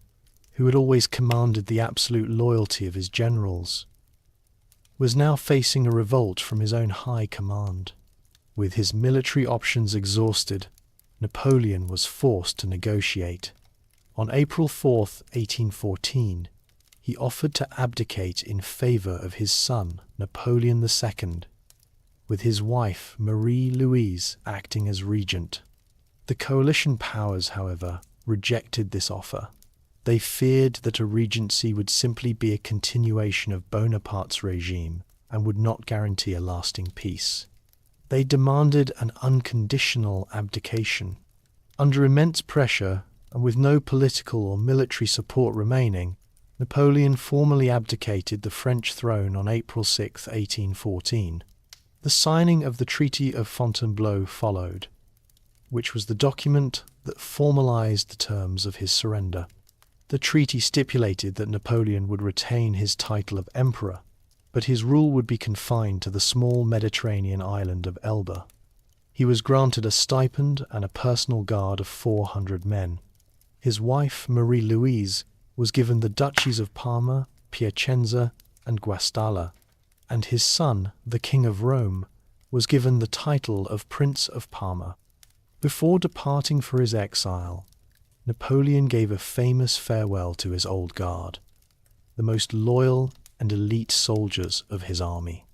Speaker 1: who had always commanded the absolute loyalty of his generals, was now facing a revolt from his own high command. With his military options exhausted, Napoleon was forced to negotiate. On April 4th, 1814, he offered to abdicate in favor of his son, Napoleon II, with his wife, Marie-Louise, acting as regent. The coalition powers, however, rejected this offer. They feared that a regency would simply be a continuation of Bonaparte's regime and would not guarantee a lasting peace. They demanded an unconditional abdication. Under immense pressure, and with no political or military support remaining, Napoleon formally abdicated the French throne on April 6, 1814. The signing of the Treaty of Fontainebleau followed, which was the document that formalized the terms of his surrender. The treaty stipulated that Napoleon would retain his title of emperor, but his rule would be confined to the small Mediterranean island of Elba. He was granted a stipend and a personal guard of 400 men. His wife, Marie-Louise, was given the duchies of Parma, Piacenza, and Guastalla, and his son, the King of Rome, was given the title of Prince of Parma. Before departing for his exile, Napoleon gave a famous farewell to his old guard, the most loyal and elite soldiers of his army.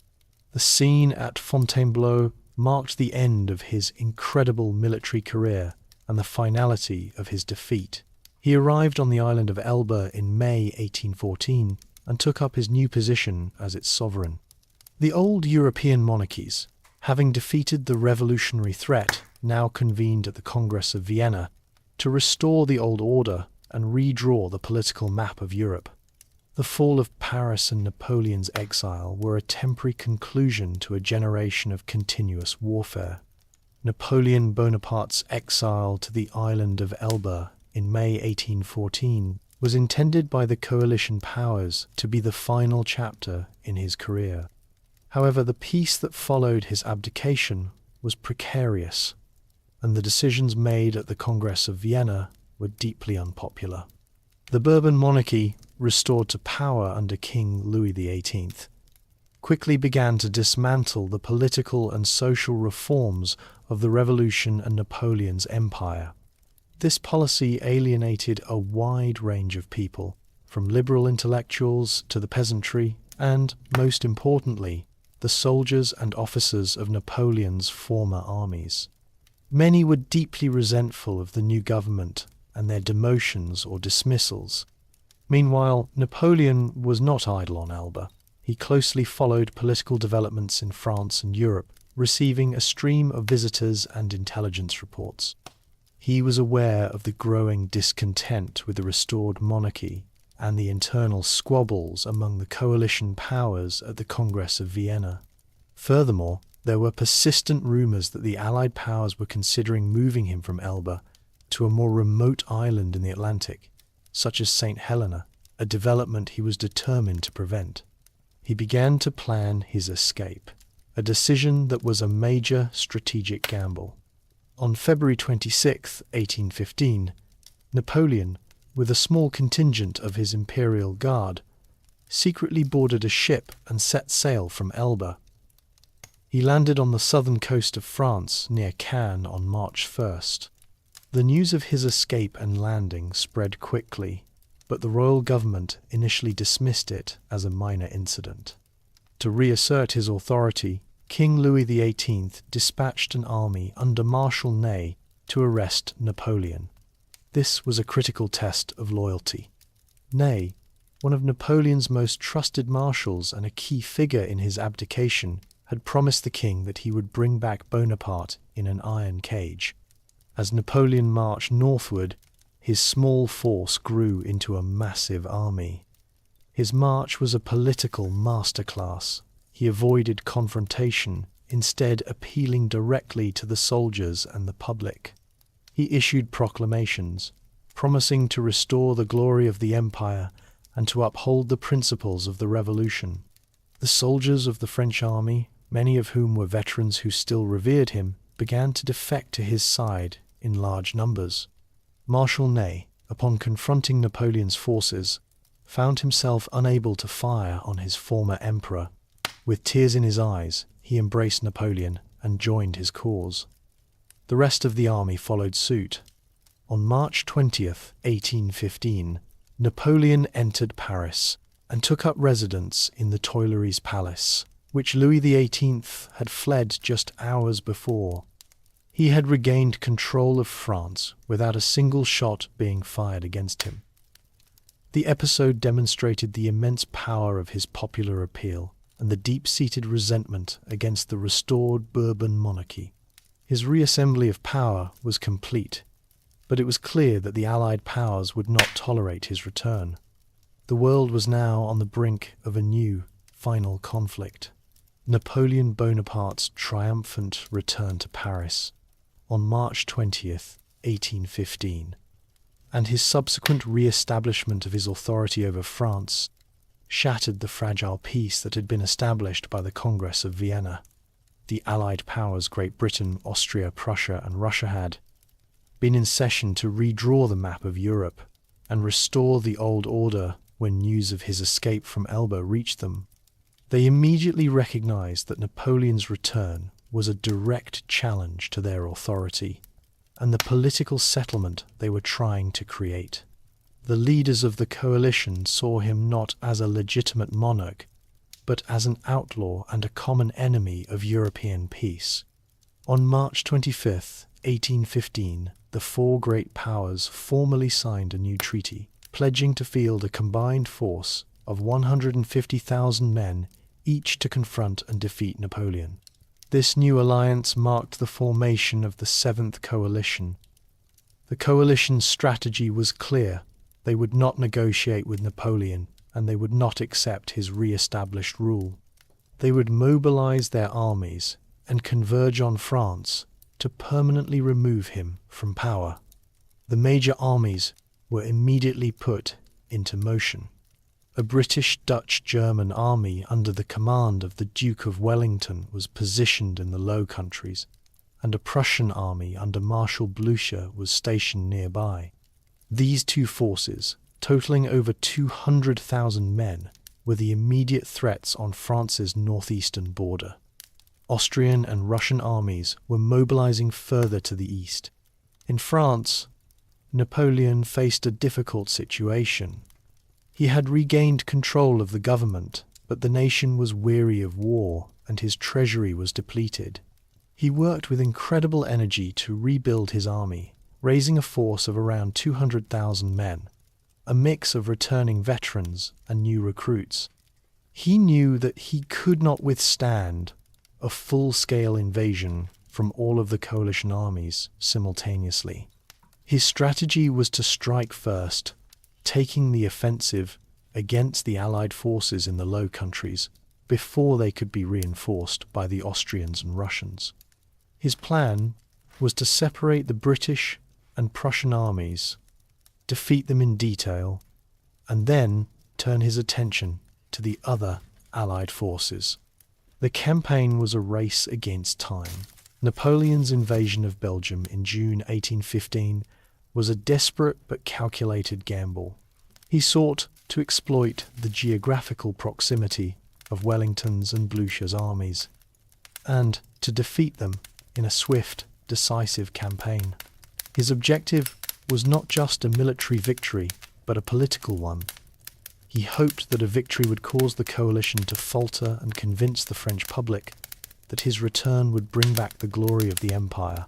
Speaker 1: The scene at Fontainebleau marked the end of his incredible military career and the finality of his defeat. He arrived on the island of Elba in May 1814 and took up his new position as its sovereign. The old European monarchies, having defeated the revolutionary threat, now convened at the Congress of Vienna to restore the old order and redraw the political map of Europe. The fall of Paris and Napoleon's exile were a temporary conclusion to a generation of continuous warfare. Napoleon Bonaparte's exile to the island of Elba in May 1814 was intended by the coalition powers to be the final chapter in his career. However, the peace that followed his abdication was precarious, and the decisions made at the Congress of Vienna were deeply unpopular. The Bourbon monarchy, restored to power under King Louis XVIII, quickly began to dismantle the political and social reforms of the Revolution and Napoleon's empire. This policy alienated a wide range of people, from liberal intellectuals to the peasantry, and, most importantly, the soldiers and officers of Napoleon's former armies. Many were deeply resentful of the new government and their demotions or dismissals. Meanwhile, Napoleon was not idle on Elba. He closely followed political developments in France and Europe, receiving a stream of visitors and intelligence reports. He was aware of the growing discontent with the restored monarchy and the internal squabbles among the coalition powers at the Congress of Vienna. Furthermore, there were persistent rumors that the Allied powers were considering moving him from Elba to a more remote island in the Atlantic, such as Saint Helena, a development he was determined to prevent. He began to plan his escape, a decision that was a major strategic gamble. On February 26, 1815, Napoleon, with a small contingent of his imperial guard, secretly boarded a ship and set sail from Elba. He landed on the southern coast of France near Cannes on March 1st. The news of his escape and landing spread quickly, but the royal government initially dismissed it as a minor incident. To reassert his authority, King Louis XVIII dispatched an army under Marshal Ney to arrest Napoleon. This was a critical test of loyalty. Ney, one of Napoleon's most trusted marshals and a key figure in his abdication, had promised the king that he would bring back Bonaparte in an iron cage. As Napoleon marched northward, his small force grew into a massive army. His march was a political masterclass. He avoided confrontation, instead appealing directly to the soldiers and the public. He issued proclamations, promising to restore the glory of the empire and to uphold the principles of the revolution. The soldiers of the French army, many of whom were veterans who still revered him, began to defect to his side in large numbers. Marshal Ney, upon confronting Napoleon's forces, found himself unable to fire on his former emperor. With tears in his eyes, he embraced Napoleon and joined his cause. The rest of the army followed suit. On March 20th, 1815, Napoleon entered Paris and took up residence in the Tuileries Palace, which Louis XVIII had fled just hours before. He had regained control of France without a single shot being fired against him. The episode demonstrated the immense power of his popular appeal and the deep-seated resentment against the restored Bourbon monarchy. His reassembly of power was complete, but it was clear that the Allied powers would not tolerate his return. The world was now on the brink of a new, final conflict. Napoleon Bonaparte's triumphant return to Paris on March 20th, 1815. and his subsequent re-establishment of his authority over France shattered the fragile peace that had been established by the Congress of Vienna. The Allied powers, Great Britain, Austria, Prussia, and Russia, had been in session to redraw the map of Europe and restore the old order when news of his escape from Elba reached them. They immediately recognized that Napoleon's return was a direct challenge to their authority and the political settlement they were trying to create. The leaders of the coalition saw him not as a legitimate monarch, but as an outlaw and a common enemy of European peace. On March 25, 1815, the four great powers formally signed a new treaty, pledging to field a combined force of 150,000 men, each to confront and defeat Napoleon. This new alliance marked the formation of the Seventh Coalition. The coalition's strategy was clear. They would not negotiate with Napoleon, and they would not accept his re-established rule. They would mobilize their armies and converge on France to permanently remove him from power. The major armies were immediately put into motion. A British, Dutch, German army under the command of the Duke of Wellington was positioned in the Low Countries, and a Prussian army under Marshal Blucher was stationed nearby. These two forces, totaling over 200,000 men, were the immediate threats on France's northeastern border. Austrian and Russian armies were mobilizing further to the east. In France, Napoleon faced a difficult situation. He had regained control of the government, but the nation was weary of war and his treasury was depleted. He worked with incredible energy to rebuild his army, raising a force of around 200,000 men, a mix of returning veterans and new recruits. He knew that he could not withstand a full-scale invasion from all of the coalition armies simultaneously. His strategy was to strike first, taking the offensive against the Allied forces in the Low Countries before they could be reinforced by the Austrians and Russians. His plan was to separate the British and Prussian armies, defeat them in detail, and then turn his attention to the other Allied forces. The campaign was a race against time. Napoleon's invasion of Belgium in June 1815 was a desperate but calculated gamble. He sought to exploit the geographical proximity of Wellington's and Blucher's armies, and to defeat them in a swift, decisive campaign. His objective was not just a military victory, but a political one. He hoped that a victory would cause the coalition to falter and convince the French public that his return would bring back the glory of the empire.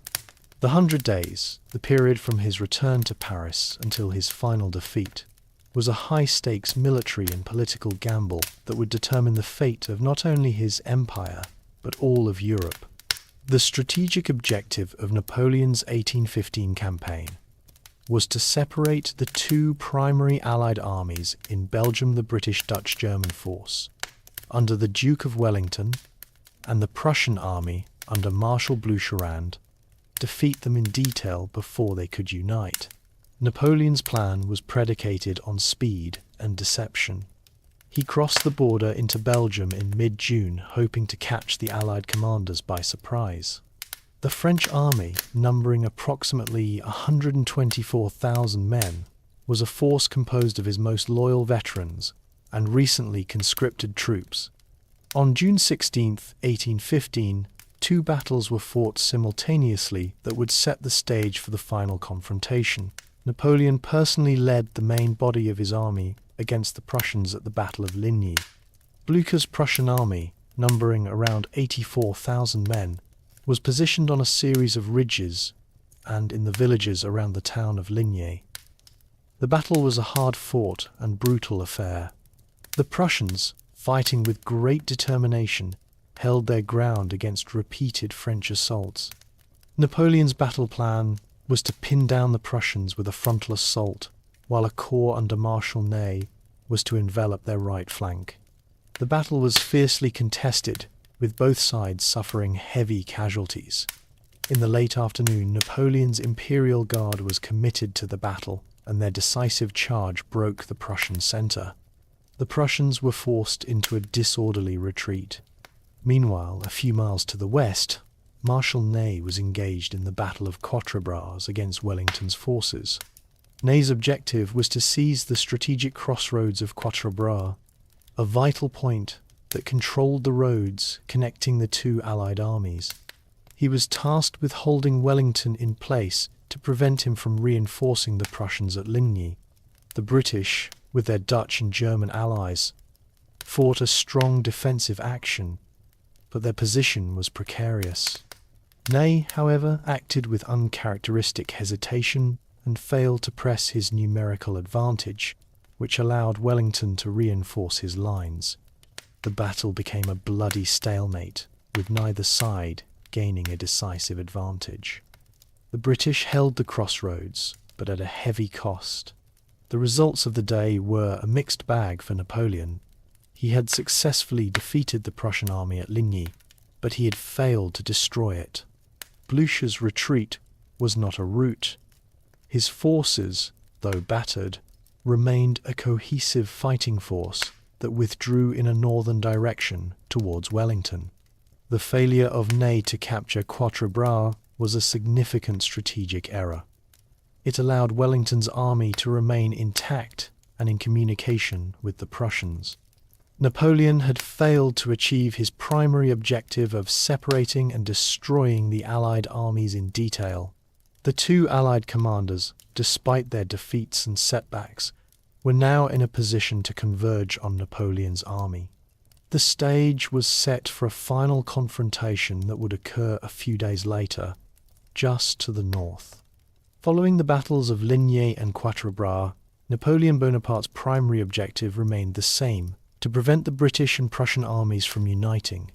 Speaker 1: The 100 Days, the period from his return to Paris until his final defeat, was a high-stakes military and political gamble that would determine the fate of not only his empire, but all of Europe. The strategic objective of Napoleon's 1815 campaign was to separate the two primary Allied armies in Belgium, the British-Dutch-German force, under the Duke of Wellington, and the Prussian army under Marshal Blucher, defeat them in detail before they could unite. Napoleon's plan was predicated on speed and deception. He crossed the border into Belgium in mid-June, hoping to catch the Allied commanders by surprise. The French army, numbering approximately 124,000 men, was a force composed of his most loyal veterans and recently conscripted troops. On June 16, 1815, two battles were fought simultaneously that would set the stage for the final confrontation. Napoleon personally led the main body of his army against the Prussians at the Battle of Ligny. Blucher's Prussian army, numbering around 84,000 men, was positioned on a series of ridges and in the villages around the town of Ligny. The battle was a hard-fought and brutal affair. The Prussians, fighting with great determination, held their ground against repeated French assaults. Napoleon's battle plan was to pin down the Prussians with a frontal assault, while a corps under Marshal Ney was to envelop their right flank. The battle was fiercely contested, with both sides suffering heavy casualties. In the late afternoon, Napoleon's Imperial Guard was committed to the battle, and their decisive charge broke the Prussian centre. The Prussians were forced into a disorderly retreat. Meanwhile, a few miles to the west, Marshal Ney was engaged in the Battle of Quatre Bras against Wellington's forces. Ney's objective was to seize the strategic crossroads of Quatre Bras, a vital point that controlled the roads connecting the two Allied armies. He was tasked with holding Wellington in place to prevent him from reinforcing the Prussians at Ligny. The British, with their Dutch and German allies, fought a strong defensive action, but their position was precarious. Ney, however, acted with uncharacteristic hesitation and failed to press his numerical advantage, which allowed Wellington to reinforce his lines. The battle became a bloody stalemate, with neither side gaining a decisive advantage. The British held the crossroads, but at a heavy cost. The results of the day were a mixed bag for Napoleon. He had successfully defeated the Prussian army at Ligny, but he had failed to destroy it. Blucher's retreat was not a rout. His forces, though battered, remained a cohesive fighting force that withdrew in a northern direction towards Wellington. The failure of Ney to capture Quatre Bras was a significant strategic error. It allowed Wellington's army to remain intact and in communication with the Prussians. Napoleon had failed to achieve his primary objective of separating and destroying the Allied armies in detail. The two Allied commanders, despite their defeats and setbacks, were now in a position to converge on Napoleon's army. The stage was set for a final confrontation that would occur a few days later, just to the north. Following the battles of Ligny and Quatre Bras, Napoleon Bonaparte's primary objective remained the same: to prevent the British and Prussian armies from uniting.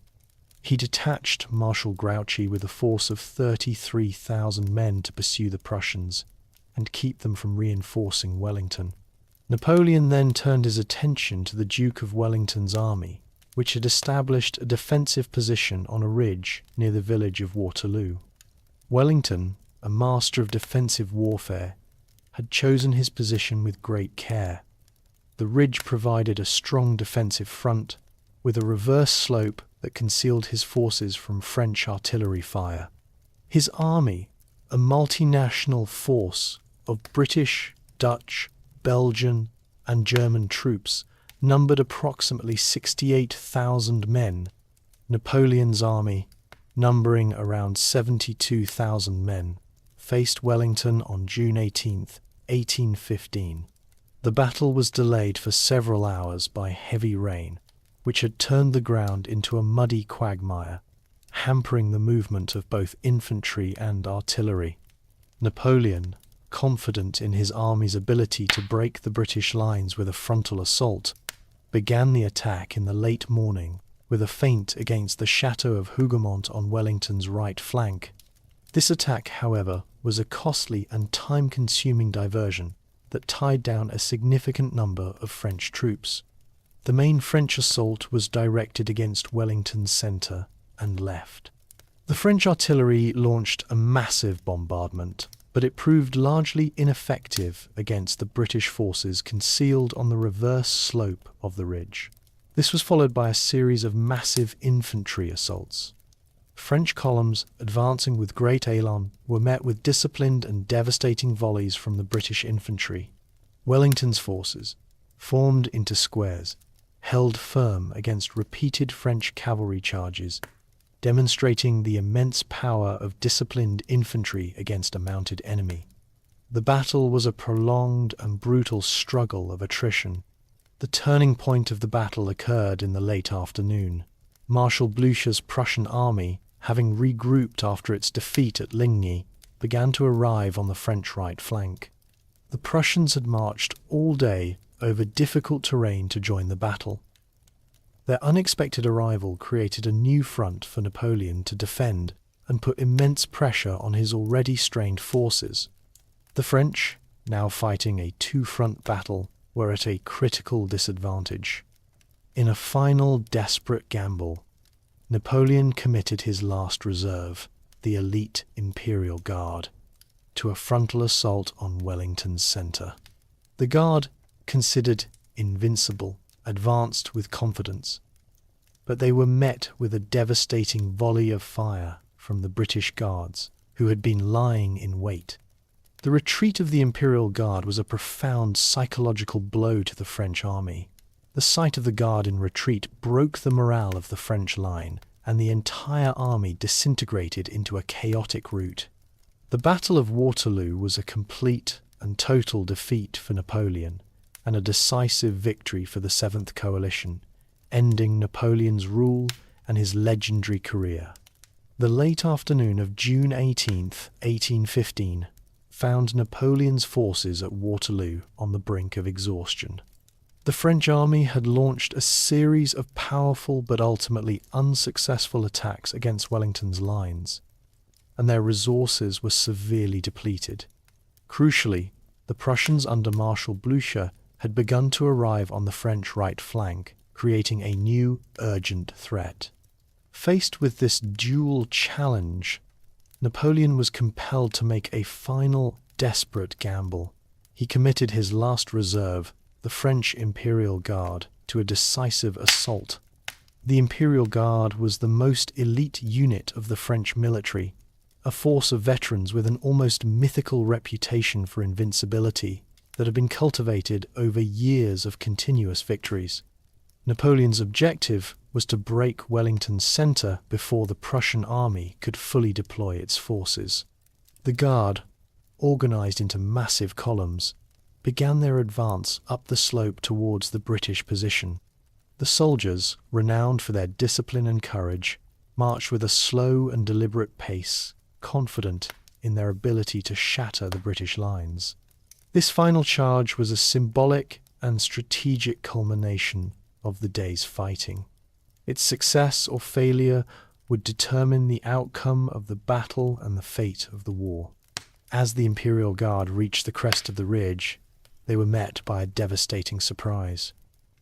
Speaker 1: He detached Marshal Grouchy with a force of 33,000 men to pursue the Prussians and keep them from reinforcing Wellington. Napoleon then turned his attention to the Duke of Wellington's army, which had established a defensive position on a ridge near the village of Waterloo. Wellington, a master of defensive warfare, had chosen his position with great care. The ridge provided a strong defensive front, with a reverse slope that concealed his forces from French artillery fire. His army, a multinational force of British, Dutch, Belgian, and German troops, numbered approximately 68,000 men. Napoleon's army, numbering around 72,000 men, faced Wellington on June 18, 1815. The battle was delayed for several hours by heavy rain, which had turned the ground into a muddy quagmire, hampering the movement of both infantry and artillery. Napoleon, confident in his army's ability to break the British lines with a frontal assault, began the attack in the late morning with a feint against the chateau of Hougoumont on Wellington's right flank. This attack, however, was a costly and time-consuming diversion that tied down a significant number of French troops. The main French assault was directed against Wellington's centre and left. The French artillery launched a massive bombardment, but it proved largely ineffective against the British forces concealed on the reverse slope of the ridge. This was followed by a series of massive infantry assaults. French columns, advancing with great élan, were met with disciplined and devastating volleys from the British infantry. Wellington's forces, formed into squares, held firm against repeated French cavalry charges, demonstrating the immense power of disciplined infantry against a mounted enemy. The battle was a prolonged and brutal struggle of attrition. The turning point of the battle occurred in the late afternoon. Marshal Blucher's Prussian army, having regrouped after its defeat at Ligny, began to arrive on the French right flank. The Prussians had marched all day over difficult terrain to join the battle. Their unexpected arrival created a new front for Napoleon to defend and put immense pressure on his already strained forces. The French, now fighting a two-front battle, were at a critical disadvantage. In a final desperate gamble, Napoleon committed his last reserve, the elite Imperial Guard. to a frontal assault on Wellington's centre. The Guard, considered invincible, advanced with confidence, but they were met with a devastating volley of fire from the British Guards, who had been lying in wait. The retreat of the Imperial Guard was a profound psychological blow to the French army. The sight of the Guard in retreat broke the morale of the French line, and the entire army disintegrated into a chaotic rout. The Battle of Waterloo was a complete and total defeat for Napoleon, and a decisive victory for the Seventh Coalition, ending Napoleon's rule and his legendary career. The late afternoon of June 18th, 1815, found Napoleon's forces at Waterloo on the brink of exhaustion. The French army had launched a series of powerful but ultimately unsuccessful attacks against Wellington's lines, and their resources were severely depleted. Crucially, the Prussians under Marshal Blucher had begun to arrive on the French right flank, creating a new, urgent threat. Faced with this dual challenge, Napoleon was compelled to make a final, desperate gamble. He committed his last reserve, the French Imperial Guard, to a decisive assault. The Imperial Guard was the most elite unit of the French military, a force of veterans with an almost mythical reputation for invincibility that had been cultivated over years of continuous victories. Napoleon's objective was to break Wellington's centre before the Prussian army could fully deploy its forces. The Guard, organised into massive columns, began their advance up the slope towards the British position. The soldiers, renowned for their discipline and courage, marched with a slow and deliberate pace, confident in their ability to shatter the British lines. This final charge was a symbolic and strategic culmination of the day's fighting. Its success or failure would determine the outcome of the battle and the fate of the war. As the Imperial Guard reached the crest of the ridge, they were met by a devastating surprise.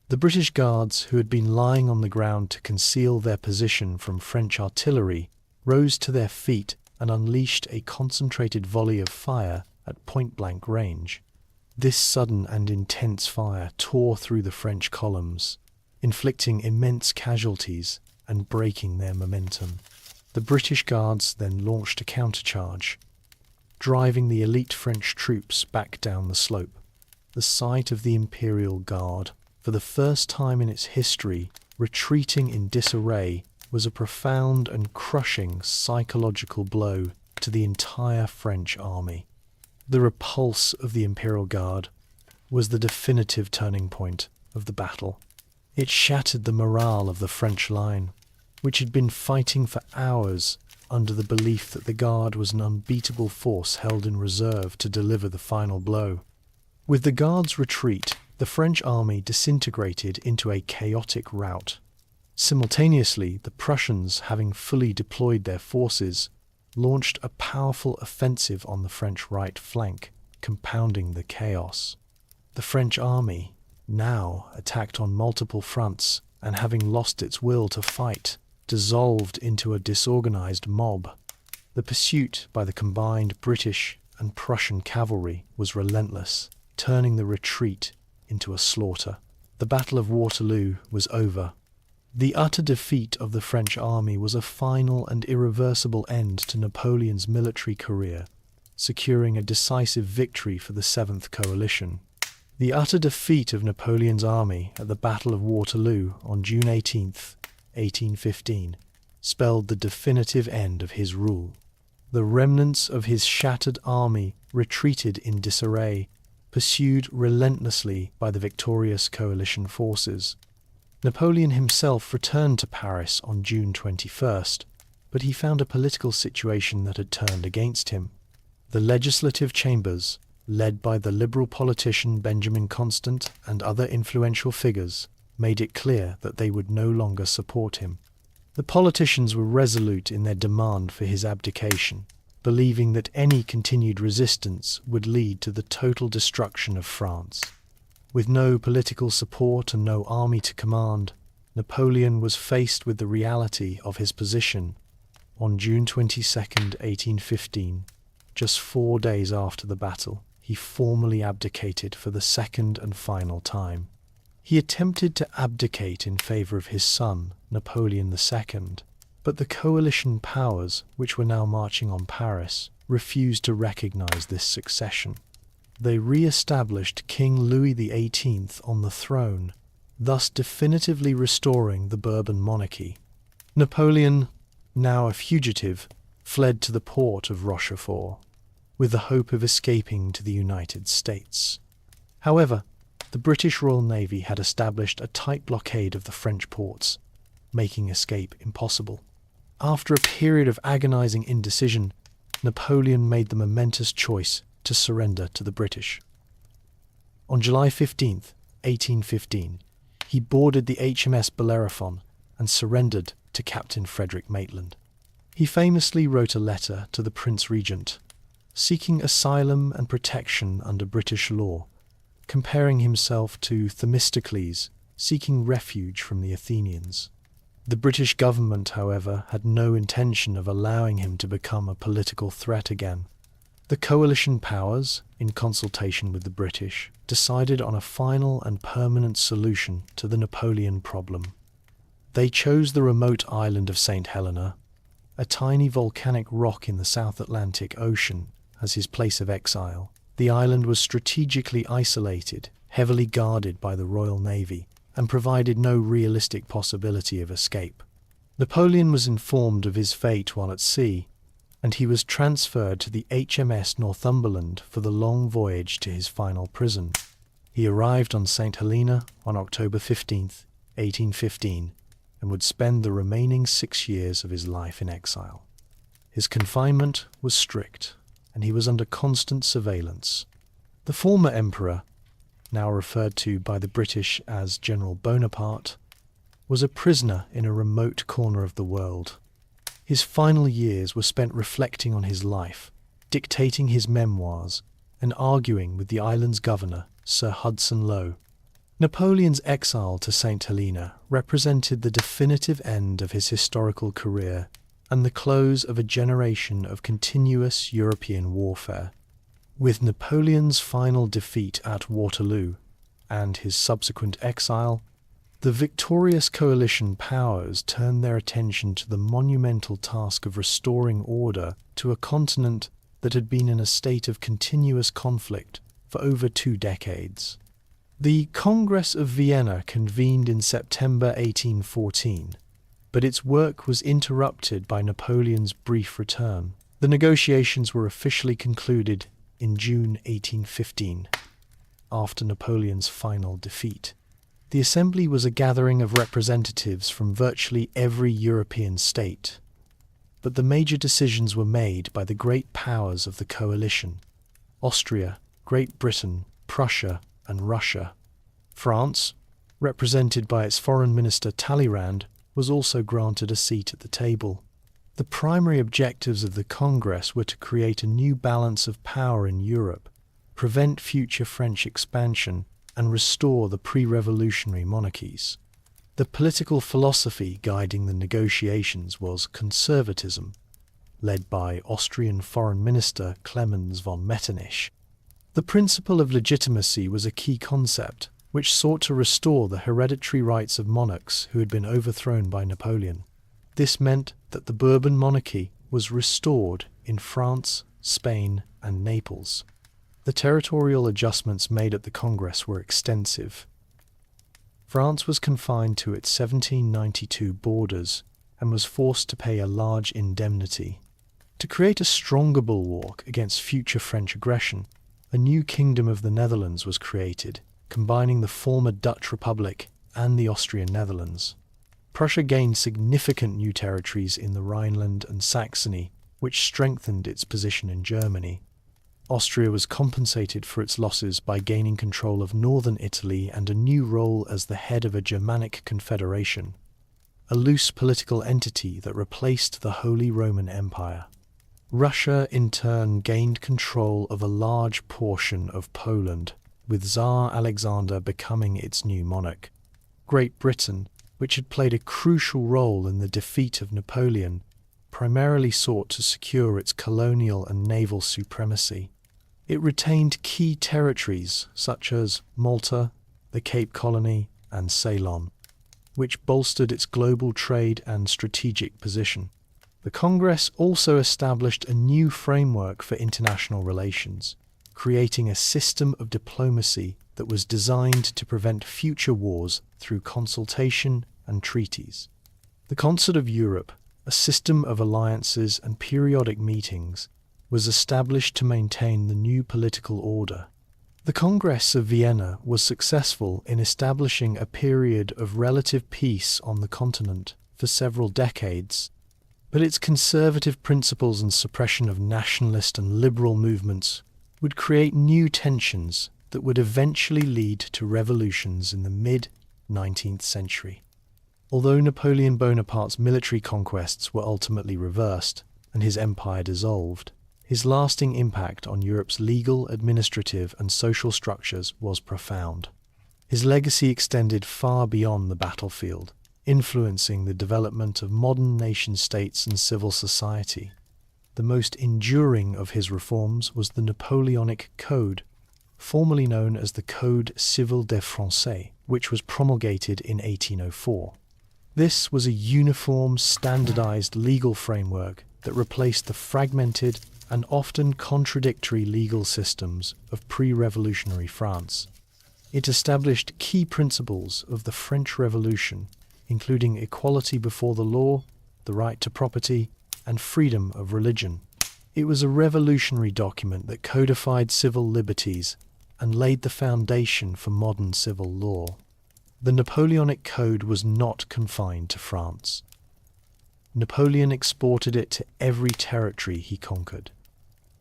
Speaker 1: The British Guards, who had been lying on the ground to conceal their position from French artillery, rose to their feet and unleashed a concentrated volley of fire at point-blank range. This sudden and intense fire tore through the French columns, inflicting immense casualties and breaking their momentum. The British Guards then launched a countercharge, driving the elite French troops back down the slope. The sight of the Imperial Guard, for the first time in its history, retreating in disarray, was a profound and crushing psychological blow to the entire French army. The repulse of the Imperial Guard was the definitive turning point of the battle. It shattered the morale of the French line, which had been fighting for hours under the belief that the Guard was an unbeatable force held in reserve to deliver the final blow. With the Guard's retreat, the French army disintegrated into a chaotic rout. Simultaneously, the Prussians, having fully deployed their forces, launched a powerful offensive on the French right flank, compounding the chaos. The French army, now attacked on multiple fronts and having lost its will to fight, dissolved into a disorganized mob. The pursuit by the combined British and Prussian cavalry was relentless, turning the retreat into a slaughter. The Battle of Waterloo was over. The utter defeat of the French army was a final and irreversible end to Napoleon's military career, securing a decisive victory for the Seventh Coalition. The utter defeat of Napoleon's army at the Battle of Waterloo on June 18th, 1815, spelled the definitive end of his rule. The remnants of his shattered army retreated in disarray, pursued relentlessly by the victorious coalition forces. Napoleon himself returned to Paris on June 21st, but he found a political situation that had turned against him. The legislative chambers, led by the liberal politician Benjamin Constant and other influential figures, made it clear that they would no longer support him. The politicians were resolute in their demand for his abdication, believing that any continued resistance would lead to the total destruction of France. With no political support and no army to command, Napoleon was faced with the reality of his position. On June 22, 1815, just 4 days after the battle, he formally abdicated for the second and final time. He attempted to abdicate in favor of his son, Napoleon II, but the coalition powers, which were now marching on Paris, refused to recognize this succession. They re-established King Louis XVIII on the throne, thus definitively restoring the Bourbon monarchy. Napoleon, now a fugitive, fled to the port of Rochefort, with the hope of escaping to the United States. However, the British Royal Navy had established a tight blockade of the French ports, making escape impossible. After a period of agonizing indecision, Napoleon made the momentous choice to surrender to the British. On July 15, 1815, he boarded the HMS Bellerophon and surrendered to Captain Frederick Maitland. He famously wrote a letter to the Prince Regent, seeking asylum and protection under British law, comparing himself to Themistocles, seeking refuge from the Athenians. The British government, however, had no intention of allowing him to become a political threat again. The coalition powers, in consultation with the British, decided on a final and permanent solution to the Napoleon problem. They chose the remote island of Saint Helena, a tiny volcanic rock in the South Atlantic Ocean, as his place of exile. The island was strategically isolated, heavily guarded by the Royal Navy, and provided no realistic possibility of escape. Napoleon was informed of his fate while at sea, and he was transferred to the HMS Northumberland for the long voyage to his final prison. He arrived on Saint Helena on October 15, 1815, and would spend the remaining 6 years of his life in exile. His confinement was strict, and he was under constant surveillance. The former emperor, now referred to by the British as General Bonaparte, was a prisoner in a remote corner of the world. His final years were spent reflecting on his life, dictating his memoirs, and arguing with the island's governor, Sir Hudson Lowe. Napoleon's exile to Saint Helena represented the definitive end of his historical career and the close of a generation of continuous European warfare. With Napoleon's final defeat at Waterloo and his subsequent exile, the victorious coalition powers turned their attention to the monumental task of restoring order to a continent that had been in a state of continuous conflict for over 2 decades. The Congress of Vienna convened in September 1814, but its work was interrupted by Napoleon's brief return. The negotiations were officially concluded in June 1815, after Napoleon's final defeat. The assembly was a gathering of representatives from virtually every European state, but the major decisions were made by the great powers of the coalition: Austria, Great Britain, Prussia, and Russia. France, represented by its foreign minister Talleyrand, was also granted a seat at the table. The primary objectives of the Congress were to create a new balance of power in Europe, prevent future French expansion, and restore the pre-revolutionary monarchies. The political philosophy guiding the negotiations was conservatism, led by Austrian Foreign Minister Clemens von Metternich. The principle of legitimacy was a key concept, which sought to restore the hereditary rights of monarchs who had been overthrown by Napoleon. This meant that the Bourbon monarchy was restored in France, Spain, and Naples. The territorial adjustments made at the Congress were extensive. France was confined to its 1792 borders and was forced to pay a large indemnity. To create a stronger bulwark against future French aggression, a new kingdom of the Netherlands was created, combining the former Dutch Republic and the Austrian Netherlands. Prussia gained significant new territories in the Rhineland and Saxony, which strengthened its position in Germany. Austria was compensated for its losses by gaining control of northern Italy and a new role as the head of a Germanic confederation, a loose political entity that replaced the Holy Roman Empire. Russia, in turn, gained control of a large portion of Poland, with Tsar Alexander becoming its new monarch. Great Britain, which had played a crucial role in the defeat of Napoleon, primarily sought to secure its colonial and naval supremacy. It retained key territories such as Malta, the Cape Colony, and Ceylon, which bolstered its global trade and strategic position. The Congress also established a new framework for international relations, creating a system of diplomacy that was designed to prevent future wars through consultation and treaties. The Concert of Europe, a system of alliances and periodic meetings, was established to maintain the new political order. The Congress of Vienna was successful in establishing a period of relative peace on the continent for several decades, but its conservative principles and suppression of nationalist and liberal movements would create new tensions that would eventually lead to revolutions in the mid-19th century. Although Napoleon Bonaparte's military conquests were ultimately reversed and his empire dissolved, his lasting impact on Europe's legal, administrative, and social structures was profound. His legacy extended far beyond the battlefield, influencing the development of modern nation-states and civil society. The most enduring of his reforms was the Napoleonic Code, formerly known as the Code Civil des Français, which was promulgated in 1804. This was a uniform, standardized legal framework that replaced the fragmented and often contradictory legal systems of pre-revolutionary France. It established key principles of the French Revolution, including equality before the law, the right to property, and freedom of religion. It was a revolutionary document that codified civil liberties and laid the foundation for modern civil law. The Napoleonic Code was not confined to France. Napoleon exported it to every territory he conquered.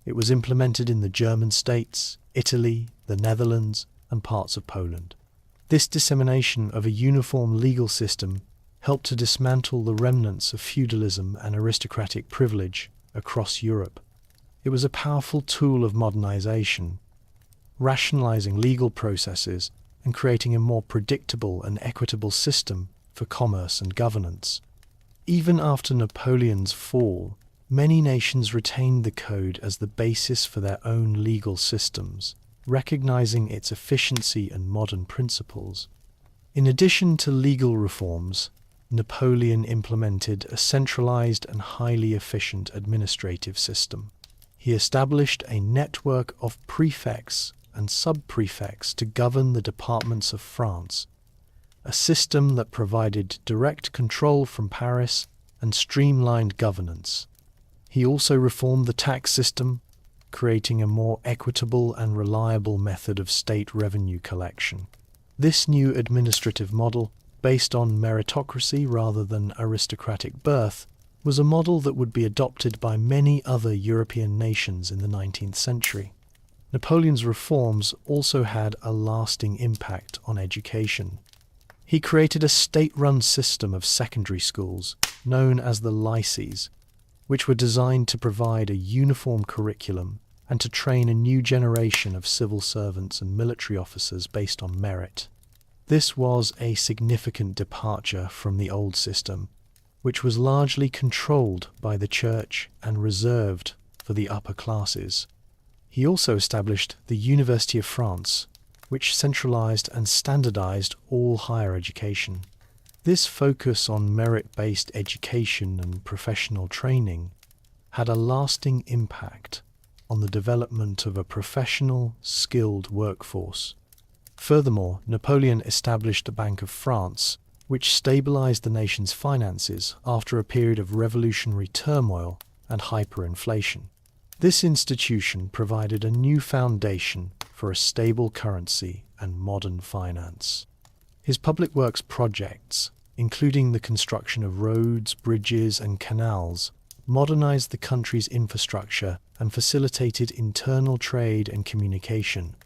Speaker 1: It was implemented in the German states, Italy, the Netherlands, and parts of Poland. This dissemination of a uniform legal system helped to dismantle the remnants of feudalism and aristocratic privilege across Europe. It was a powerful tool of modernization, rationalizing legal processes and creating a more predictable and equitable system for commerce and governance. Even after Napoleon's fall, many nations retained the code as the basis for their own legal systems, recognizing its efficiency and modern principles. In addition to legal reforms, Napoleon implemented a centralized and highly efficient administrative system. He established a network of prefects and sub-prefects to govern the departments of France, a system that provided direct control from Paris and streamlined governance. He also reformed the tax system, creating a more equitable and reliable method of state revenue collection. This new administrative model, based on meritocracy rather than aristocratic birth, was a model that would be adopted by many other European nations in the 19th century. Napoleon's reforms also had a lasting impact on education. He created a state-run system of secondary schools, known as the lycées, which were designed to provide a uniform curriculum and to train a new generation of civil servants and military officers based on merit. This was a significant departure from the old system, which was largely controlled by the church and reserved for the upper classes. He also established the University of France, which centralized and standardized all higher education. This focus on merit-based education and professional training had a lasting impact on the development of a professional, skilled workforce. Furthermore, Napoleon established the Bank of France, which stabilized the nation's finances after a period of revolutionary turmoil and hyperinflation. This institution provided a new foundation for a stable currency and modern finance. His public works projects, including the construction of roads, bridges, and canals, modernized the country's infrastructure and facilitated internal trade and communication.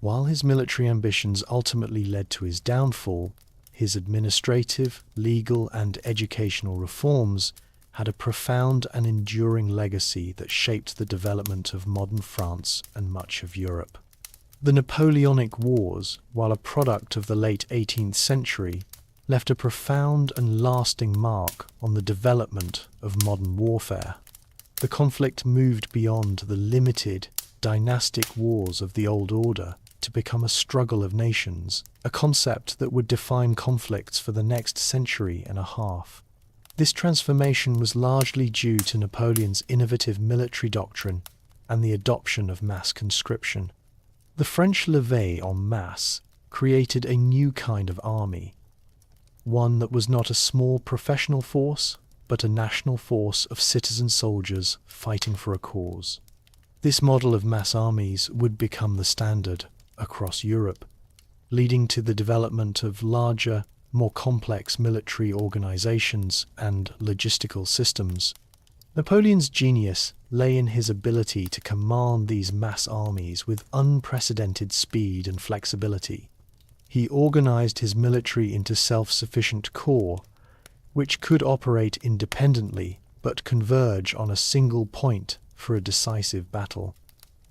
Speaker 1: While his military ambitions ultimately led to his downfall, his administrative, legal, and educational reforms had a profound and enduring legacy that shaped the development of modern France and much of Europe. The Napoleonic Wars, while a product of the late 18th century, left a profound and lasting mark on the development of modern warfare. The conflict moved beyond the limited, dynastic wars of the old order to become a struggle of nations, a concept that would define conflicts for the next century and a half. This transformation was largely due to Napoleon's innovative military doctrine and the adoption of mass conscription. The French levée en masse created a new kind of army, one that was not a small professional force, but a national force of citizen soldiers fighting for a cause. This model of mass armies would become the standard across Europe, leading to the development of larger, more complex military organizations and logistical systems. Napoleon's genius lay in his ability to command these mass armies with unprecedented speed and flexibility. He organized his military into self-sufficient corps, which could operate independently but converge on a single point for a decisive battle.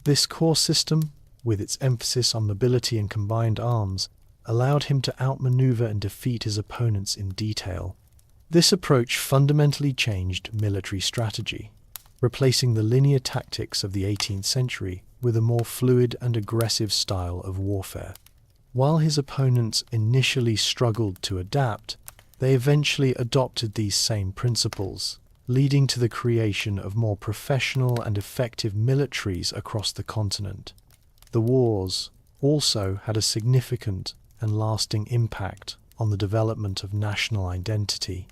Speaker 1: This corps system, with its emphasis on mobility and combined arms, allowed him to outmaneuver and defeat his opponents in detail. This approach fundamentally changed military strategy, replacing the linear tactics of the 18th century with a more fluid and aggressive style of warfare. While his opponents initially struggled to adapt, they eventually adopted these same principles, leading to the creation of more professional and effective militaries across the continent. The wars also had a significant and lasting impact on the development of national identity.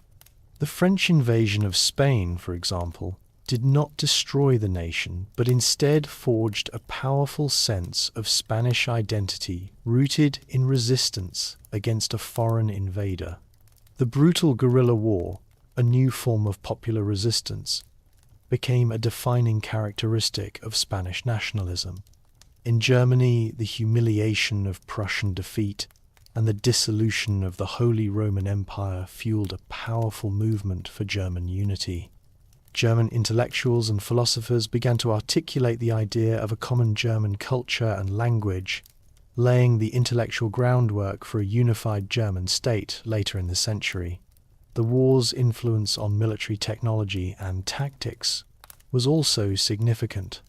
Speaker 1: The French invasion of Spain, for example, did not destroy the nation, but instead forged a powerful sense of Spanish identity rooted in resistance against a foreign invader. The brutal guerrilla war, a new form of popular resistance, became a defining characteristic of Spanish nationalism. In Germany, the humiliation of Prussian defeat and the dissolution of the Holy Roman Empire fueled a powerful movement for German unity. German intellectuals and philosophers began to articulate the idea of a common German culture and language, laying the intellectual groundwork for a unified German state later in the century. The war's influence on military technology and tactics was also significant.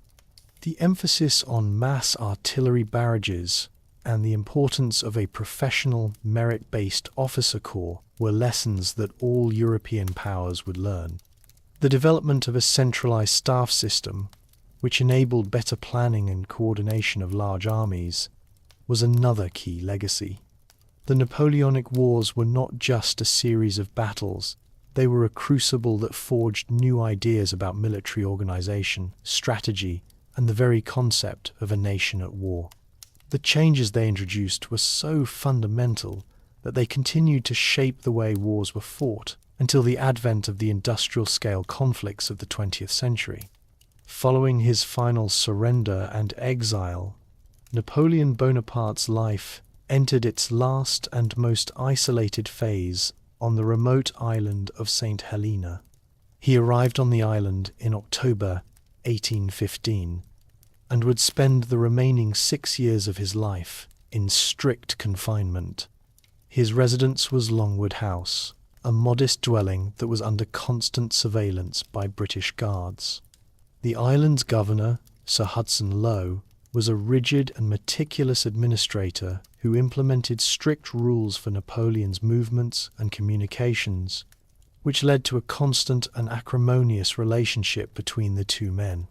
Speaker 1: The emphasis on mass artillery barrages and the importance of a professional, merit-based officer corps were lessons that all European powers would learn. The development of a centralized staff system, which enabled better planning and coordination of large armies, was another key legacy. The Napoleonic Wars were not just a series of battles, they were a crucible that forged new ideas about military organization, strategy, and the very concept of a nation at war. The changes they introduced were so fundamental that they continued to shape the way wars were fought until the advent of the industrial-scale conflicts of the 20th century. Following his final surrender and exile, Napoleon Bonaparte's life entered its last and most isolated phase on the remote island of Saint Helena. He arrived on the island in October 1815 and would spend the remaining 6 years of his life in strict confinement. His residence was Longwood House, a modest dwelling that was under constant surveillance by British guards. The island's governor, Sir Hudson Lowe, was a rigid and meticulous administrator who implemented strict rules for Napoleon's movements and communications, which led to a constant and acrimonious relationship between the two men.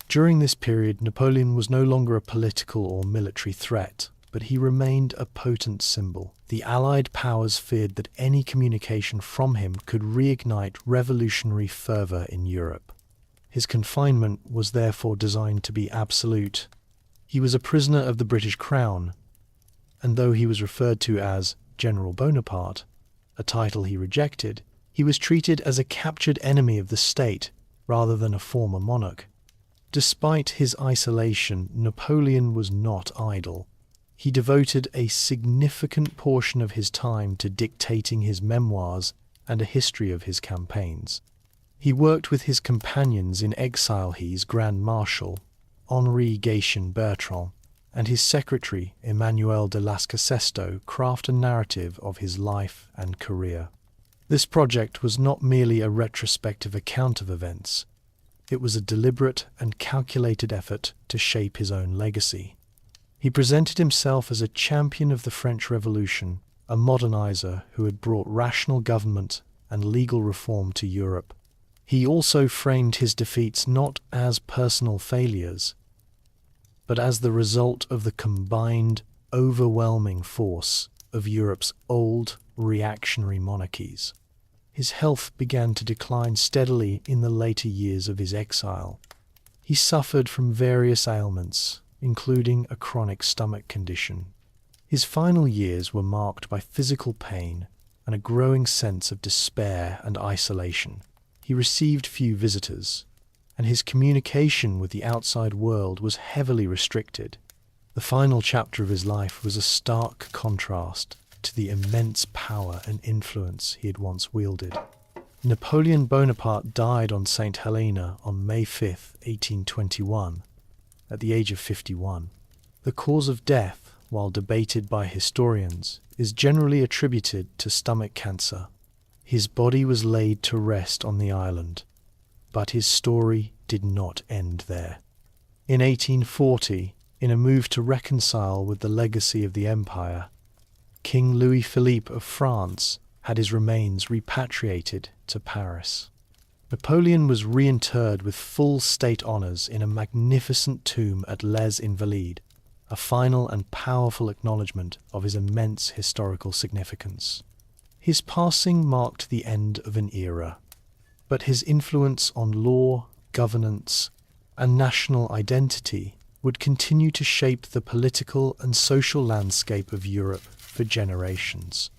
Speaker 1: During this period, Napoleon was no longer a political or military threat, but he remained a potent symbol. The Allied powers feared that any communication from him could reignite revolutionary fervour in Europe. His confinement was therefore designed to be absolute. He was a prisoner of the British Crown, and though he was referred to as General Bonaparte, a title he rejected, he was treated as a captured enemy of the state rather than a former monarch. Despite his isolation, Napoleon was not idle. He devoted a significant portion of his time to dictating his memoirs and a history of his campaigns. He worked with his companions in exile, his Grand Marshal, Henri Gatien Bertrand, and his secretary, Emmanuel de Lascasesto, craft a narrative of his life and career. This project was not merely a retrospective account of events. It was a deliberate and calculated effort to shape his own legacy. He presented himself as a champion of the French Revolution, a modernizer who had brought rational government and legal reform to Europe. He also framed his defeats not as personal failures, but as the result of the combined, overwhelming force of Europe's old, reactionary monarchies. His health began to decline steadily in the later years of his exile. He suffered from various ailments, including a chronic stomach condition. His final years were marked by physical pain and a growing sense of despair and isolation. He received few visitors, and his communication with the outside world was heavily restricted. The final chapter of his life was a stark contrast to the immense power and influence he had once wielded. Napoleon Bonaparte died on Saint Helena on May 5, 1821, at the age of 51. The cause of death, while debated by historians, is generally attributed to stomach cancer. His body was laid to rest on the island, but his story did not end there. In 1840, in a move to reconcile with the legacy of the empire, King Louis-Philippe of France had his remains repatriated to Paris. Napoleon was reinterred with full state honours in a magnificent tomb at Les Invalides, a final and powerful acknowledgement of his immense historical significance. His passing marked the end of an era, but his influence on law, governance, and national identity would continue to shape the political and social landscape of Europe for generations.